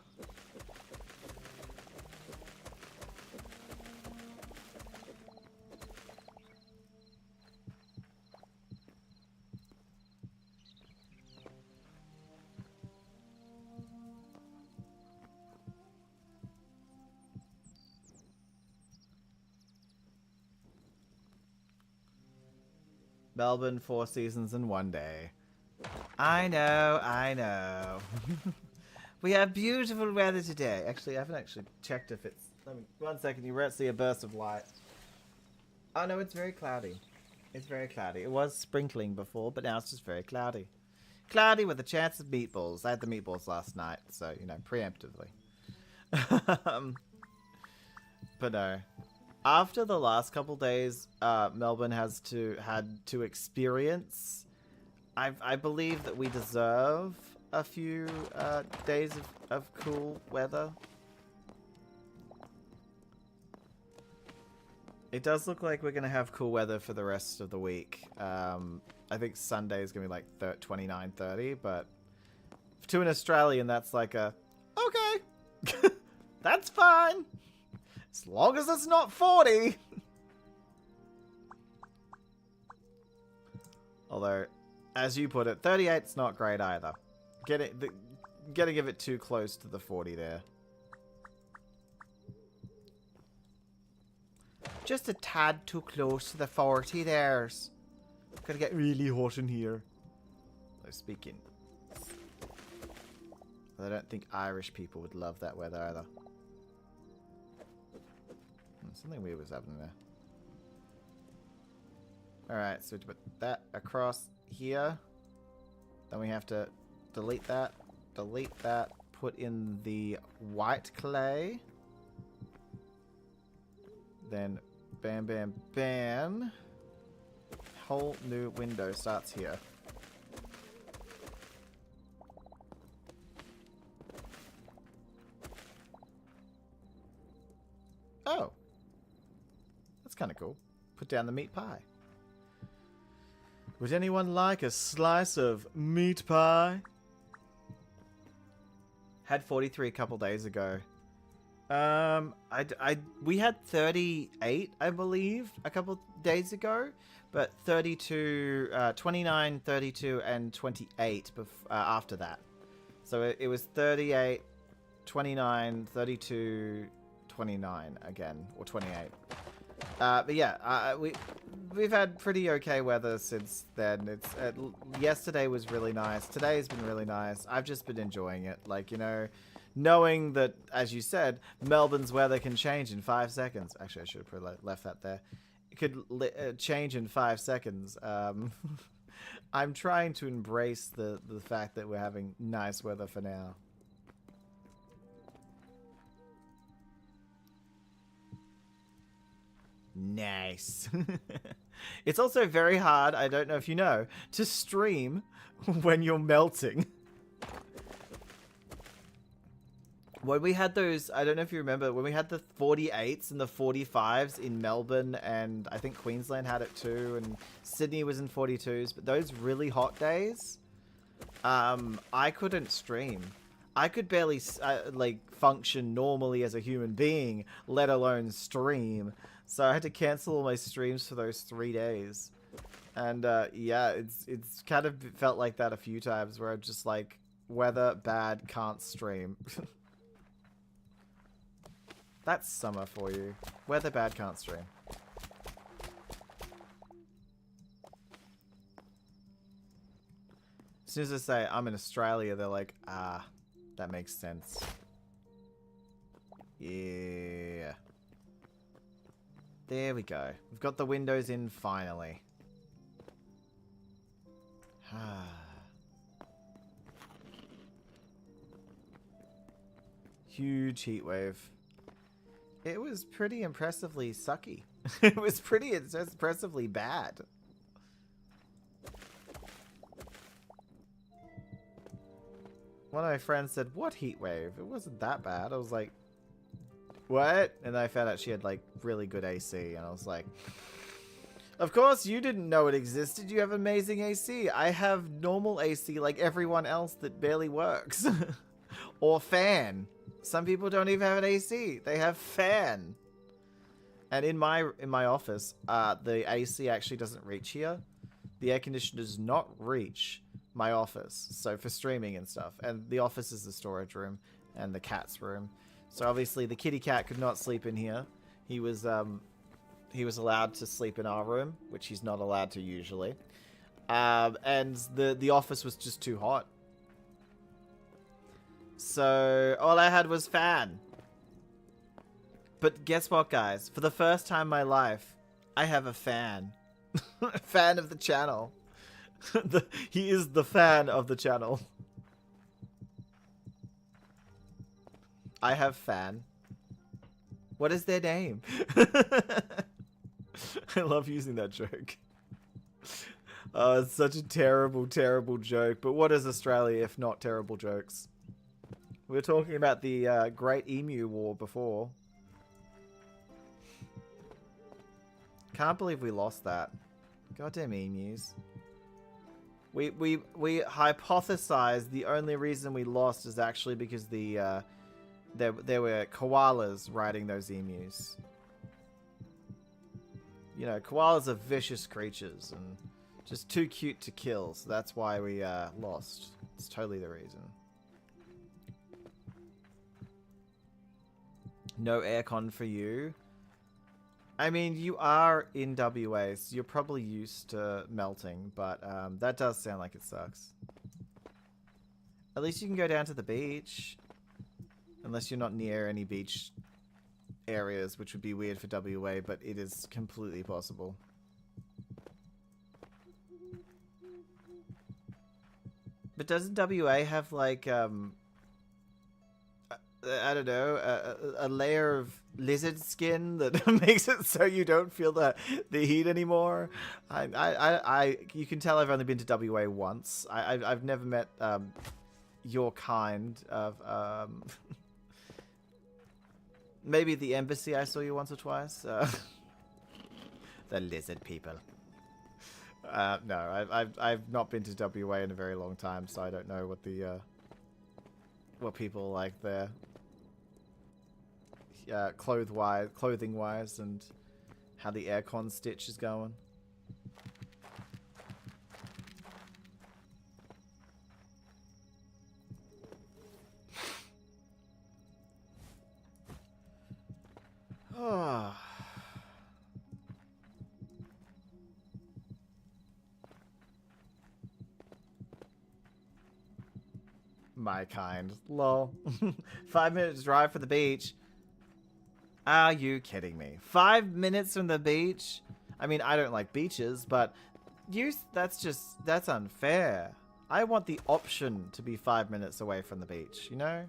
Melbourne, 4 seasons in 1 day. I know, I know. We have beautiful weather today. Actually, I haven't actually checked if it's... Let me, 1 second, you won't see a burst of light. Oh no, it's very cloudy. It's very cloudy. It was sprinkling before, but now it's just very cloudy. Cloudy with a chance of meatballs. I had the meatballs last night, so, you know, preemptively. But no. After the last couple days, Melbourne had to experience, I believe that we deserve a few days of cool weather. It does look like we're going to have cool weather for the rest of the week. I think Sunday is going to be like 29, 30, but to an Australian, that's like a, okay, that's fine. As long as it's not 40. Although, as you put it, 38's not great either. Gotta give it too close to the 40 there. Just a tad too close to the 40 there's. Gonna get really hot in here. So speaking. I don't think Irish people would love that weather either. Something weird was happening there. Alright, so to put that across here. Then we have to delete that, put in the white clay. Then bam, bam, bam. Whole new window starts here. Oh. That's kind of cool. Put down the meat pie. Would anyone like a slice of meat pie? Had 43 a couple days ago. We had 38, I believe, a couple days ago, but 32, 29, 32, and 28 after that. So it was 38, 29, 32, 29 again, or 28. But yeah, we've had pretty okay weather since then. Yesterday was really nice. Today's been really nice. I've just been enjoying it. Like, you know, knowing that, as you said, Melbourne's weather can change in 5 seconds. Actually, I should have probably left that there. It could change in 5 seconds. I'm trying to embrace the fact that we're having nice weather for now. Nice. It's also very hard, I don't know if you know, to stream when you're melting. When we had those, I don't know if you remember, when we had the 48s and the 45s in Melbourne, and I think Queensland had it too, and Sydney was in 42s, but those really hot days, I couldn't stream. I could barely, like, function normally as a human being, let alone stream. So I had to cancel all my streams for those 3 days. And, yeah, it's kind of felt like that a few times, where I'm just like, weather bad, can't stream. That's summer for you. Weather bad, can't stream. As soon as I say I'm in Australia, they're like, ah, that makes sense. Yeah. There we go. We've got the windows in finally. Huge heat wave. It was pretty impressively sucky. It was pretty impressively bad. One of my friends said, "What heat wave? It wasn't that bad." I was like, "What?" And then I found out she had like really good AC, and I was like, "Of course you didn't know it existed. You have amazing AC. I have normal AC like everyone else that barely works." Or fan. Some people don't even have an AC. They have fan. And in my office, the AC actually doesn't reach here. The air conditioner does not reach my office. So for streaming and stuff. And the office is the storage room and the cat's room. So obviously the kitty cat could not sleep in here. He was allowed to sleep in our room, which he's not allowed to usually. And the office was just too hot. So all I had was fan. But guess what, guys? For the first time in my life, I have a fan. Fan of the channel. He is the fan of the channel. I have fan. What is their name? I love using that joke. Oh, it's such a terrible, terrible joke. But what is Australia if not terrible jokes? We were talking about the Great Emu War before. Can't believe we lost that. Goddamn emus. We hypothesized the only reason we lost is actually because there were koalas riding those emus. You know, koalas are vicious creatures and just too cute to kill, so that's why we lost. It's totally the reason. No aircon for you. I mean, you are in WA, so you're probably used to melting, but that does sound like it sucks. At least you can go down to the beach. Unless you're not near any beach areas, which would be weird for WA, but it is completely possible. But doesn't WA have, like, I don't know, a layer of lizard skin that makes it so you don't feel the heat anymore? You can tell I've only been to WA once. I've never met your kind of maybe the embassy I saw you once or twice. The lizard people. No, I've not been to WA in a very long time, so I don't know what the what people are like there. Clothing wise, and how the aircon stitch is going. Oh. My kind. Lol. 5 minutes drive for the beach. Are you kidding me? 5 minutes from the beach? I mean, I don't like beaches, but that's unfair. I want the option to be 5 minutes away from the beach, you know?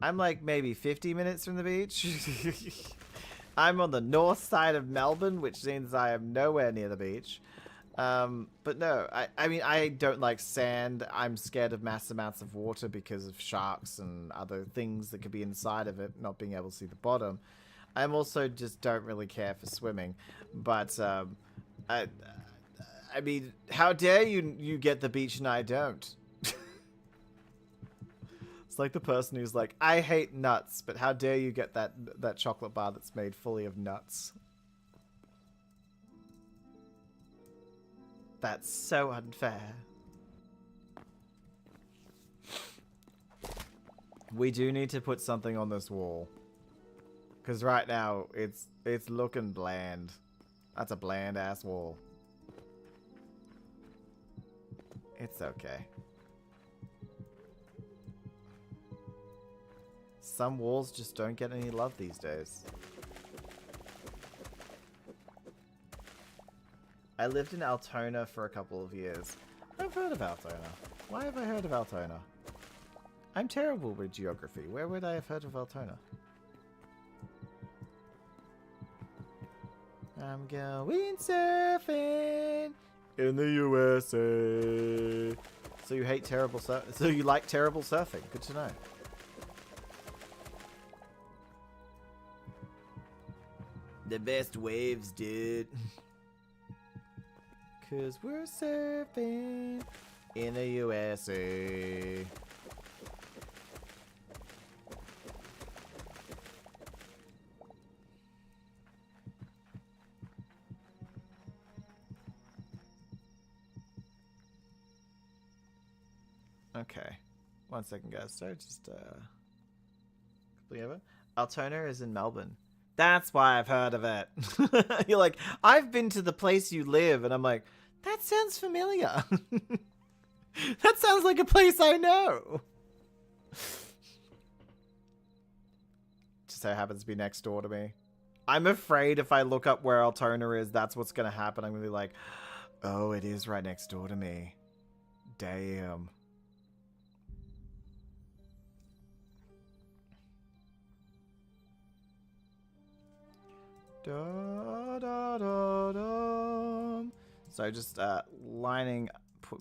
I'm like maybe 50 minutes from the beach. I'm on the north side of Melbourne, which means I am nowhere near the beach. But no, I mean, I don't like sand. I'm scared of mass amounts of water because of sharks and other things that could be inside of it, not being able to see the bottom. I'm also just don't really care for swimming. But, I mean, how dare you get the beach and I don't? It's like the person who's like, I hate nuts, but how dare you get that chocolate bar that's made fully of nuts? That's so unfair. We do need to put something on this wall. Because right now, it's looking bland. That's a bland ass wall. It's okay. Some walls just don't get any love these days. I lived in Altona for a couple of years. I've heard of Altona. Why have I heard of Altona? I'm terrible with geography. Where would I have heard of Altona? I'm going surfing in the USA. So you hate terrible surfing? So you like terrible surfing? Good to know. The best waves, dude. Cause we're surfing in the USA. Okay. 1 second, guys. Sorry, just quickly over. Altona is in Melbourne. That's why I've heard of it. You're like, I've been to the place you live, and I'm like, that sounds familiar. That sounds like a place I know. Just so happens to be next door to me. I'm afraid if I look up where Altona is, that's what's going to happen. I'm going to be like, oh, it is right next door to me. Damn. Da, da, da, da. So just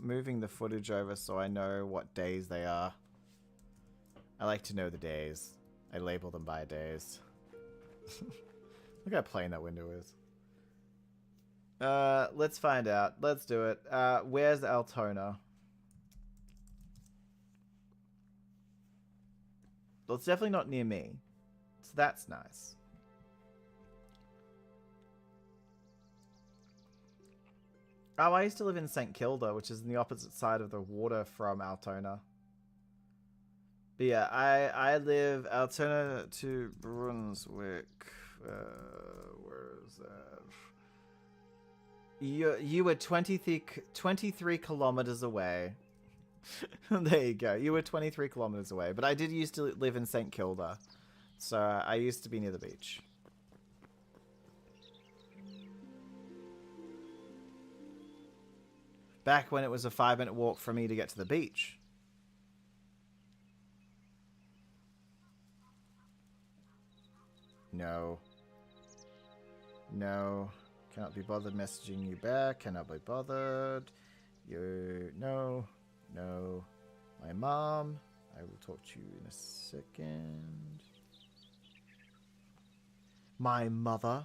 moving the footage over so I know what days they are. I like to know the days. I label them by days. Look how plain that window is. Let's find out. Let's do it. Where's Altona? Well, it's definitely not near me. So that's nice. Oh, I used to live in St. Kilda, which is on the opposite side of the water from Altona. But yeah, I live Altona to Brunswick. Where is that? You were 23 kilometers away. There you go. You were 23 kilometers away. But I did used to live in St. Kilda. So I used to be near the beach. Back when it was a 5-minute walk for me to get to the beach. No. No. Cannot be bothered messaging you back. Cannot be bothered. No. No. My mom. I will talk to you in a second. My mother.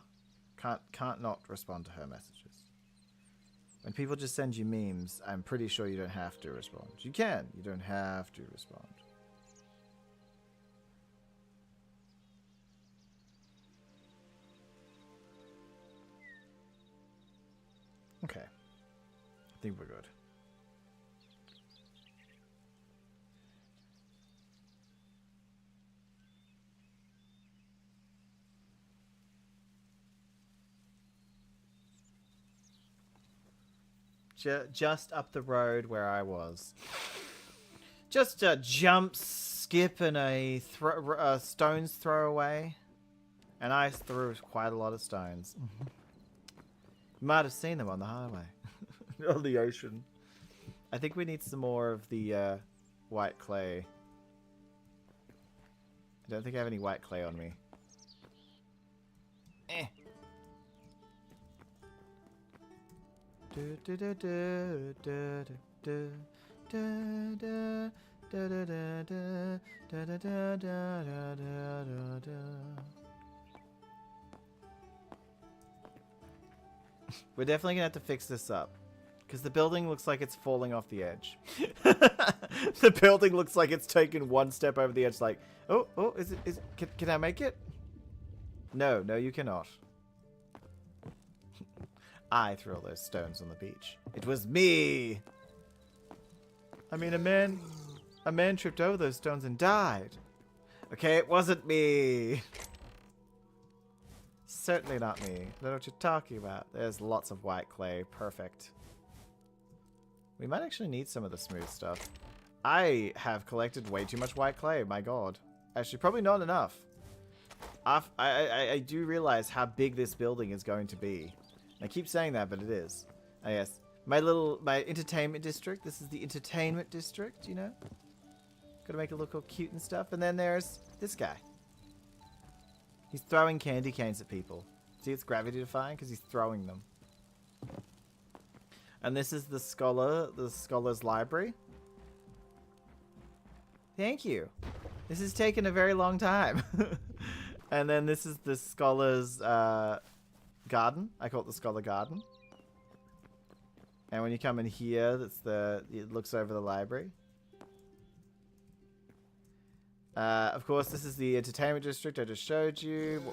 Can't not respond to her messages. When people just send you memes, I'm pretty sure you don't have to respond. You can. You don't have to respond. Okay. I think we're good. Just up the road where I was. Just a jump, skip, and a stone's throw away. And I threw quite a lot of stones. You might have seen them on the highway. On the ocean. I think we need some more of the white clay. I don't think I have any white clay on me. Eh. We're definitely gonna have to fix this up. Because the building looks like it's falling off the edge. The building looks like it's taken one step over the edge like, oh, can I make it? No, you cannot. I threw all those stones on the beach. It was me! I mean, a man tripped over those stones and died. Okay, it wasn't me. Certainly not me. I don't know what you're talking about. There's lots of white clay. Perfect. We might actually need some of the smooth stuff. I have collected way too much white clay. My god. Actually, probably not enough. I do realize how big this building is going to be. I keep saying that, but it is. Oh, yes. My entertainment district. This is the entertainment district, you know? Gotta make it look all cute and stuff. And then there's this guy. He's throwing candy canes at people. See, it's gravity defying because he's throwing them. And this is the scholar's library. Thank you. This has taken a very long time. And then this is the scholar's garden. I call it the scholar garden. And when you come in here, it looks over the library. Of course, this is the entertainment district I just showed you.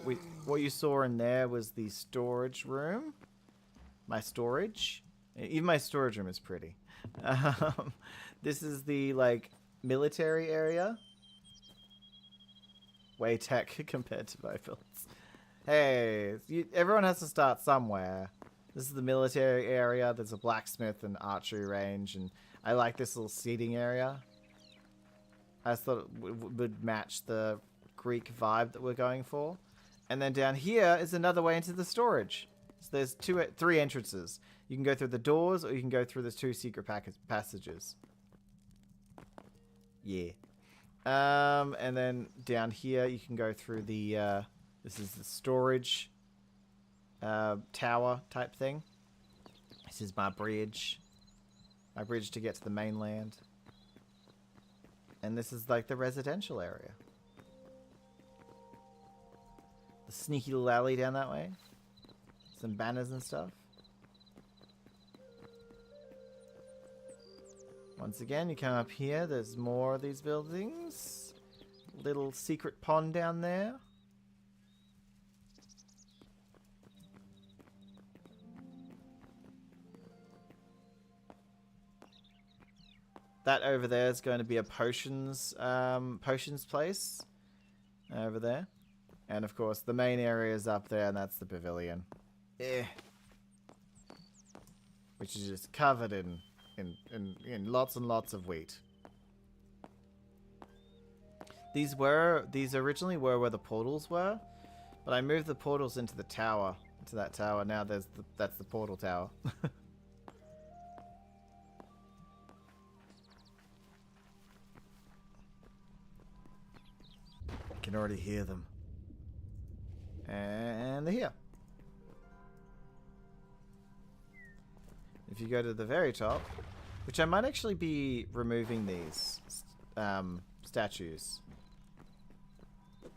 What you saw in there was the storage room. My storage. Even my storage room is pretty. This is the, like, military area. Way tech compared to my builds. Hey, everyone has to start somewhere. This is the military area. There's a blacksmith and archery range. And I like this little seating area. I just thought it would match the Greek vibe that we're going for. And then down here is another way into the storage. So there's three entrances. You can go through the doors or you can go through the two secret passages. Yeah. And then down here you can go through the, this is the storage tower type thing. This is my bridge. My bridge to get to the mainland. And this is like the residential area. The sneaky little alley down that way. Some banners and stuff. Once again, you come up here. There's more of these buildings. Little secret pond down there. That over there is going to be a potions place over there. And of course, the main area is up there, and that's the pavilion. Which is just covered in lots and lots of wheat. These originally were where the portals were, but I moved the portals into the tower, into that tower. Now that's the portal tower. I can already hear them. And they're here. If you go to the very top, which I might actually be removing these statues.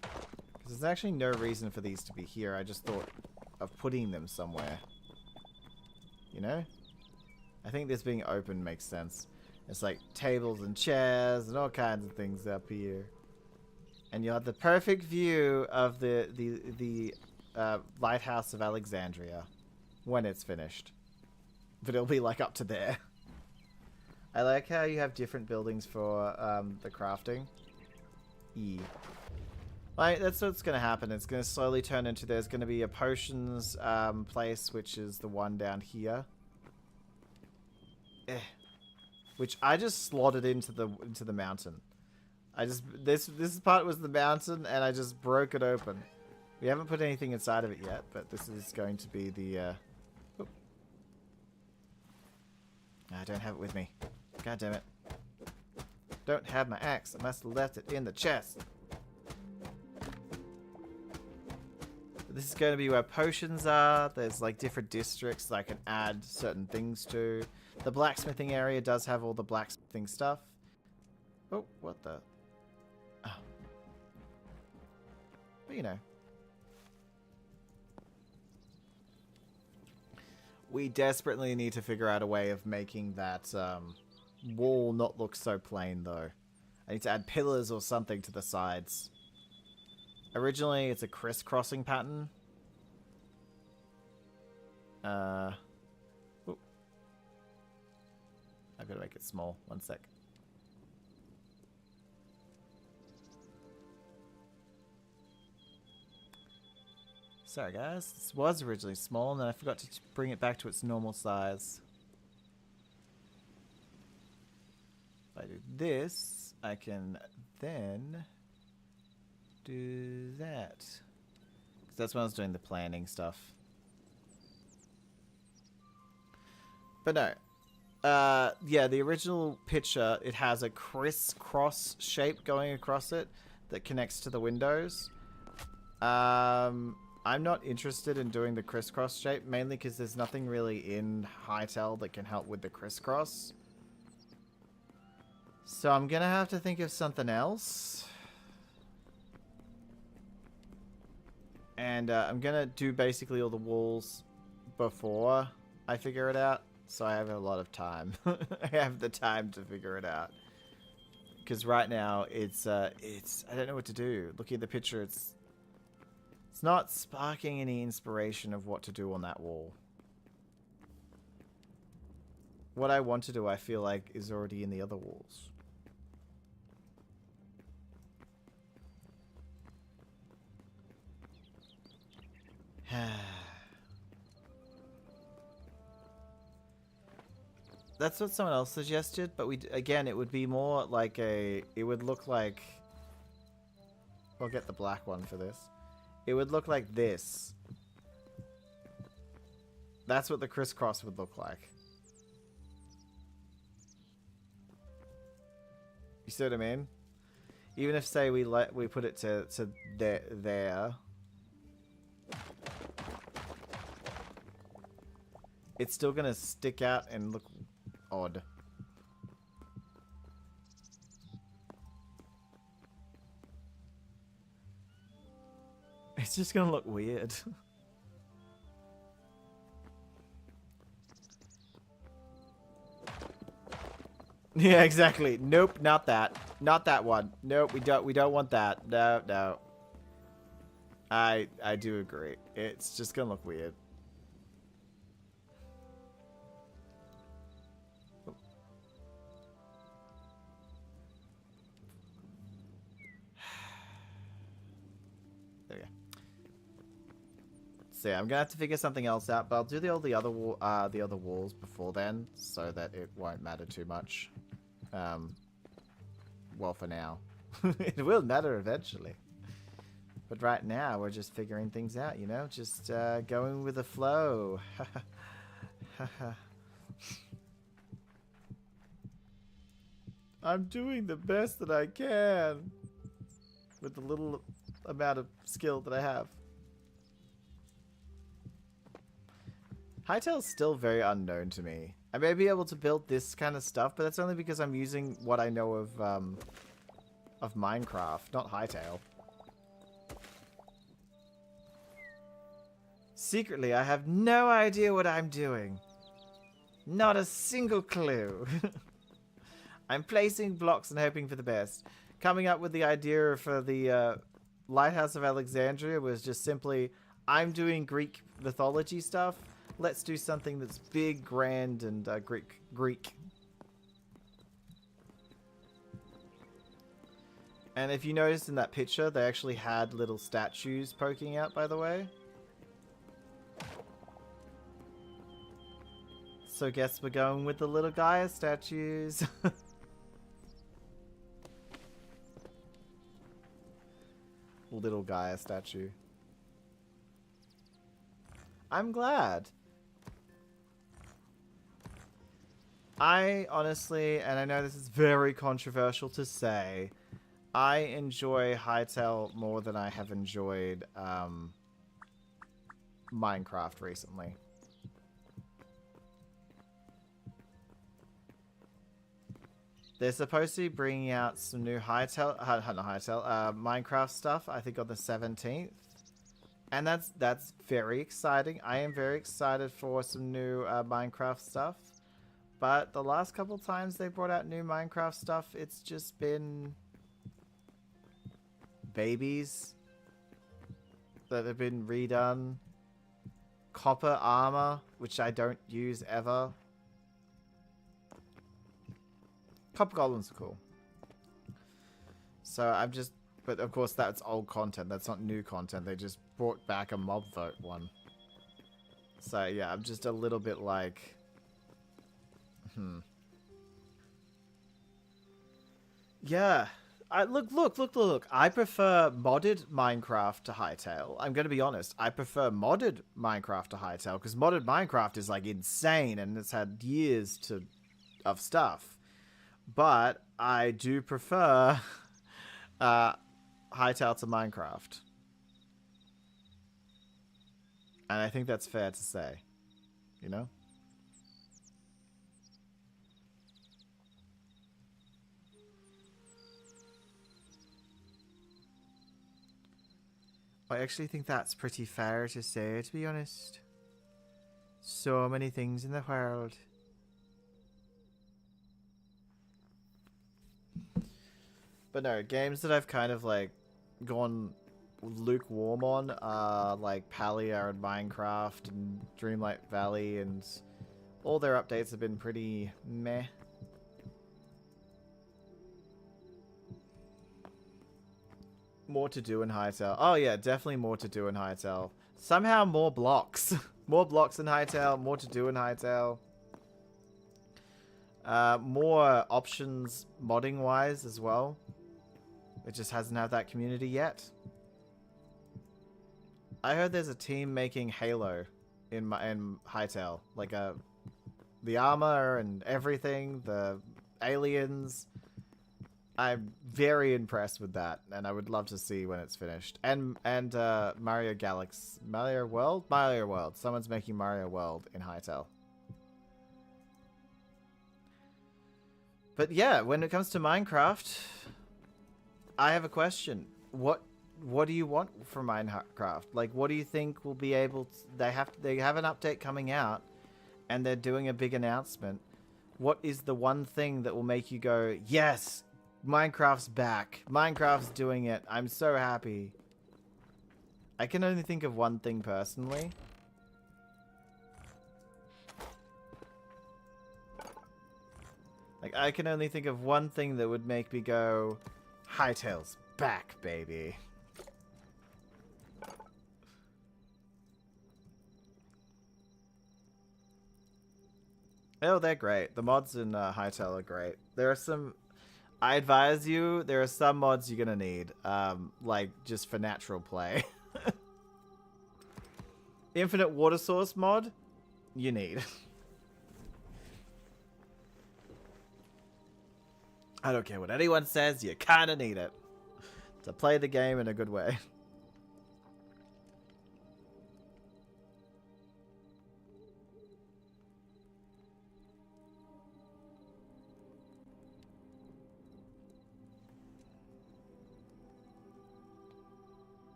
Because there's actually no reason for these to be here. I just thought of putting them somewhere. You know? I think this being open makes sense. It's like tables and chairs and all kinds of things up here. And you'll have the perfect view of the Lighthouse of Alexandria when it's finished. But it'll be like up to there. I like how you have different buildings for the crafting. Like, that's what's going to happen. It's going to slowly turn into, there's going to be a potions place, which is the one down here. Which I just slotted into the mountain. This part was the mountain, and I just broke it open. We haven't put anything inside of it yet, but this is going to be the... I don't have it with me. God damn it. Don't have my axe. I must have left it in the chest. But this is going to be where potions are. There's like different districts that I can add certain things to. The blacksmithing area does have all the blacksmithing stuff. Oh, what the... Oh. But you know. We desperately need to figure out a way of making that wall not look so plain, though. I need to add pillars or something to the sides. Originally, it's a crisscrossing pattern. I've got to make it small. One sec. Sorry guys, this was originally small and then I forgot to bring it back to its normal size. If I do this, I can then do that. Because that's when I was doing the planning stuff. But no. Yeah, the original picture, it has a crisscross shape going across it that connects to the windows. I'm not interested in doing the crisscross shape, mainly because there's nothing really in Hytale that can help with the crisscross. So I'm going to have to think of something else. And I'm going to do basically all the walls before I figure it out. So I have a lot of time. I have the time to figure it out. Because right now, it's I don't know what to do. Looking at the picture, it's not sparking any inspiration of what to do on that wall. What I want to do, I feel like, is already in the other walls. That's what someone else suggested, but again, it would be more like it would look like... I'll get the black one for this. It would look like this. That's what the crisscross would look like. You see what I mean? Even if, say, we put it to there. It's still gonna stick out and look odd. It's just gonna look weird. Yeah, exactly. Nope, not that. Not that one. Nope, we don't want that. No, no. I do agree. It's just gonna look weird. There we go. So yeah, I'm gonna have to figure something else out, but I'll do all the other walls before then, so that it won't matter too much. Well, for now, it will matter eventually. But right now, we're just figuring things out, you know? Just going with the flow. I'm doing the best that I can with the little amount of skill that I have. Hytale's still very unknown to me. I may be able to build this kind of stuff, but that's only because I'm using what I know of Minecraft, not Hytale. Secretly, I have no idea what I'm doing. Not a single clue. I'm placing blocks and hoping for the best. Coming up with the idea for the Lighthouse of Alexandria was just simply, I'm doing Greek mythology stuff. Let's do something that's big, grand, and Greek. And if you noticed in that picture, they actually had little statues poking out, by the way. So guess we're going with the little Gaia statues. Little Gaia statue. I'm glad. I honestly, and I know this is very controversial to say, I enjoy Hytale more than I have enjoyed Minecraft recently. They're supposed to be bringing out some new Minecraft stuff, I think on the 17th. And that's very exciting. I am very excited for some new Minecraft stuff. But the last couple times they brought out new Minecraft stuff, it's just been babies that have been redone. Copper armor, which I don't use ever. Copper golems are cool. So I'm just... But of course that's old content. That's not new content. They just brought back a mob vote one. So yeah, I'm just a little bit like... Yeah. Look. I prefer modded Minecraft to Hytale. I'm going to be honest. I prefer modded Minecraft to Hytale because modded Minecraft is like insane and it's had years of stuff. But I do prefer Hytale to Minecraft. And I think that's fair to say. You know? I actually think that's pretty fair to say, to be honest. So many things in the world. But no, games that I've kind of like gone lukewarm on are like Palia and Minecraft and Dreamlight Valley, and all their updates have been pretty meh. More to do in Hytale. Oh yeah, definitely more to do in Hytale. Somehow more blocks. More blocks in Hytale, more to do in Hytale. More options modding wise as well. It just hasn't had that community yet. I heard there's a team making Halo in Hytale. Like the armor and everything, the aliens. I'm very impressed with that, and I would love to see when it's finished. And Mario World. Someone's making Mario World in Hytale. But yeah, when it comes to Minecraft, I have a question. What what do you want from Minecraft? Like, what do you think will be able to, they have an update coming out and they're doing a big announcement. What is the one thing that will make you go, yes, Minecraft's back. Minecraft's doing it. I'm so happy. I can only think of one thing personally. Like, I can only think of one thing that would make me go, Hytale's back, baby. Oh, they're great. The mods in Hytale are great. There are some... I advise you, there are some mods you're going to need. Like, just for natural play. Infinite water source mod, you need. I don't care what anyone says, you kind of need it. To play the game in a good way.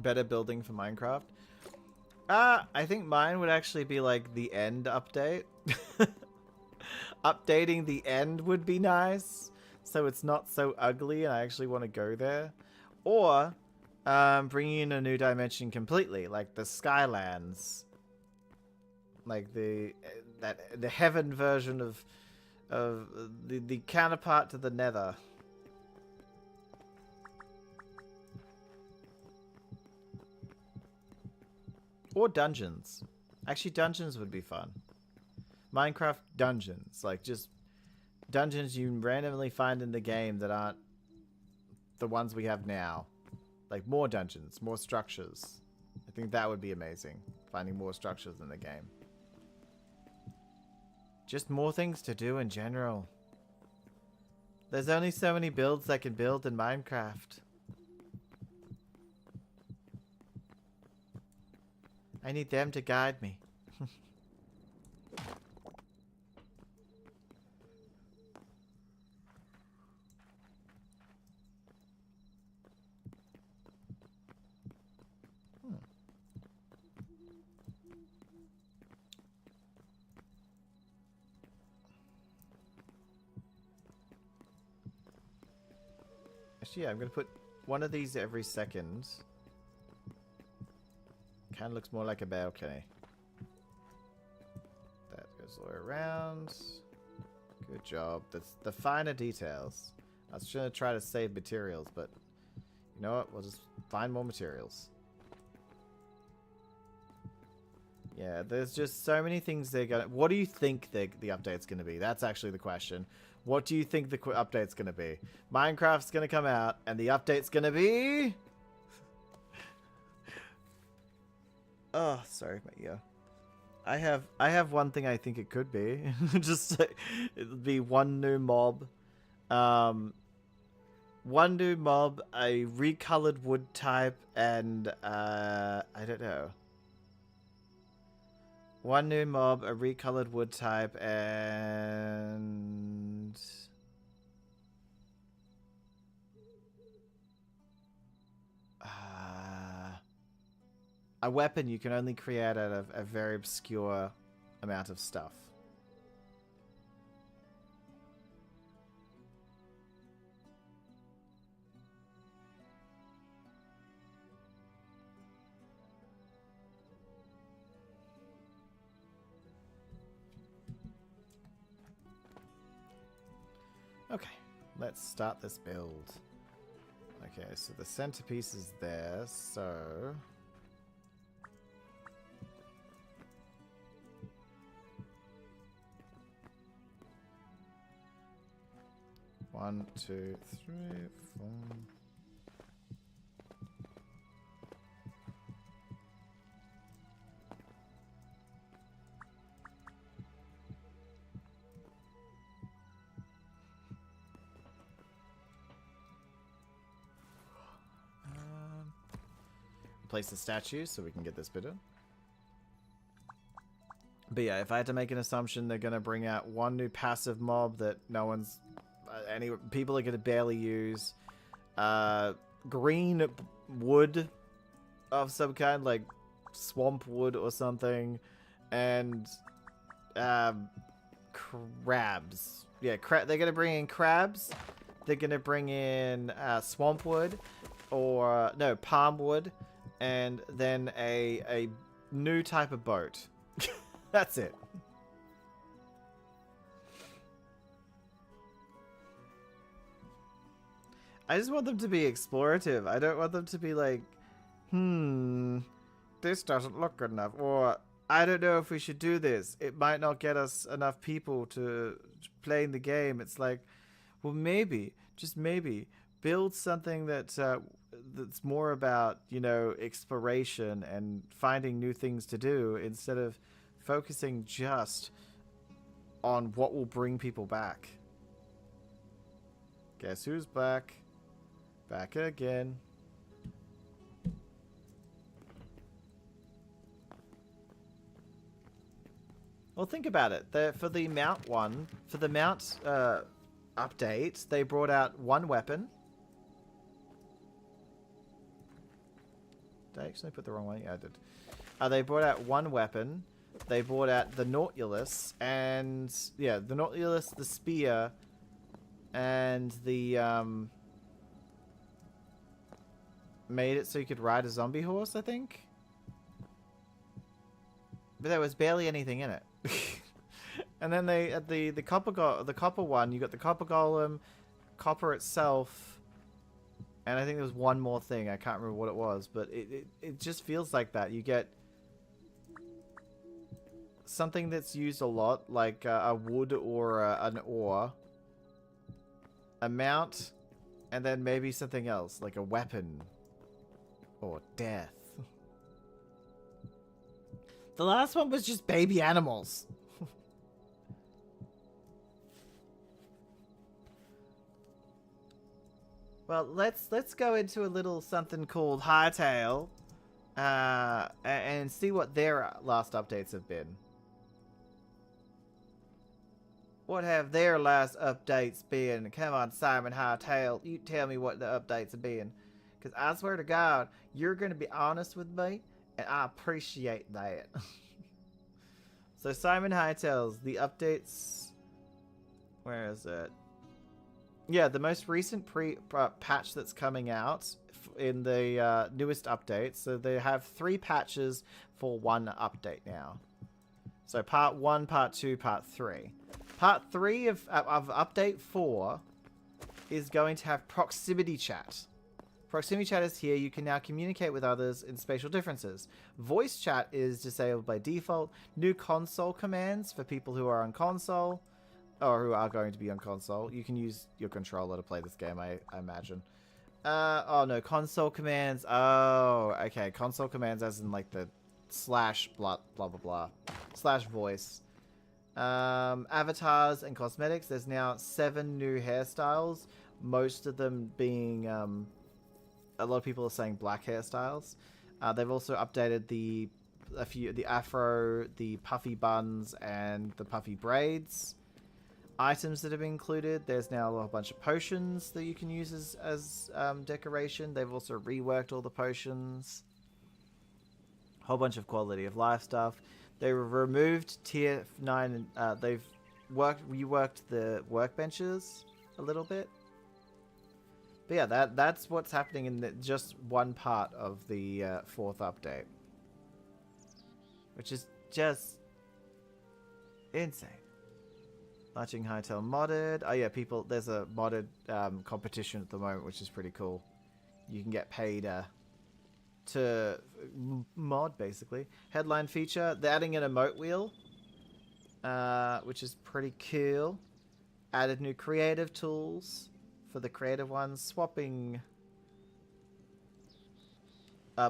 Better building for Minecraft. I think mine would actually be like the end update. Updating the end would be nice, so it's not so ugly and I actually want to go there. Or bringing in a new dimension completely, like the Skylands, like the heaven version of the counterpart to the Nether. Or dungeons. Actually, dungeons would be fun. Minecraft dungeons. Like, just dungeons you randomly find in the game that aren't the ones we have now. Like, more dungeons, more structures. I think that would be amazing. Finding more structures in the game. Just more things to do in general. There's only so many builds I can build in Minecraft. I need them to guide me. Actually, yeah, I'm going to put one of these every second. Kind of looks more like a balcony. That goes all the way around. Good job. That's the finer details. I was trying to try to save materials, but you know what? We'll just find more materials. Yeah, there's just so many things they're gonna... What do you think the update's gonna be? That's actually the question. What do you think the update's gonna be? Minecraft's gonna come out, and the update's gonna be... Oh, sorry, my ear. I have one thing I think it could be. Just it'll be one new mob. One new mob, a recolored wood type, and I don't know. One new mob, a recolored wood type, and a weapon you can only create out of a very obscure amount of stuff. Okay, let's start this build. Okay, so the centerpiece is there, so... One, two, three, four... Place the statue so we can get this bit in. But yeah, if I had to make an assumption, they're going to bring out one new passive mob that no one's... people are going to barely use. Green wood of some kind, like swamp wood or something. And crabs. Yeah, they're going to bring in crabs. They're going to bring in swamp wood. Or, no, palm wood. And then a new type of boat. That's it. I just want them to be explorative. I don't want them to be like, this doesn't look good enough. Or, I don't know if we should do this. It might not get us enough people to playing the game. It's like, well, maybe, just maybe, build something that that's more about, you know, exploration and finding new things to do instead of focusing just on what will bring people back. Guess who's back? Back again. Well, think about it. For the mount one, for the mount update, they brought out one weapon. Did I actually put the wrong one? Yeah, I did. They brought out one weapon. They brought out the Nautilus, and yeah, the Nautilus, the spear, and the made it so you could ride a zombie horse, I think. But there was barely anything in it. And then they at the copper one, you got the copper golem, copper itself, and I think there was one more thing. I can't remember what it was, but it just feels like that. You get something that's used a lot, like a wood or an ore, a mount, and then maybe something else, like a weapon or death. The last one was just baby animals. Well, let's go into a little something called Hytale, and see what their last updates have been. What have their last updates been? Come on, Simon Hytale, you tell me what the updates have been, because I swear to God, you're going to be honest with me, and I appreciate that. So Simon Hytale's the updates. Where is it? Yeah, the most recent patch that's coming out in the newest update. So they have 3 patches for one update now. So part 1, part 2, part 3. Part 3 of update 4 is going to have proximity chat. Proximity chat is here. You can now communicate with others in spatial differences. Voice chat is disabled by default. New console commands for people who are on console. Or who are going to be on console. You can use your controller to play this game, I imagine. Oh no, console commands. Oh, okay. Console commands as in like the slash blah blah blah blah. Slash voice. Avatars and cosmetics. There's now 7 new hairstyles. Most of them being, a lot of people are saying black hairstyles. They've also updated the afro, the puffy buns, and the puffy braids. Items that have been included. There's now a bunch of potions that you can use as decoration. They've also reworked all the potions. Whole bunch of quality of life stuff. They removed tier 9. They've reworked the workbenches a little bit. But yeah, that's what's happening in just one part of the 4th update, which is just insane. Launching Hytale modded. Oh yeah, people. There's a modded competition at the moment, which is pretty cool. You can get paid to mod, basically. Headline feature. They're adding an emote wheel, which is pretty cool. Added new creative tools for the creative ones. Swapping.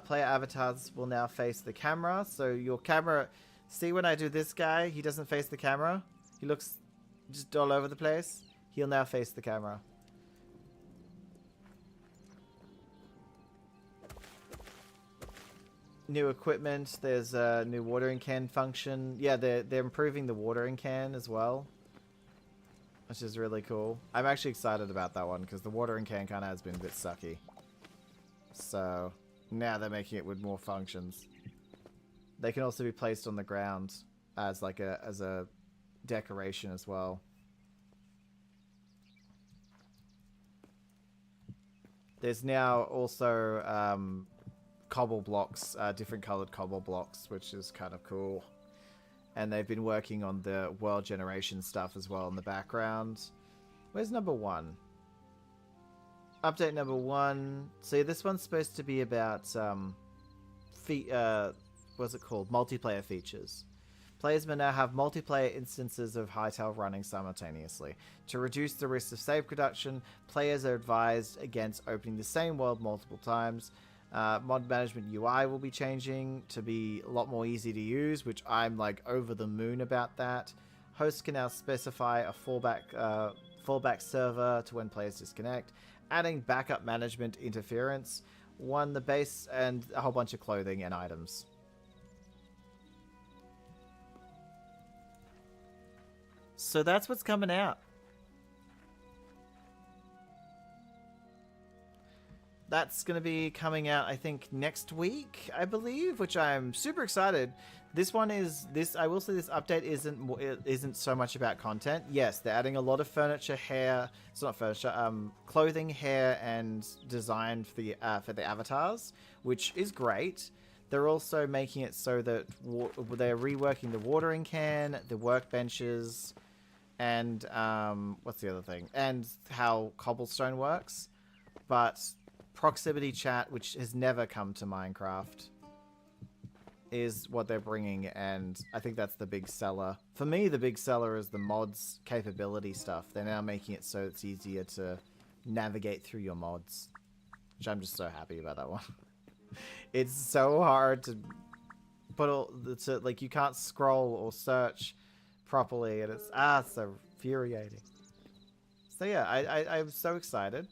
Player avatars will now face the camera. So your camera... See when I do this guy, he doesn't face the camera. He looks... just all over the place. He'll now face the camera. new equipment. There's a new watering can function. Yeah, they're improving the watering can as well, which is really cool. I'm actually excited about that one because the watering can kind of has been a bit sucky. So now they're making it with more functions. They can also be placed on the ground as like a decoration as well. There's now also cobble blocks, different colored cobble blocks, which is kind of cool. And they've been working on the world generation stuff as well in the background. Where's number 1? Update number 1. So this one's supposed to be about what's it called? Multiplayer features. Players may now have multiplayer instances of Hytale running simultaneously. To reduce the risk of save reduction, players are advised against opening the same world multiple times. Mod management UI will be changing to be a lot more easy to use, which I'm like over the moon about that. Hosts can now specify a fallback server to when players disconnect, adding backup management interference, the base, and a whole bunch of clothing and items. So that's what's coming out. That's going to be coming out, I think, next week, I believe, which I'm super excited. This one is I will say this update isn't so much about content. Yes, they're adding a lot of furniture, hair. It's not furniture, clothing, hair, and design for the avatars, which is great. They're also making it so that they're reworking the watering can, the workbenches, and what's the other thing? And how cobblestone works. But proximity chat, which has never come to Minecraft, is what they're bringing, and I think that's the big seller. For me, the big seller is the mods capability stuff. They're now making it so it's easier to navigate through your mods, which I'm just so happy about that one. It's so hard to like you can't scroll or search properly, and it's so infuriating. So yeah, I'm so excited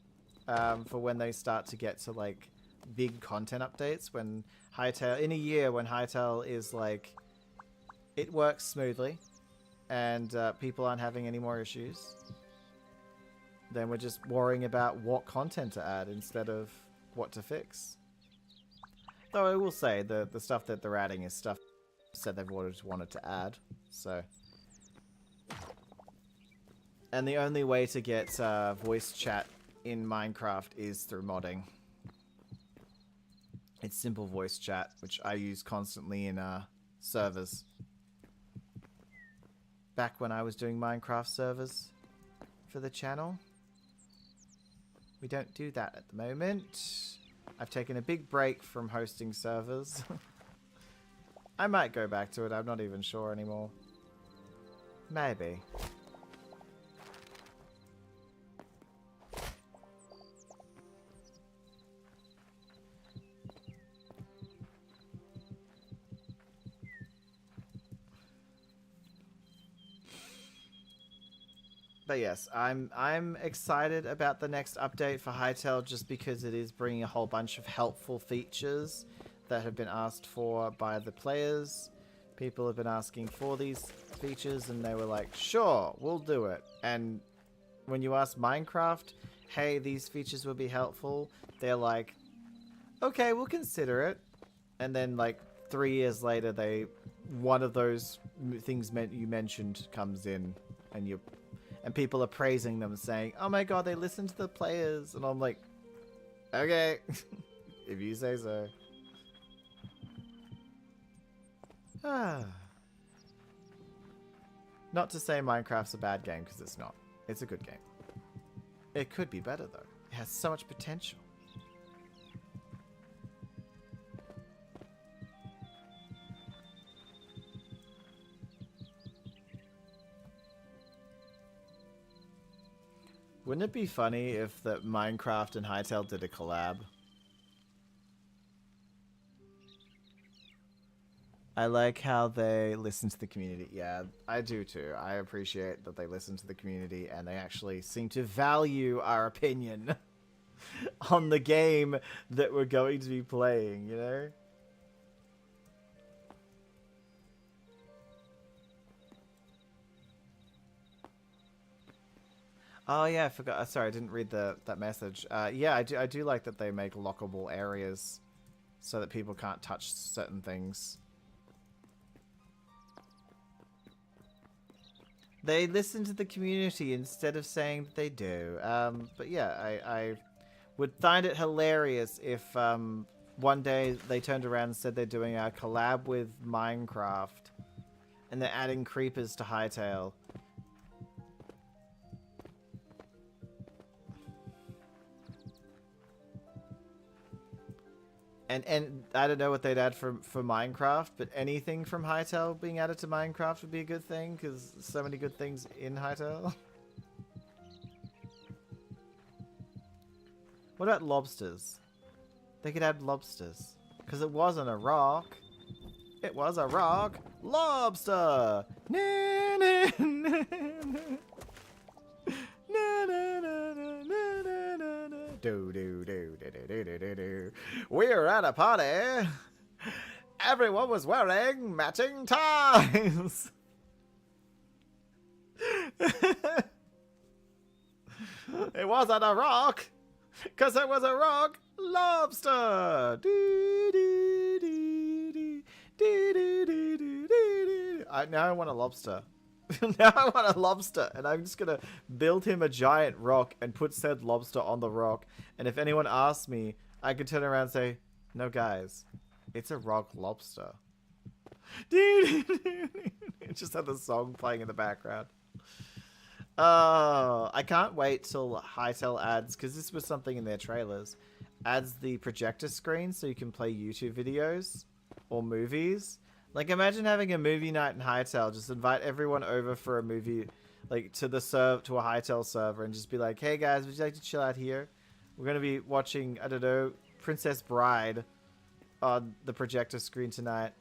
for when they start to get to like big content updates, when Hytale, in a year when Hytale is like, it works smoothly and people aren't having any more issues, then we're just worrying about what content to add instead of what to fix. Though I will say the stuff that they're adding is stuff said they've always wanted to add. So, and the only way to get voice chat in Minecraft is through modding. It's simple voice chat, which I use constantly in servers. Back when I was doing Minecraft servers for the channel. We don't do that at the moment. I've taken a big break from hosting servers. I might go back to it, I'm not even sure anymore. Maybe. But yes, I'm excited about the next update for Hytale just because it is bringing a whole bunch of helpful features that have been asked for by the players. People have been asking for these features and they were like, sure, we'll do it. And when you ask Minecraft, hey, these features will be helpful, they're like, okay, we'll consider it. And then like 3 years later, one of those things you mentioned comes in and people are praising them, saying, oh my god, they listen to the players. And I'm like, okay, if you say so. Not to say Minecraft's a bad game, because it's not. It's a good game. It could be better, though. It has so much potential. Wouldn't it be funny if that Minecraft and Hytale did a collab? I like how they listen to the community. Yeah, I do too. I appreciate that they listen to the community and they actually seem to value our opinion on the game that we're going to be playing, you know? Oh yeah, I forgot. Sorry, I didn't read that message. Yeah, I do like that they make lockable areas so that people can't touch certain things. They listen to the community instead of saying that they do. But yeah, I would find it hilarious if one day they turned around and said they're doing a collab with Minecraft and they're adding creepers to Hytale. And I don't know what they'd add for Minecraft, but anything from Hytale being added to Minecraft would be a good thing, because so many good things in Hytale. What about lobsters? They could add lobsters. Because it wasn't a rock. It was a rock. Lobster! Na, na, na, na. Na, na, na, na, na, na, na, na. Do, do, do, do, do, do, do, do. We're at a party. Everyone was wearing matching ties. It wasn't a rock. Because it was a rock lobster. Now I want a lobster. Now I want a lobster. And I'm just going to build him a giant rock and put said lobster on the rock. And if anyone asks me, I could turn around and say, no, guys, it's a rock lobster. Just have the song playing in the background. I can't wait till Hytale adds, because this was something in their trailers, adds the projector screen so you can play YouTube videos or movies. Like, imagine having a movie night in Hytale. Just invite everyone over for a movie, like, to a Hytale server, and just be like, hey guys, would you like to chill out here? We're going to be watching, I don't know, Princess Bride on the projector screen tonight.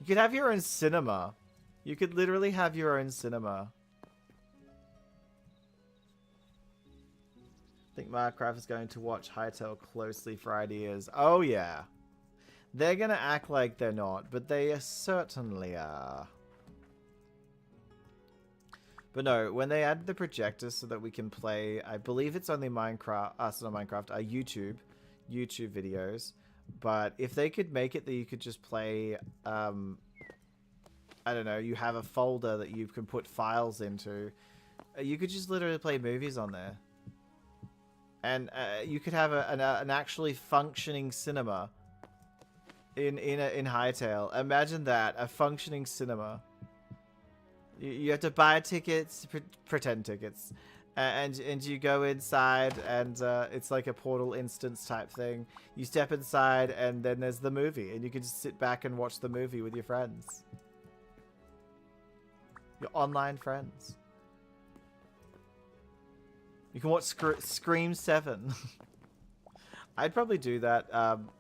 You could have your own cinema. You could literally have your own cinema. I think Minecraft is going to watch Hytale closely for ideas. Oh, yeah. They're going to act like they're not, but they certainly are. But no, when they add the projector so that we can play, I believe it's only Minecraft, not Minecraft, YouTube videos. But if they could make it that you could just play, I don't know, you have a folder that you can put files into, you could just literally play movies on there. And you could have an actually functioning cinema in Hytale. Imagine that, a functioning cinema. You have to buy tickets, pretend tickets, and you go inside, and it's like a Portal instance type thing. You step inside, and then there's the movie, and you can just sit back and watch the movie with your friends, your online friends. You can watch Scream 7. I'd probably do that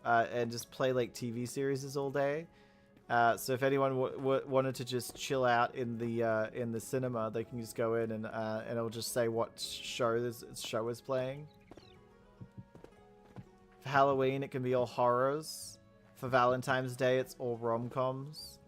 and just play like TV series all day. So if anyone wanted to just chill out in the cinema, they can just go in and it'll just say what show is playing. For Halloween, it can be all horrors. For Valentine's Day, it's all rom-coms.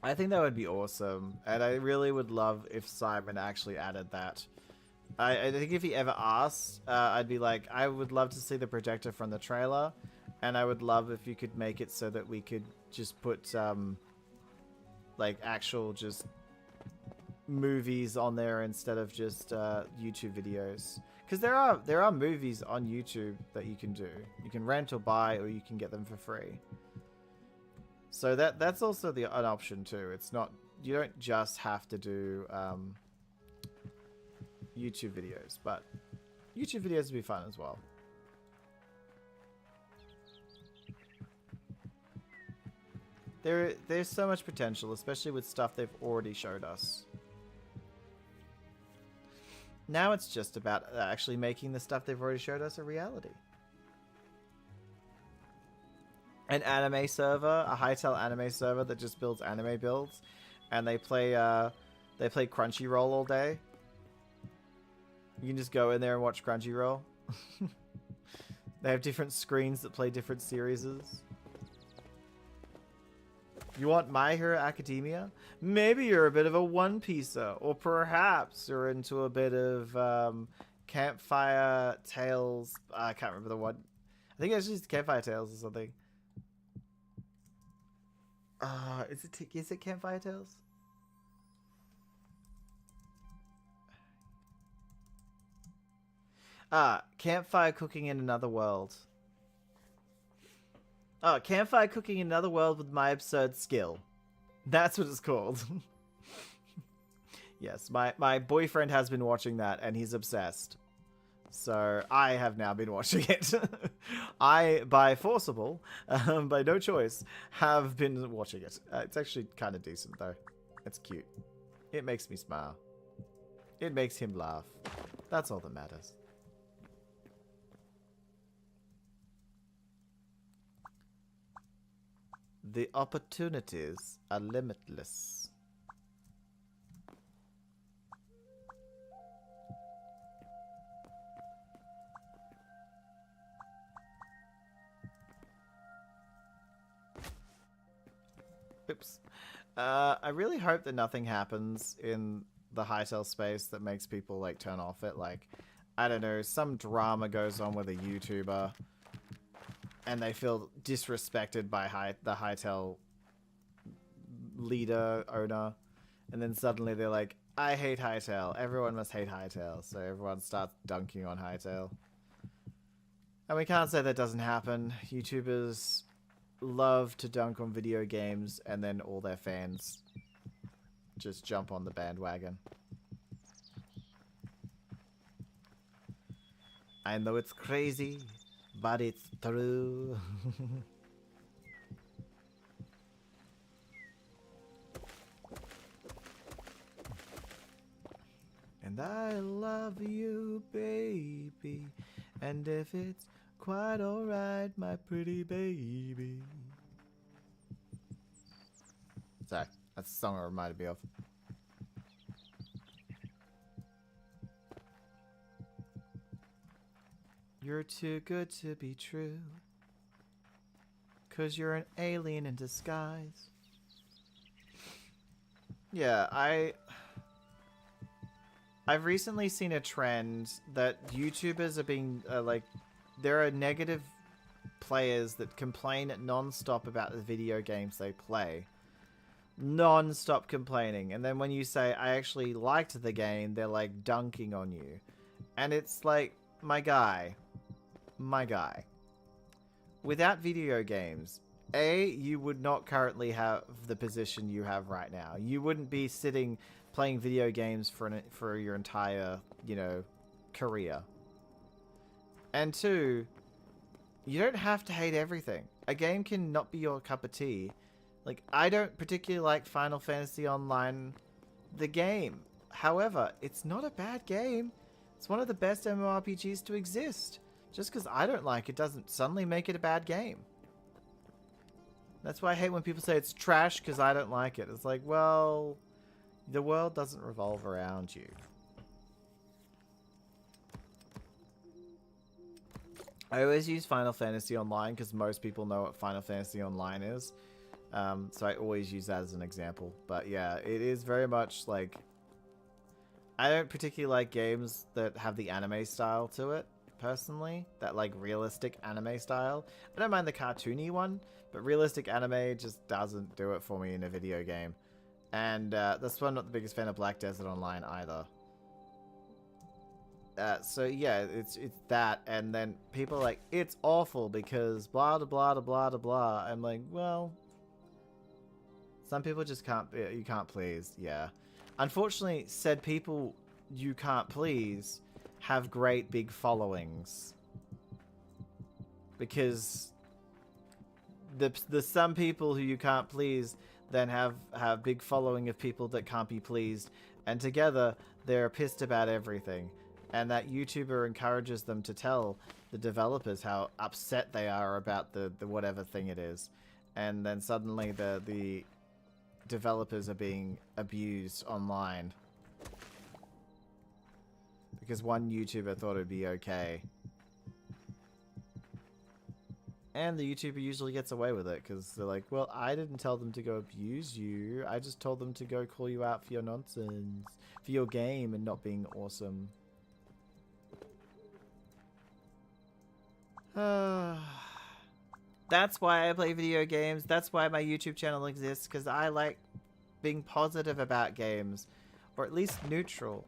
I think that would be awesome, and I really would love if Simon actually added that. I think if he ever asked, I'd be like, I would love to see the projector from the trailer, and I would love if you could make it so that we could just put, like, actual just movies on there instead of just YouTube videos. Because there are movies on YouTube that you can do. You can rent or buy, or you can get them for free. So that's also an option too. It's not, you don't just have to do YouTube videos, but YouTube videos would be fun as well. There's so much potential, especially with stuff they've already showed us. Now it's just about actually making the stuff they've already showed us a reality. An anime server, a Hytale anime server that just builds anime builds, and they play Crunchyroll all day. You can just go in there and watch Crunchyroll. They have different screens that play different series. You want My Hero Academia? Maybe you're a bit of a One Pieceer, or perhaps you're into a bit of Campfire Tales. I can't remember the one. I think it's just Campfire Tales or something. Is it Campfire Tales? Campfire Cooking in Another World. Oh, Campfire Cooking in Another World with My Absurd Skill. That's what it's called. Yes, my boyfriend has been watching that and he's obsessed. So I have now been watching it. I, by forcible, by no choice, have been watching it. It's actually kind of decent though. It's cute. It makes me smile. It makes him laugh. That's all that matters. The opportunities are limitless. Oops. I really hope that nothing happens in the Hytale space that makes people like turn off it. Like, I don't know, some drama goes on with a YouTuber and they feel disrespected by the Hytale leader, owner, and then suddenly they're like, I hate Hytale. Everyone must hate Hytale. So everyone starts dunking on Hytale. And we can't say that doesn't happen. YouTubers love to dunk on video games and then all their fans just jump on the bandwagon. I know it's crazy, but it's true. And I love you, baby. And if it's quite alright, my pretty baby. Sorry, that's the song it reminded me of. You're too good to be true, 'cause you're an alien in disguise. Yeah, I've recently seen a trend that YouTubers are being, like, there are negative players that complain non-stop about the video games they play. Non-stop complaining. And then when you say, I actually liked the game, they're, like, dunking on you. And it's like, my guy. Without video games, you would not currently have the position you have right now. You wouldn't be sitting playing video games for your entire, you know, career. And two, you don't have to hate everything. A game can not be your cup of tea. Like, I don't particularly like Final Fantasy Online, the game. However, it's not a bad game. It's one of the best MMORPGs to exist. Just because I don't like it doesn't suddenly make it a bad game. That's why I hate when people say it's trash because I don't like it. It's like, well, the world doesn't revolve around you. I always use Final Fantasy Online because most people know what Final Fantasy Online is. So I always use that as an example. But yeah, it is very much like... I don't particularly like games that have the anime style to it, personally. That, like, realistic anime style. I don't mind the cartoony one, but realistic anime just doesn't do it for me in a video game. And that's why I'm not the biggest fan of Black Desert Online either. So yeah, it's that, and then people are like, it's awful because blah blah blah blah blah blah. I'm like, well, some people just you can't please. Yeah, unfortunately, said people you can't please have great big followings because the some people who you can't please then have big following of people that can't be pleased, and together they're pissed about everything. And that YouTuber encourages them to tell the developers how upset they are about the whatever thing it is. And then suddenly the developers are being abused online. Because one YouTuber thought it'd be okay. And the YouTuber usually gets away with it because they're like, well, I didn't tell them to go abuse you. I just told them to go call you out for your nonsense, for your game and not being awesome. That's why I play video games. That's why my YouTube channel exists, because I like being positive about games, or at least neutral.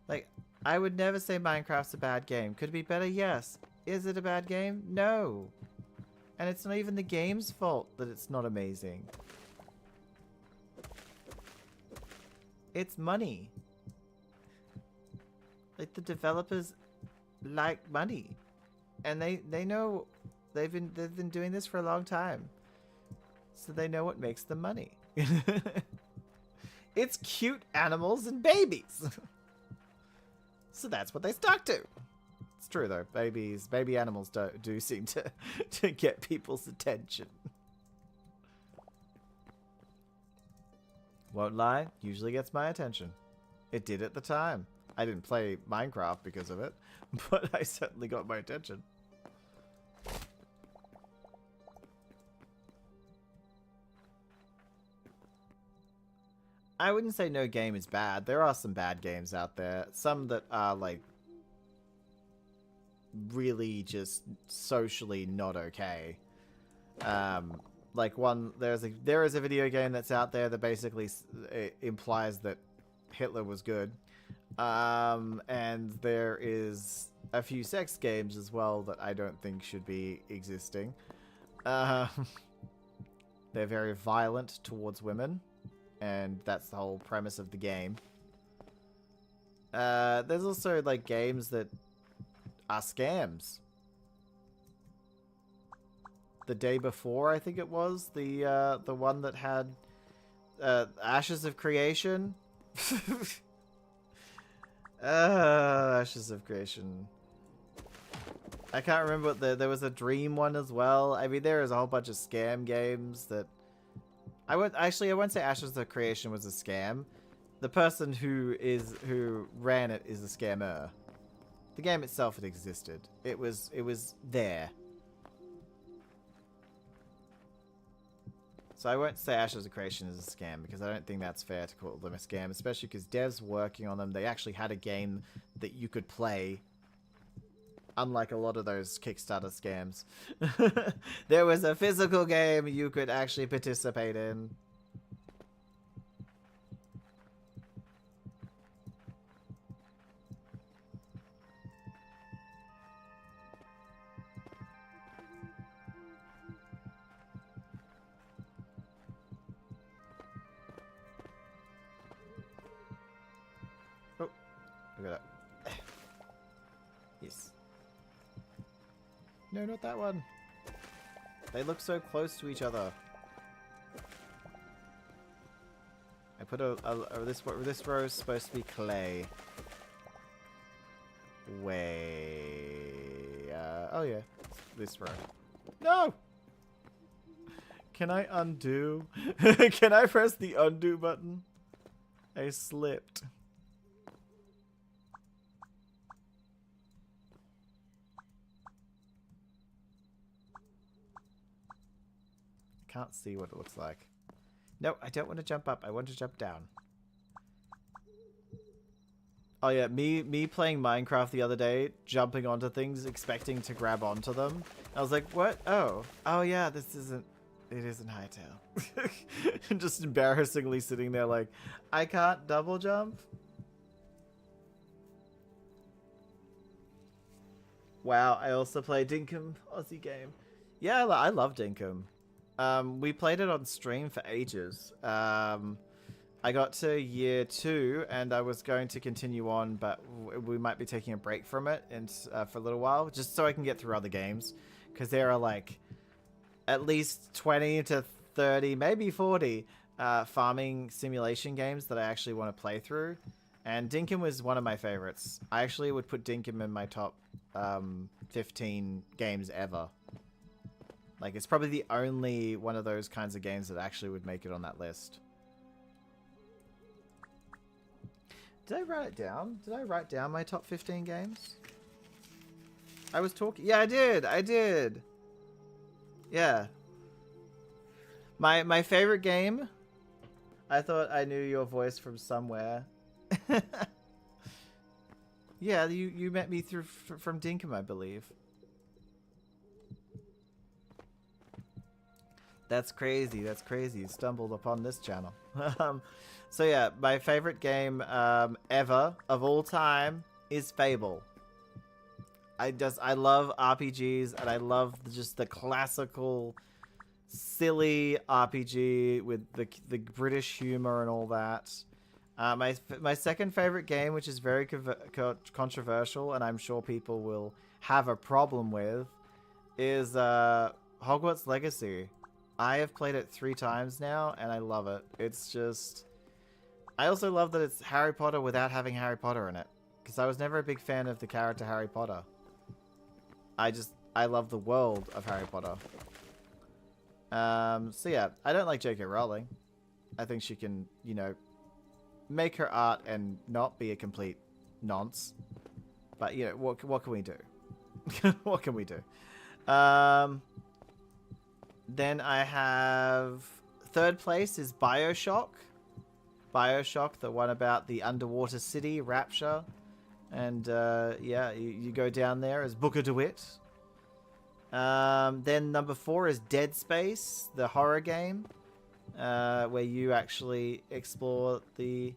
Like, I would never say Minecraft's a bad game. Could it be better? Yes. Is it a bad game? No. And it's not even the game's fault that it's not amazing. It's money. Like, the developers like money. And they know they've been doing this for a long time. So they know what makes them money. It's cute animals and babies. So that's what they stuck to. It's true though. Baby animals do seem to get people's attention. Won't lie, usually gets my attention. It did at the time. I didn't play Minecraft because of it, but I certainly got my attention. I wouldn't say no game is bad. There are some bad games out there. Some that are like really just socially not okay. Like there is a video game that's out there that basically implies that Hitler was good. And there is a few sex games as well that I don't think should be existing. They're very violent towards women. And that's the whole premise of the game. There's also like games that are scams. The Day Before, I think it was the one that had Ashes of Creation. Ashes of Creation. I can't remember what there was a Dream one as well. I mean, there is a whole bunch of scam games that. I won't say Ashes of Creation was a scam. The person who ran it is a scammer. The game itself had existed. It was there. So I won't say Ashes of Creation is a scam because I don't think that's fair to call them a scam, especially because devs working on them, they actually had a game that you could play. Unlike a lot of those Kickstarter scams. There was a physical game you could actually participate in. Oh, look at that. Yes. No, not that one. They look so close to each other. I put this row is supposed to be clay. Oh yeah, this row. No! Can I undo? Can I press the undo button? I slipped. Can't see what it looks like. No, I don't want to jump up. I want to jump down. Oh yeah, me playing Minecraft the other day, jumping onto things, expecting to grab onto them. I was like, what? Oh yeah, it isn't Hytale. Just embarrassingly sitting there like, I can't double jump. Wow, I also play Dinkum, Aussie game. Yeah, I love Dinkum. We played it on stream for ages. I got to year 2 and I was going to continue on, but we might be taking a break from it for a little while, just so I can get through other games. Because there are like at least 20 to 30, maybe 40 farming simulation games that I actually want to play through. And Dinkum was one of my favorites. I actually would put Dinkum in my top 15 games ever. Like, it's probably the only one of those kinds of games that actually would make it on that list. Did I write it down? Did I write down my top 15 games? I was talking... Yeah, I did! I did! Yeah. My favorite game. I thought I knew your voice from somewhere. Yeah, you met me through from Dinkum, I believe. That's crazy. That's crazy. You stumbled upon this channel. So yeah, my favorite game ever of all time is Fable. I love RPGs, and I love just the classical, silly RPG with the British humor and all that. My second favorite game, which is very controversial, and I'm sure people will have a problem with, is Hogwarts Legacy. I have played it 3 times now, and I love it. It's just... I also love that it's Harry Potter without having Harry Potter in it, because I was never a big fan of the character Harry Potter. I love the world of Harry Potter. So yeah, I don't like J.K. Rowling. I think she can, you know, make her art and not be a complete nonce. But, you know, what can we do? What can we do? Then I have... Third place is Bioshock. Bioshock, the one about the underwater city, Rapture. And, yeah, you go down there as Booker DeWitt. Then number 4 is Dead Space, the horror game. Where you actually explore the...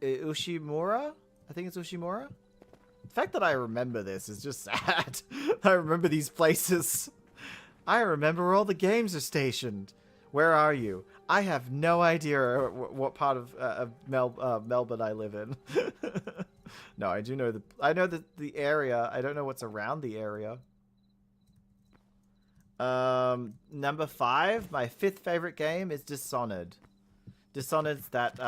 Ushimura? I think it's Ushimura? The fact that I remember this is just sad. I remember these places. I remember where all the games are stationed. Where are you? I have no idea what part of Melbourne I live in. No, I do know I know the area. I don't know what's around the area. Number 5, my 5th favorite game is Dishonored. Dishonored's that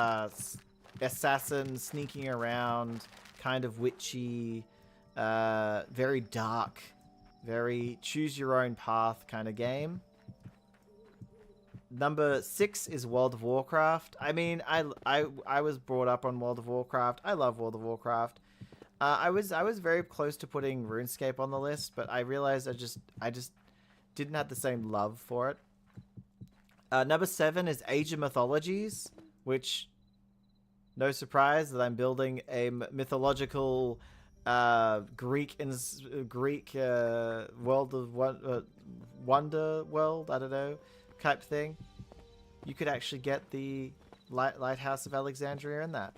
assassin sneaking around, kind of witchy, very dark, very choose your own path kind of game. Number 6 is World of Warcraft. I mean, I was brought up on World of Warcraft. I love World of Warcraft. I was very close to putting RuneScape on the list, but I realized I just didn't have the same love for it. Number 7 is Age of Mythologies, which, no surprise that I'm building a mythological Greek world of wonder world, I don't know, type thing. You could actually get the Lighthouse of Alexandria in that.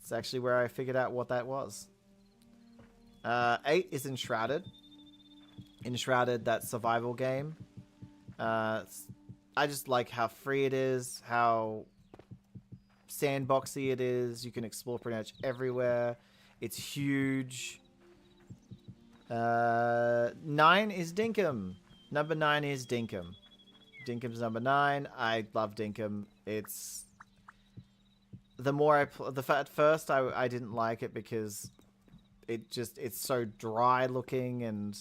It's actually where I figured out what that was. 8 is Enshrouded. Enshrouded, that survival game. I just like how free it is, how sandboxy it is. You can explore pretty much everywhere. It's huge. 9 is Dinkum. Number 9 is Dinkum. Dinkum's number 9. I love Dinkum. It's... The more I... At first, I didn't like it because it's so dry looking, and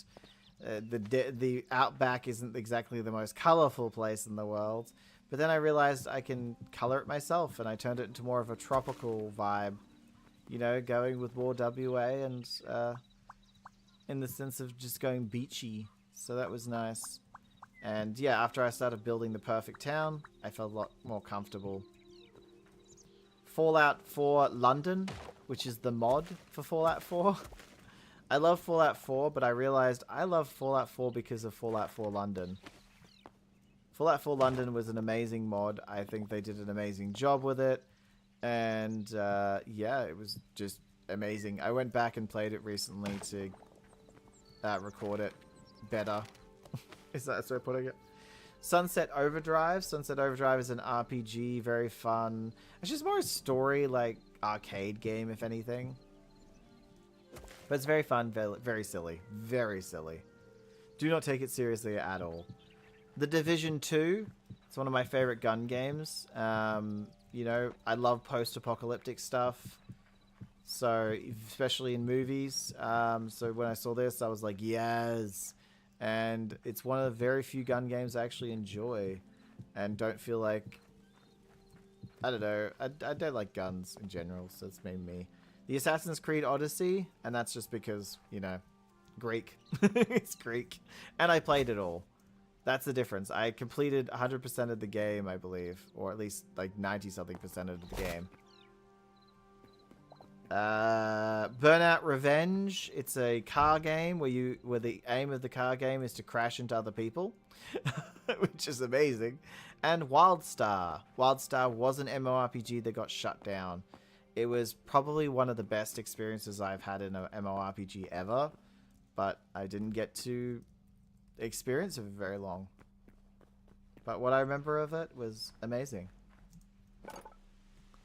the outback isn't exactly the most colorful place in the world. But then I realized I can color it myself, and I turned it into more of a tropical vibe. You know, going with more WA and in the sense of just going beachy. So that was nice. And yeah, after I started building the perfect town, I felt a lot more comfortable. Fallout 4 London, which is the mod for Fallout 4. I love Fallout 4, but I realized I love Fallout 4 because of Fallout 4 London. Fallout 4 London was an amazing mod. I think they did an amazing job with it. And yeah, it was just amazing. I went back and played it recently to record it better. Is that a way of putting it? Sunset Overdrive. Sunset Overdrive is an RPG, very fun. It's just more a story, like arcade game, if anything. But it's very fun, very silly. Very silly. Do not take it seriously at all. The Division 2. It's one of my favorite gun games. You know, I love post-apocalyptic stuff. So, especially in movies. So when I saw this, I was like, yes. And it's one of the very few gun games I actually enjoy. And don't feel like... I don't know. I don't like guns in general, so it's made me. The Assassin's Creed Odyssey. And that's just because, you know, Greek. It's Greek. And I played it all. That's the difference. I completed 100% of the game, I believe. Or at least like 90-something% of the game. Burnout Revenge. It's a car game where the aim of the car game is to crash into other people. Which is amazing. And Wildstar. Wildstar was an MMORPG that got shut down. It was probably one of the best experiences I've had in an MMORPG ever. But I didn't get to experience it for very long. But what I remember of it was amazing.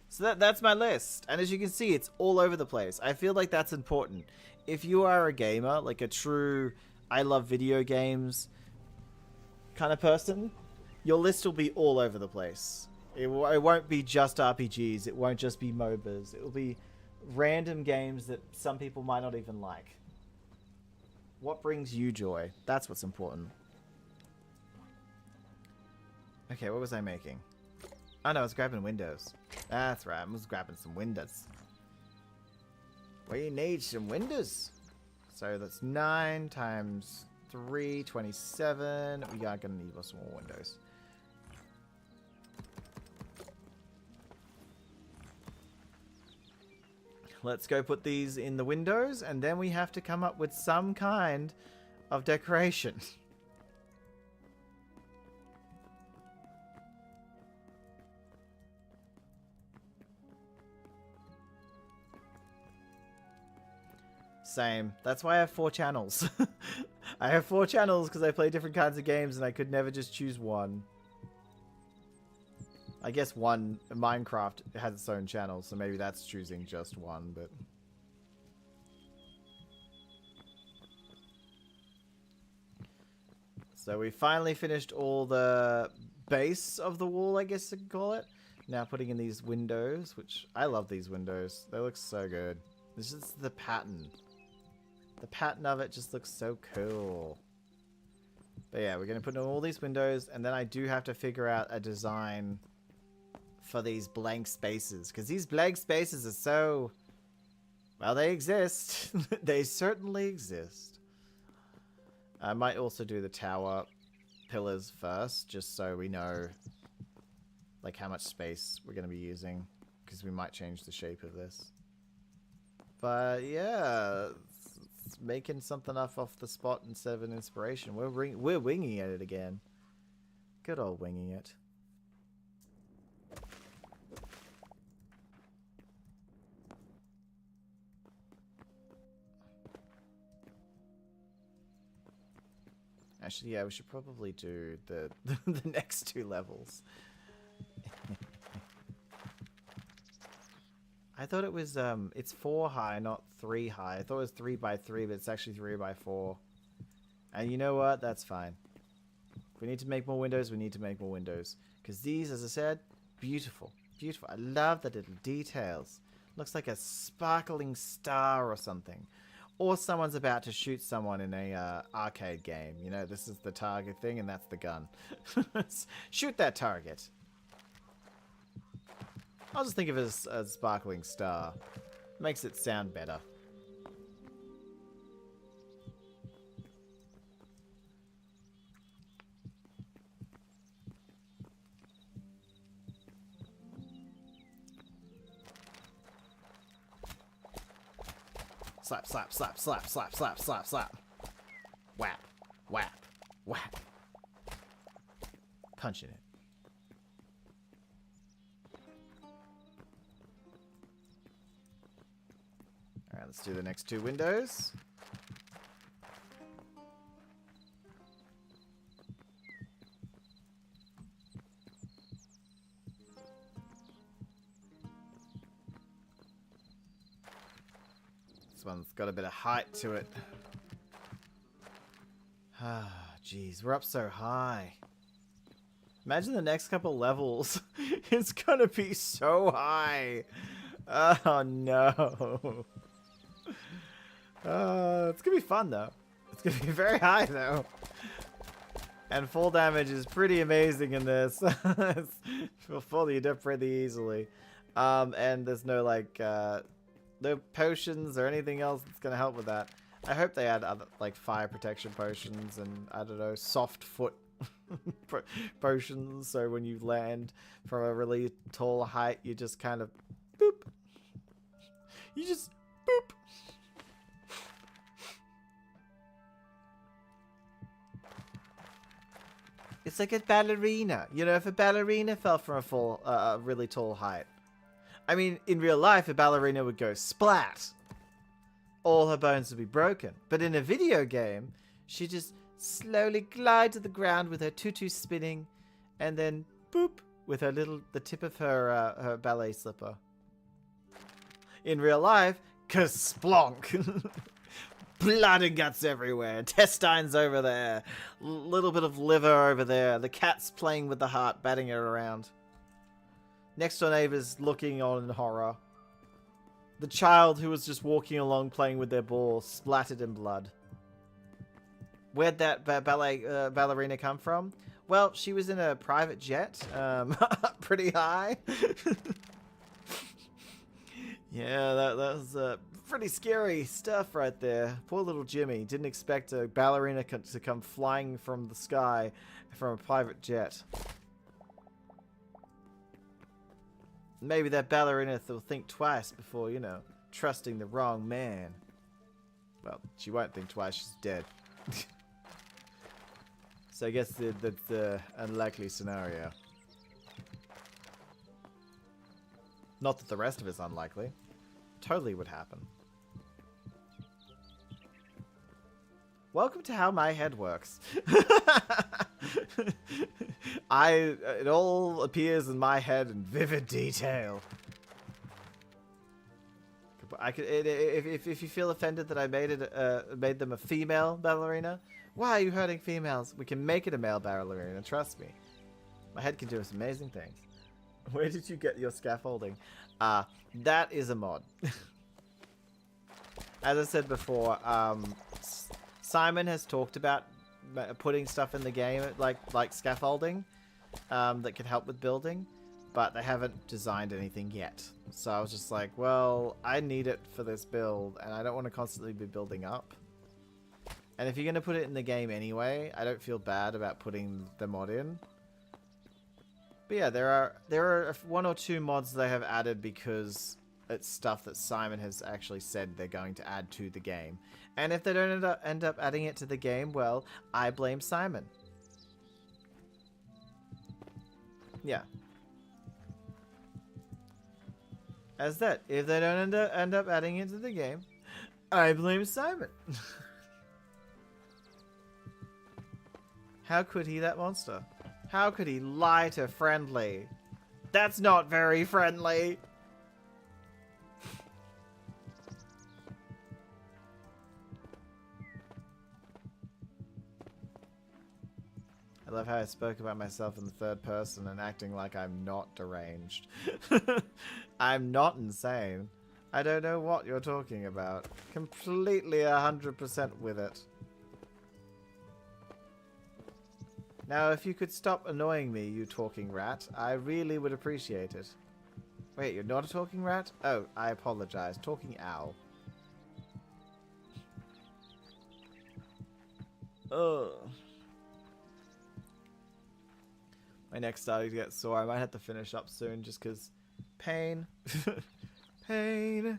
So that's my list. And as you can see, it's all over the place. I feel like that's important. If you are a gamer, like a true I love video games kind of person, your list will be all over the place. It won't be just RPGs. It won't just be MOBAs. It will be random games that some people might not even like. What brings you joy? That's what's important. Okay, what was I making? Oh no, I was grabbing windows. That's right, I was grabbing some windows. We need some windows. So that's 9 times 3, 27. We are gonna need some more windows. Let's go put these in the windows, and then we have to come up with some kind of decoration. Same. That's why I have 4 channels. I have 4 channels because I play different kinds of games and I could never just choose one. I guess one, Minecraft has its own channel, so maybe that's choosing just one, but... So we finally finished all the base of the wall, I guess you could call it. Now putting in these windows, which I love these windows. They look so good. This is the pattern. The pattern of it just looks so cool. But yeah, we're going to put in all these windows, and then I do have to figure out a design for these blank spaces, because these blank spaces are so... Well, they exist. They certainly exist. I might also do the tower pillars first, just so we know like how much space we're going to be using, because we might change the shape of this. But yeah, it's making something up off the spot instead of an inspiration. We're winging it again. Good old winging it. Actually, yeah, we should probably do the the next 2 levels. I thought it was it's 4 high, not 3 high. I thought it was 3 by 3, but it's actually 3 by 4. And you know what? That's fine. If we need to make more windows, we need to make more windows. Because these, as I said, beautiful. Beautiful. I love the little details. Looks like a sparkling star or something. Or someone's about to shoot someone in a arcade game. You know, this is the target thing and that's the gun. Shoot that target. I'll just think of it as a sparkling star. Makes it sound better. Slap, slap, slap, slap, slap, slap, slap, slap. Whap, whap, whap. Punching it. Alright, let's do the next 2 windows. This one's got a bit of height to it. Ah, jeez, we're up so high. Imagine the next couple levels. It's gonna be so high. Oh no. It's gonna be fun though. It's gonna be very high though. And full damage is pretty amazing in this. It'll fall you dead pretty easily. And there's no like no potions or anything else that's gonna help with that. I hope they add other, like, fire protection potions and, I don't know, soft foot potions, so when you land from a really tall height, you just kind of boop. You just boop. It's like a ballerina. You know, if a ballerina fell from a really tall height. I mean, in real life, a ballerina would go splat. All her bones would be broken. But in a video game, she just slowly glide to the ground with her tutu spinning, and then boop with her the tip of her ballet slipper. In real life, kasplonk. Blood and guts everywhere. Intestines over there. Little bit of liver over there. The cat's playing with the heart, batting it around. Next door neighbors looking on in horror. The child who was just walking along playing with their ball splattered in blood. Where'd that ballerina come from? Well, she was in a private jet. Pretty high. Yeah, that was pretty scary stuff right there. Poor little Jimmy. Didn't expect a ballerina to come flying from the sky from a private jet. Maybe that ballerina will think twice before, you know, trusting the wrong man. Well, she won't think twice. She's dead. So I guess that's the unlikely scenario. Not that the rest of it's unlikely. Totally would happen. Welcome to how my head works. It all appears in my head in vivid detail. If you feel offended that I made them a female ballerina, why are you hurting females? We can make it a male ballerina, trust me. My head can do some amazing things. Where did you get your scaffolding? That is a mod. As I said before, Simon has talked about putting stuff in the game like scaffolding that can help with building, but they haven't designed anything yet. So I was just like, well, I need it for this build, and I don't want to constantly be building up. And if you're going to put it in the game anyway, I don't feel bad about putting the mod in. But yeah, there are one or two mods they have added because it's stuff that Simon has actually said they're going to add to the game. And if they don't end up adding it to the game, well, I blame Simon. Yeah. As that, if they don't end up adding it to the game, I blame Simon. How could he, that monster? How could he lie to Friendly? That's not very friendly. I love how I spoke about myself in the third person and acting like I'm not deranged. I'm not insane. I don't know what you're talking about. Completely 100% with it. Now, if you could stop annoying me, you talking rat, I really would appreciate it. Wait, you're not a talking rat? Oh, I apologize. Talking owl. Ugh. My neck's starting to get sore. I might have to finish up soon just because pain. Pain.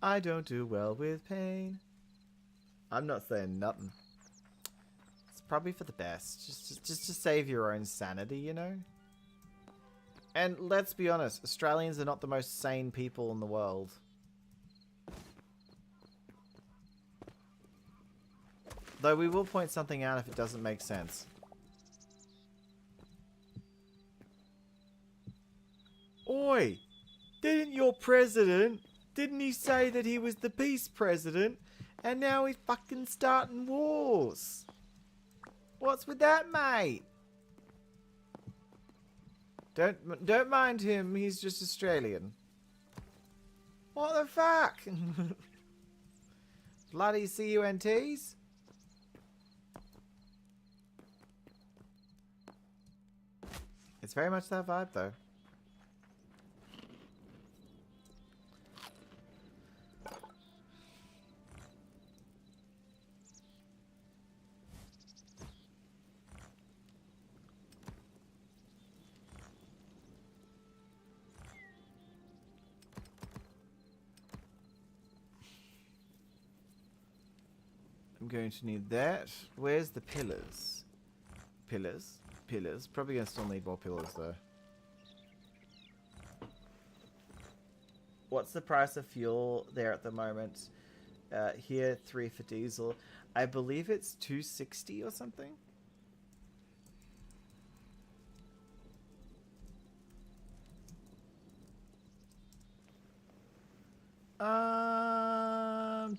I don't do well with pain. I'm not saying nothing. It's probably for the best. Just to save your own sanity, you know? And let's be honest, Australians are not the most sane people in the world. Though we will point something out if it doesn't make sense. Oi! Didn't your president, didn't he say that he was the peace president? And now he's fucking starting wars. What's with that, mate? Don't mind him, he's just Australian. What the fuck? Bloody CUNTs? It's very much that vibe, though. I'm going to need that. Where's the pillars? Pillars. Pillars. Probably going to still need more pillars, though. What's the price of fuel there at the moment? Here, 3 for diesel. I believe it's 260 or something.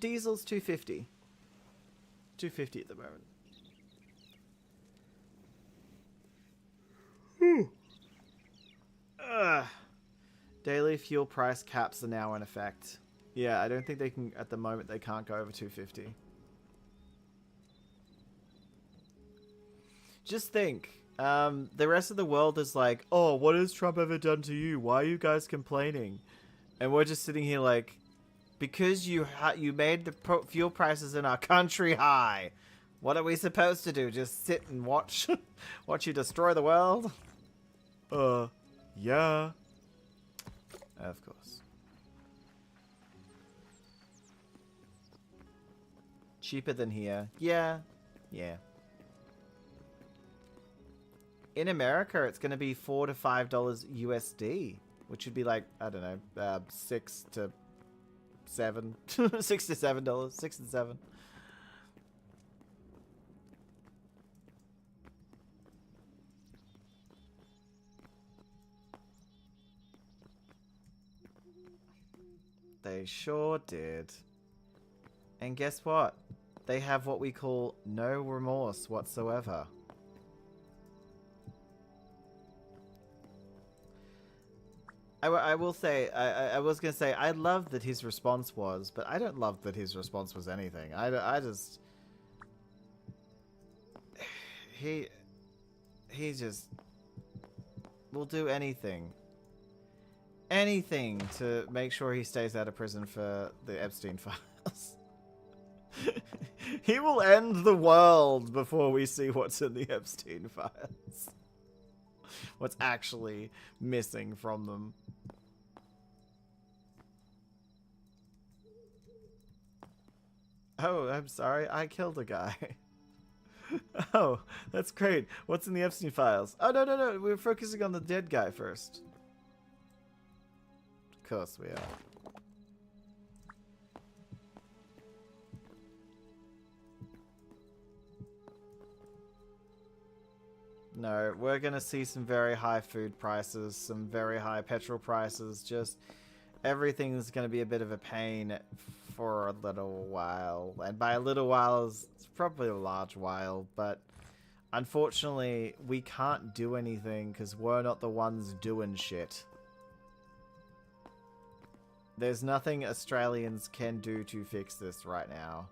Diesel's 250. 250 at the moment. Daily fuel price caps are now in effect. Yeah, I don't think they can, at the moment, they can't go over 250. Just think, the rest of the world is like, oh, what has Trump ever done to you? Why are you guys complaining? And we're just sitting here like, because you made the fuel prices in our country high. What are we supposed to do? Just sit and watch? Watch you destroy the world? Yeah. Of course. Cheaper than here. Yeah. Yeah. In America, it's going to be $4 to $5 USD, which would be like, I don't know, $6 to $7. $6 to $7. 6 and 7. They sure did. And guess what? They have what we call no remorse whatsoever. I will say, I was going to say, I love that his response was, but I don't love that his response was anything. I just... He just will do anything. Anything to make sure he stays out of prison for the Epstein files. He will end the world before we see what's in the Epstein files. What's actually missing from them. Oh, I'm sorry. I killed a guy. Oh, that's great. What's in the Epstein files? Oh, no, no, no. We're focusing on the dead guy first. Of course we are. No, we're going to see some very high food prices, some very high petrol prices. Just everything's going to be a bit of a pain for a little while. And by a little while, it's probably a large while. But unfortunately, we can't do anything because we're not the ones doing shit. There's nothing Australians can do to fix this right now.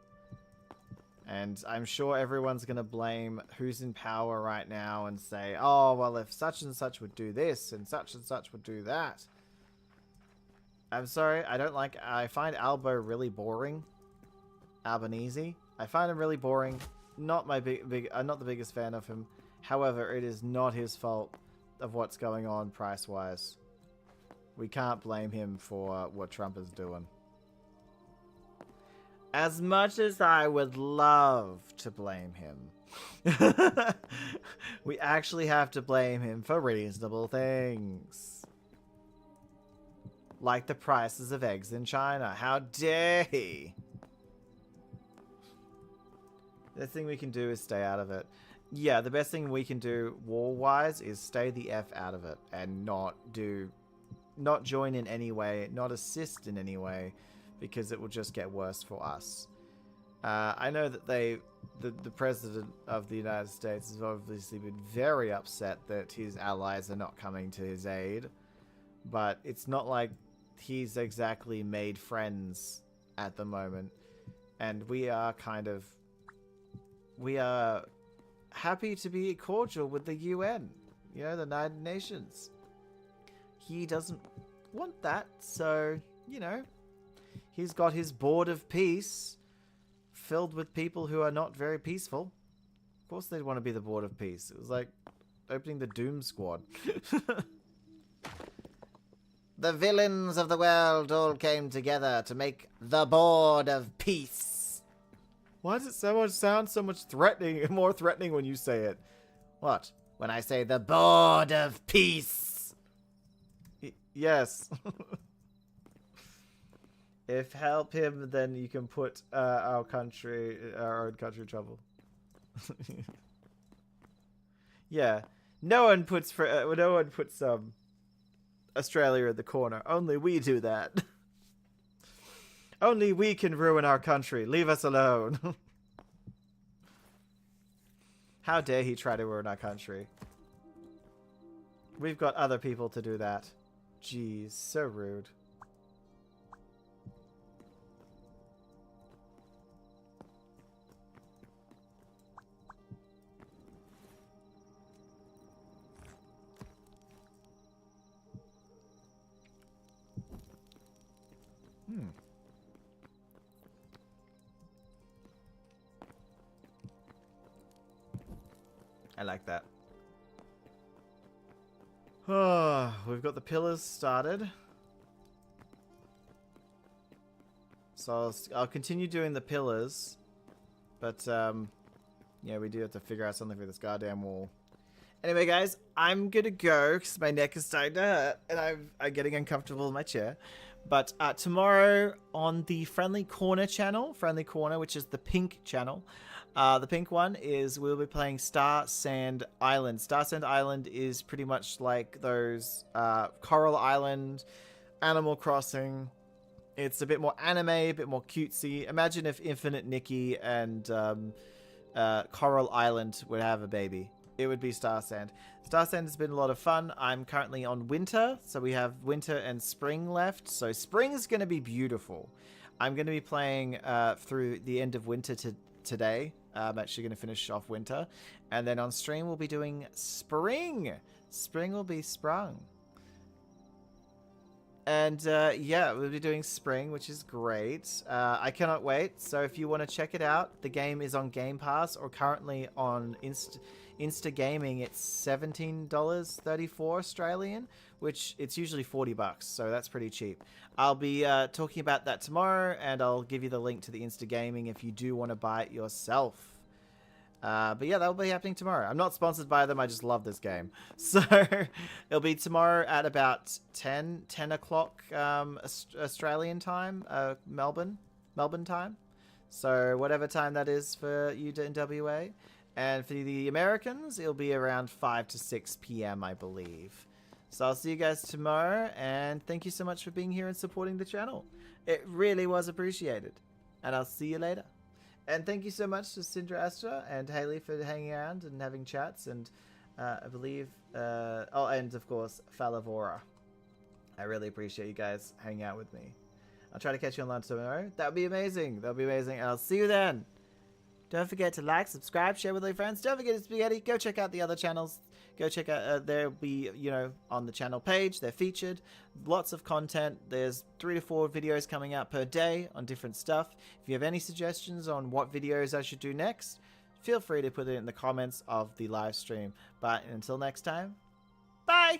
And I'm sure everyone's going to blame who's in power right now and say, oh, well, if such and such would do this and such would do that. I'm sorry, I find Albo really boring. Albanese. I find him really boring. Not my I'm not the biggest fan of him. However, it is not his fault of what's going on price-wise. We can't blame him for what Trump is doing. As much as I would love to blame him, we actually have to blame him for reasonable things. Like the prices of eggs in China. How dare he? The thing we can do is stay out of it. Yeah, the best thing we can do war-wise is stay the F out of it and not join in any way, not assist in any way, because it will just get worse for us. I know that the President of the United States has obviously been very upset that his allies are not coming to his aid, but it's not like he's exactly made friends at the moment, and we are happy to be cordial with the UN, you know, the United Nations. He doesn't want that, so, you know, he's got his board of peace filled with people who are not very peaceful. Of course they'd want to be the board of peace. It was like opening the Doom Squad. The villains of the world all came together to make the board of peace. Why does it sound so much threatening, more threatening when you say it? What? When I say the board of peace? Yes. If help him, then you can put our own country in trouble. Yeah. No one puts Australia in the corner. Only we do that. Only we can ruin our country. Leave us alone. How dare he try to ruin our country? We've got other people to do that. Jeez, so rude. I like that. Oh, we've got the pillars started. So I'll continue doing the pillars. But, yeah, we do have to figure out something for this goddamn wall. Anyway, guys, I'm gonna go because my neck is starting to hurt and I'm getting uncomfortable in my chair. But tomorrow on the Friendly Corner channel, Friendly Corner, which is the pink channel, the pink one is we'll be playing Star Sand Island. Star Sand Island is pretty much like those Coral Island, Animal Crossing. It's a bit more anime, a bit more cutesy. Imagine if Infinite Nikki and Coral Island would have a baby. It would be Star Sand. Star Sand has been a lot of fun. I'm currently on winter, so we have winter and spring left. So spring is going to be beautiful. I'm going to be playing through the end of winter today. I'm actually going to finish off winter. And then on stream, we'll be doing spring. Spring will be sprung. And yeah, we'll be doing spring, which is great. I cannot wait. So if you want to check it out, the game is on Game Pass or currently on Insta Gaming. It's $17.34 Australian, which it's usually $40, so that's pretty cheap. I'll be talking about that tomorrow, and I'll give you the link to the Insta Gaming if you do want to buy it yourself. But yeah, that'll be happening tomorrow. I'm not sponsored by them. I just love this game. So it'll be tomorrow at about 10 o'clock Australian time, Melbourne time. So whatever time that is for you in WA. And for the Americans, it'll be around 5 to 6 p.m., I believe. So I'll see you guys tomorrow. And thank you so much for being here and supporting the channel. It really was appreciated. And I'll see you later. And thank you so much to Syndra Astra and Haley for hanging around and having chats. And I believe... oh, and of course, Falavora. I really appreciate you guys hanging out with me. I'll try to catch you online tomorrow. That would be amazing. That would be amazing. And I'll see you then. Don't forget to like, subscribe, share with your friends. Don't forget to Spaghetti. Go check out the other channels. Go check out, they'll be, you know, on the channel page. They're featured. Lots of content. There's 3 to 4 videos coming out per day on different stuff. If you have any suggestions on what videos I should do next, feel free to put it in the comments of the live stream. But until next time, bye!